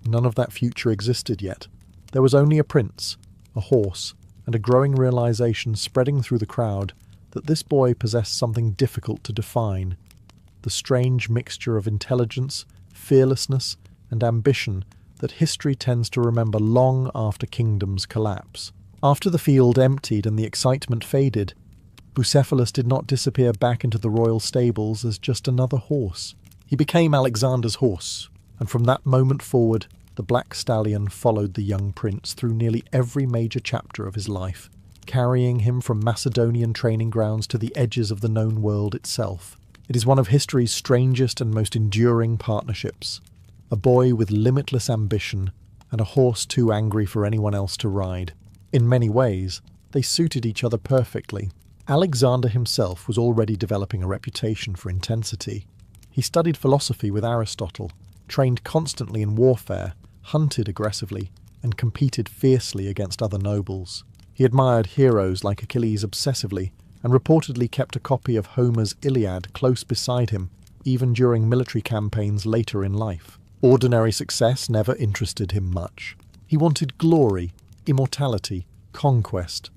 none of that future existed yet. There was only a prince, a horse, and a growing realization spreading through the crowd that this boy possessed something difficult to define: the strange mixture of intelligence, fearlessness, and ambition that history tends to remember long after kingdoms collapse. After the field emptied and the excitement faded, Bucephalus did not disappear back into the royal stables as just another horse. He became Alexander's horse, and from that moment forward, the black stallion followed the young prince through nearly every major chapter of his life, carrying him from Macedonian training grounds to the edges of the known world itself. It is one of history's strangest and most enduring partnerships. A boy with limitless ambition and a horse too angry for anyone else to ride. In many ways, they suited each other perfectly. Alexander himself was already developing a reputation for intensity. He studied philosophy with Aristotle, trained constantly in warfare, hunted aggressively, and competed fiercely against other nobles. He admired heroes like Achilles obsessively, and reportedly kept a copy of Homer's Iliad close beside him, even during military campaigns later in life. Ordinary success never interested him much. He wanted glory, immortality, conquest,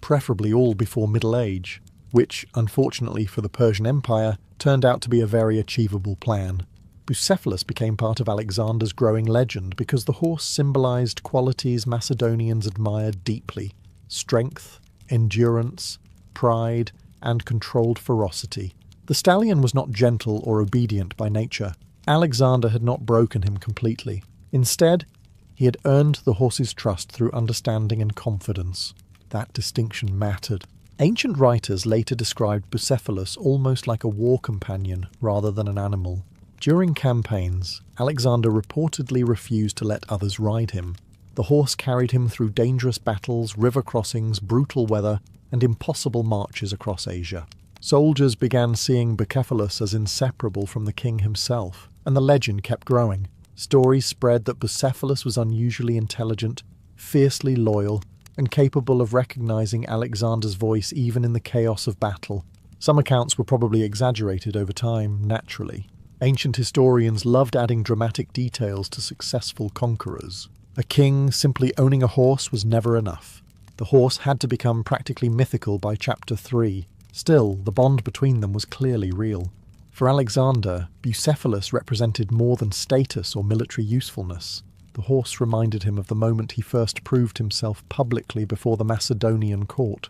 preferably all before middle age, which, unfortunately for the Persian Empire, turned out to be a very achievable plan. Bucephalus became part of Alexander's growing legend because the horse symbolized qualities Macedonians admired deeply: strength, endurance, pride, and controlled ferocity. The stallion was not gentle or obedient by nature. Alexander had not broken him completely. Instead, he had earned the horse's trust through understanding and confidence. That distinction mattered. Ancient writers later described Bucephalus almost like a war companion rather than an animal. During campaigns, Alexander reportedly refused to let others ride him. The horse carried him through dangerous battles, river crossings, brutal weather, and impossible marches across Asia. Soldiers began seeing Bucephalus as inseparable from the king himself, and the legend kept growing. Stories spread that Bucephalus was unusually intelligent, fiercely loyal, and capable of recognizing Alexander's voice even in the chaos of battle. Some accounts were probably exaggerated over time, naturally. Ancient historians loved adding dramatic details to successful conquerors. A king simply owning a horse was never enough. The horse had to become practically mythical by chapter 3. Still, the bond between them was clearly real. For Alexander, Bucephalus represented more than status or military usefulness. The horse reminded him of the moment he first proved himself publicly before the Macedonian court.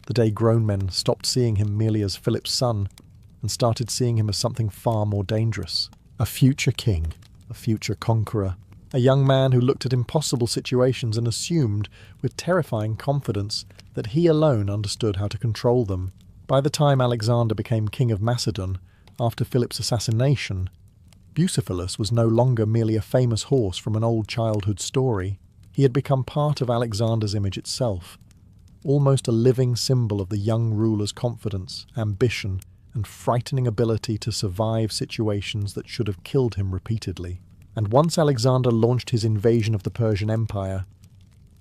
The day grown men stopped seeing him merely as Philip's son and started seeing him as something far more dangerous. A future king, a future conqueror, a young man who looked at impossible situations and assumed, with terrifying confidence, that he alone understood how to control them. By the time Alexander became king of Macedon, after Philip's assassination, Bucephalus was no longer merely a famous horse from an old childhood story. He had become part of Alexander's image itself, almost a living symbol of the young ruler's confidence, ambition, and frightening ability to survive situations that should have killed him repeatedly. And once Alexander launched his invasion of the Persian Empire,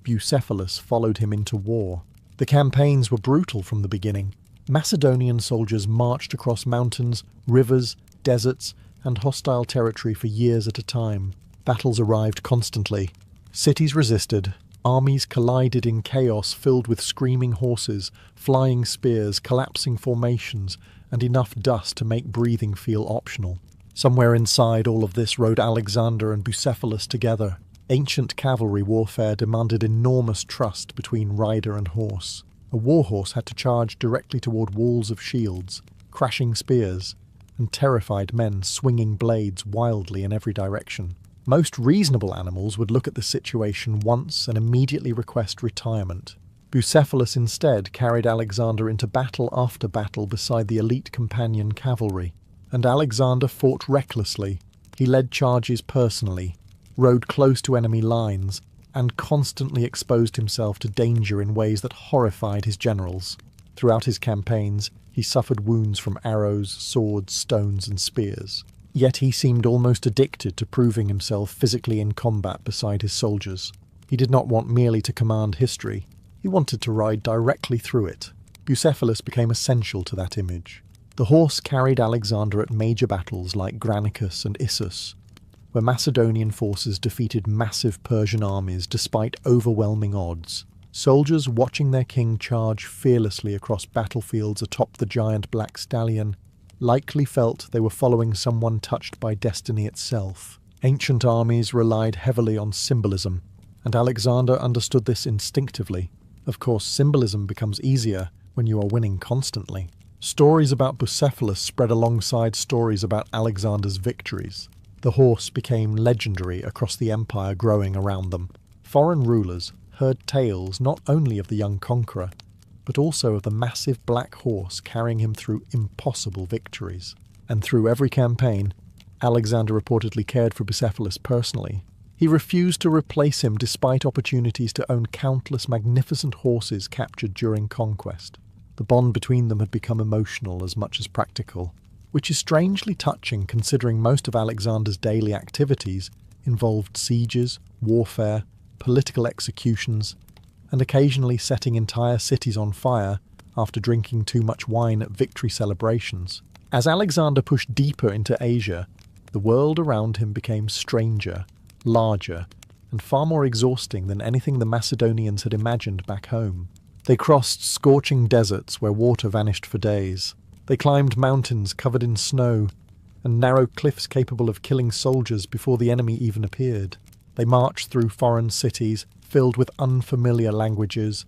Bucephalus followed him into war. The campaigns were brutal from the beginning. Macedonian soldiers marched across mountains, rivers, deserts, and hostile territory for years at a time. Battles arrived constantly. Cities resisted. Armies collided in chaos filled with screaming horses, flying spears, collapsing formations, and enough dust to make breathing feel optional. Somewhere inside all of this rode Alexander and Bucephalus together. Ancient cavalry warfare demanded enormous trust between rider and horse. A warhorse had to charge directly toward walls of shields, crashing spears, and terrified men swinging blades wildly in every direction. Most reasonable animals would look at the situation once and immediately request retirement. Bucephalus instead carried Alexander into battle after battle beside the elite companion cavalry, and Alexander fought recklessly. He led charges personally, rode close to enemy lines, and constantly exposed himself to danger in ways that horrified his generals. Throughout his campaigns, he suffered wounds from arrows, swords, stones, and spears. Yet he seemed almost addicted to proving himself physically in combat beside his soldiers. He did not want merely to command history. He wanted to ride directly through it. Bucephalus became essential to that image. The horse carried Alexander at major battles like Granicus and Issus, where Macedonian forces defeated massive Persian armies despite overwhelming odds. Soldiers watching their king charge fearlessly across battlefields atop the giant black stallion likely felt they were following someone touched by destiny itself. Ancient armies relied heavily on symbolism, and Alexander understood this instinctively. Of course, symbolism becomes easier when you are winning constantly. Stories about Bucephalus spread alongside stories about Alexander's victories. The horse became legendary across the empire growing around them. Foreign rulers heard tales not only of the young conqueror, but also of the massive black horse carrying him through impossible victories. And through every campaign, Alexander reportedly cared for Bucephalus personally. He refused to replace him despite opportunities to own countless magnificent horses captured during conquest. The bond between them had become emotional as much as practical, which is strangely touching considering most of Alexander's daily activities involved sieges, warfare, political executions, and occasionally setting entire cities on fire after drinking too much wine at victory celebrations. As Alexander pushed deeper into Asia, the world around him became stranger, larger, and far more exhausting than anything the Macedonians had imagined back home. They crossed scorching deserts where water vanished for days. They climbed mountains covered in snow and narrow cliffs capable of killing soldiers before the enemy even appeared. They marched through foreign cities filled with unfamiliar languages,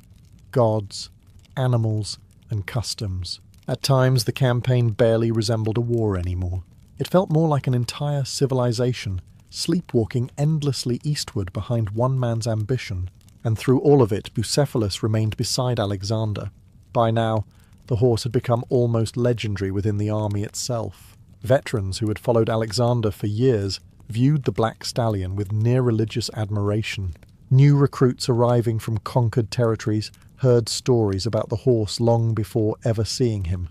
gods, animals, and customs. At times, the campaign barely resembled a war anymore. It felt more like an entire civilization, sleepwalking endlessly eastward behind one man's ambition. And through all of it, Bucephalus remained beside Alexander. By now, the horse had become almost legendary within the army itself. Veterans who had followed Alexander for years viewed the black stallion with near-religious admiration. New recruits arriving from conquered territories heard stories about the horse long before ever seeing him.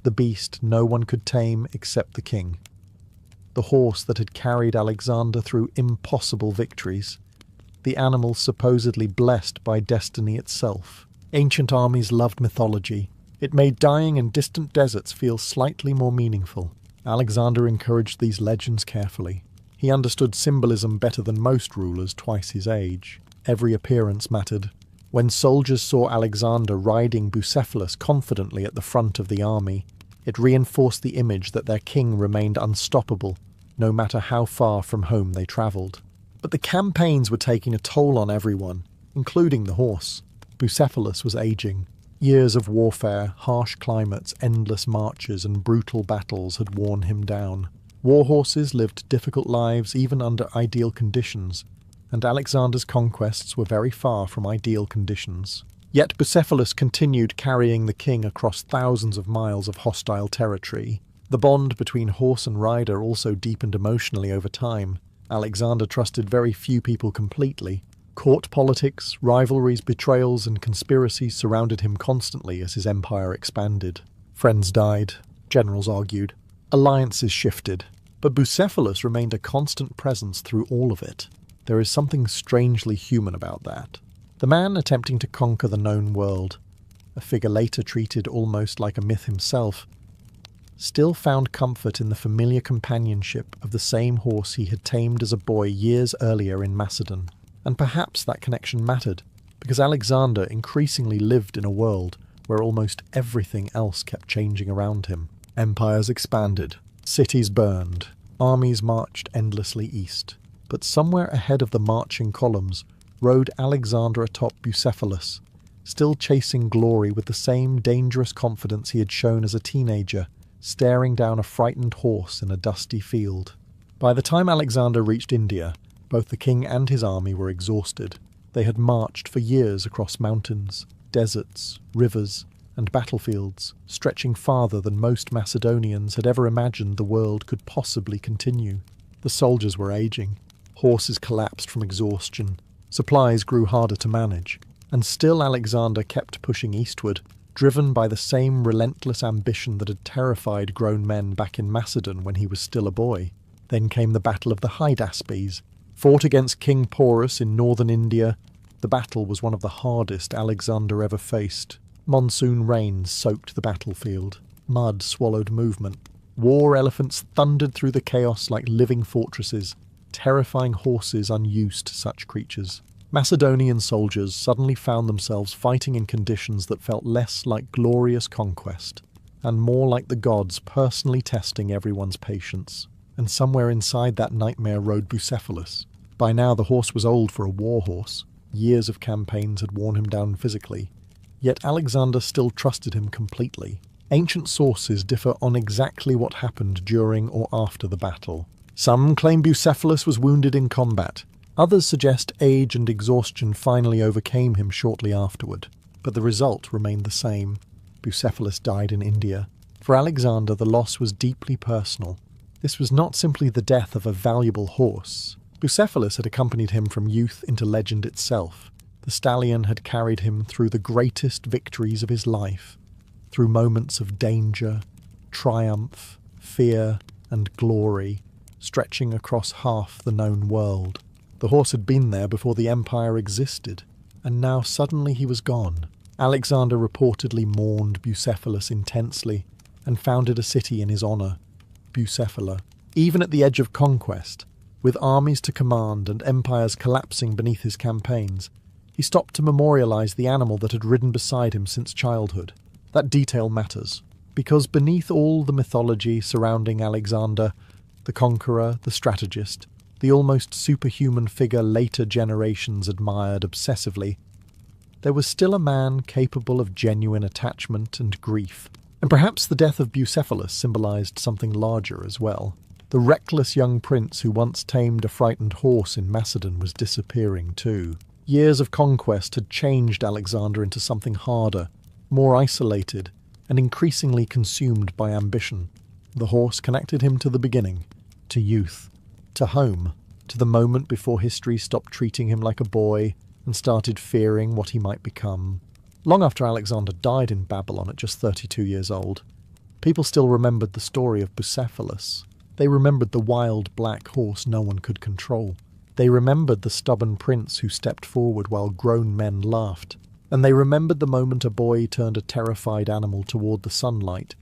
The beast no one could tame except the king. The horse that had carried Alexander through impossible victories. The animal supposedly blessed by destiny itself. Ancient armies loved mythology. It made dying in distant deserts feel slightly more meaningful. Alexander encouraged these legends carefully. He understood symbolism better than most rulers twice his age. Every appearance mattered. When soldiers saw Alexander riding Bucephalus confidently at the front of the army, it reinforced the image that their king remained unstoppable, no matter how far from home they travelled. But the campaigns were taking a toll on everyone, including the horse. Bucephalus was aging. Years of warfare, harsh climates, endless marches, and brutal battles had worn him down. War horses lived difficult lives even under ideal conditions, and Alexander's conquests were very far from ideal conditions. Yet Bucephalus continued carrying the king across thousands of miles of hostile territory. The bond between horse and rider also deepened emotionally over time. Alexander trusted very few people completely. Court politics, rivalries, betrayals, and conspiracies surrounded him constantly as his empire expanded. Friends died, generals argued, alliances shifted, but Bucephalus remained a constant presence through all of it. There is something strangely human about that. The man attempting to conquer the known world, a figure later treated almost like a myth himself, still found comfort in the familiar companionship of the same horse he had tamed as a boy years earlier in Macedon. And perhaps that connection mattered, because Alexander increasingly lived in a world where almost everything else kept changing around him. Empires expanded, cities burned, armies marched endlessly east. But somewhere ahead of the marching columns rode Alexander atop Bucephalus, still chasing glory with the same dangerous confidence he had shown as a teenager, staring down a frightened horse in a dusty field. By the time Alexander reached India, both the king and his army were exhausted. They had marched for years across mountains, deserts, rivers, and battlefields, stretching farther than most Macedonians had ever imagined the world could possibly continue. The soldiers were aging. Horses collapsed from exhaustion. Supplies grew harder to manage. And still Alexander kept pushing eastward, driven by the same relentless ambition that had terrified grown men back in Macedon when he was still a boy. Then came the Battle of the Hydaspes. Fought against King Porus in northern India, the battle was one of the hardest Alexander ever faced. Monsoon rains soaked the battlefield. Mud swallowed movement. War elephants thundered through the chaos like living fortresses, terrifying horses unused to such creatures. Macedonian soldiers suddenly found themselves fighting in conditions that felt less like glorious conquest, and more like the gods personally testing everyone's patience. And somewhere inside that nightmare rode Bucephalus. By now the horse was old for a war horse. Years of campaigns had worn him down physically. Yet Alexander still trusted him completely. Ancient sources differ on exactly what happened during or after the battle. Some claim Bucephalus was wounded in combat. Others suggest age and exhaustion finally overcame him shortly afterward. But the result remained the same. Bucephalus died in India. For Alexander, the loss was deeply personal. This was not simply the death of a valuable horse. Bucephalus had accompanied him from youth into legend itself. The stallion had carried him through the greatest victories of his life, through moments of danger, triumph, fear, and glory, stretching across half the known world. The horse had been there before the empire existed, and now suddenly he was gone. Alexander reportedly mourned Bucephalus intensely, and founded a city in his honour, Bucephala. Even at the edge of conquest, with armies to command and empires collapsing beneath his campaigns, he stopped to memorialise the animal that had ridden beside him since childhood. That detail matters, because beneath all the mythology surrounding Alexander, the conqueror, the strategist, the almost superhuman figure later generations admired obsessively, there was still a man capable of genuine attachment and grief. And perhaps the death of Bucephalus symbolised something larger as well. The reckless young prince who once tamed a frightened horse in Macedon was disappearing too. Years of conquest had changed Alexander into something harder, more isolated, and increasingly consumed by ambition. The horse connected him to the beginning, to youth, to home, to the moment before history stopped treating him like a boy and started fearing what he might become. Long after Alexander died in Babylon at just 32 years old, people still remembered the story of Bucephalus. They remembered the wild black horse no one could control. They remembered the stubborn prince who stepped forward while grown men laughed. And they remembered the moment a boy turned a terrified animal toward the sunlight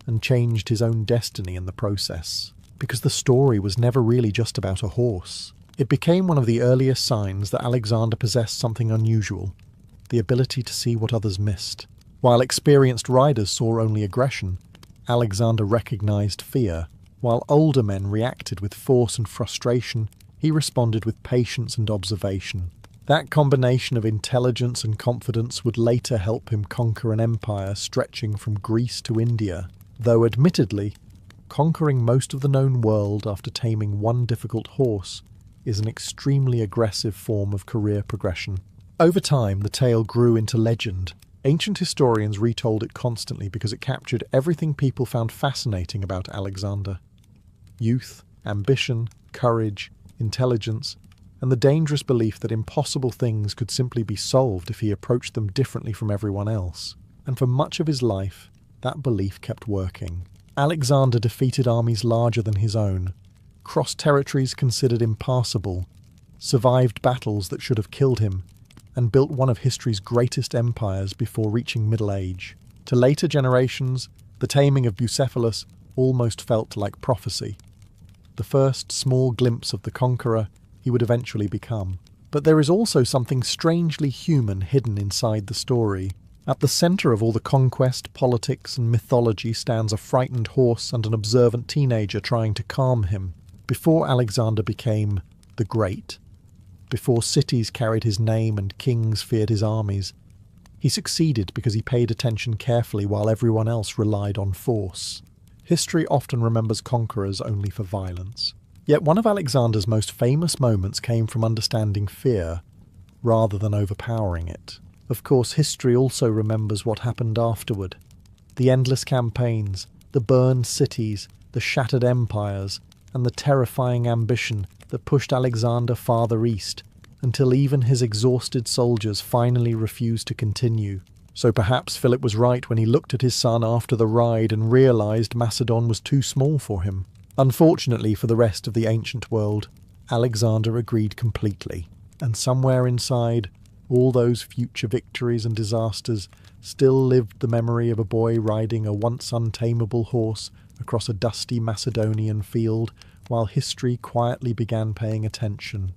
and changed his own destiny in the process. Because the story was never really just about a horse. It became one of the earliest signs that Alexander possessed something unusual, the ability to see what others missed. While experienced riders saw only aggression, Alexander recognized fear. While older men reacted with force and frustration, he responded with patience and observation. That combination of intelligence and confidence would later help him conquer an empire stretching from Greece to India, though admittedly, conquering most of the known world after taming one difficult horse is an extremely aggressive form of career progression. Over time, the tale grew into legend. Ancient historians retold it constantly because it captured everything people found fascinating about Alexander. Youth, ambition, courage, intelligence, and the dangerous belief that impossible things could simply be solved if he approached them differently from everyone else. And for much of his life, that belief kept working. Alexander defeated armies larger than his own, crossed territories considered impassable, survived battles that should have killed him, and built one of history's greatest empires before reaching middle age. To later generations, the taming of Bucephalus almost felt like prophecy, the first small glimpse of the conqueror he would eventually become. But there is also something strangely human hidden inside the story. At the centre of all the conquest, politics, and mythology stands a frightened horse and an observant teenager trying to calm him. Before Alexander became the Great, before cities carried his name and kings feared his armies, he succeeded because he paid attention carefully while everyone else relied on force. History often remembers conquerors only for violence. Yet one of Alexander's most famous moments came from understanding fear, rather than overpowering it. Of course, history also remembers what happened afterward. The endless campaigns, the burned cities, the shattered empires, and the terrifying ambition that pushed Alexander farther east, until even his exhausted soldiers finally refused to continue. So perhaps Philip was right when he looked at his son after the ride and realised Macedon was too small for him. Unfortunately for the rest of the ancient world, Alexander agreed completely, and somewhere inside all those future victories and disasters still lived the memory of a boy riding a once untamable horse across a dusty Macedonian field while history quietly began paying attention.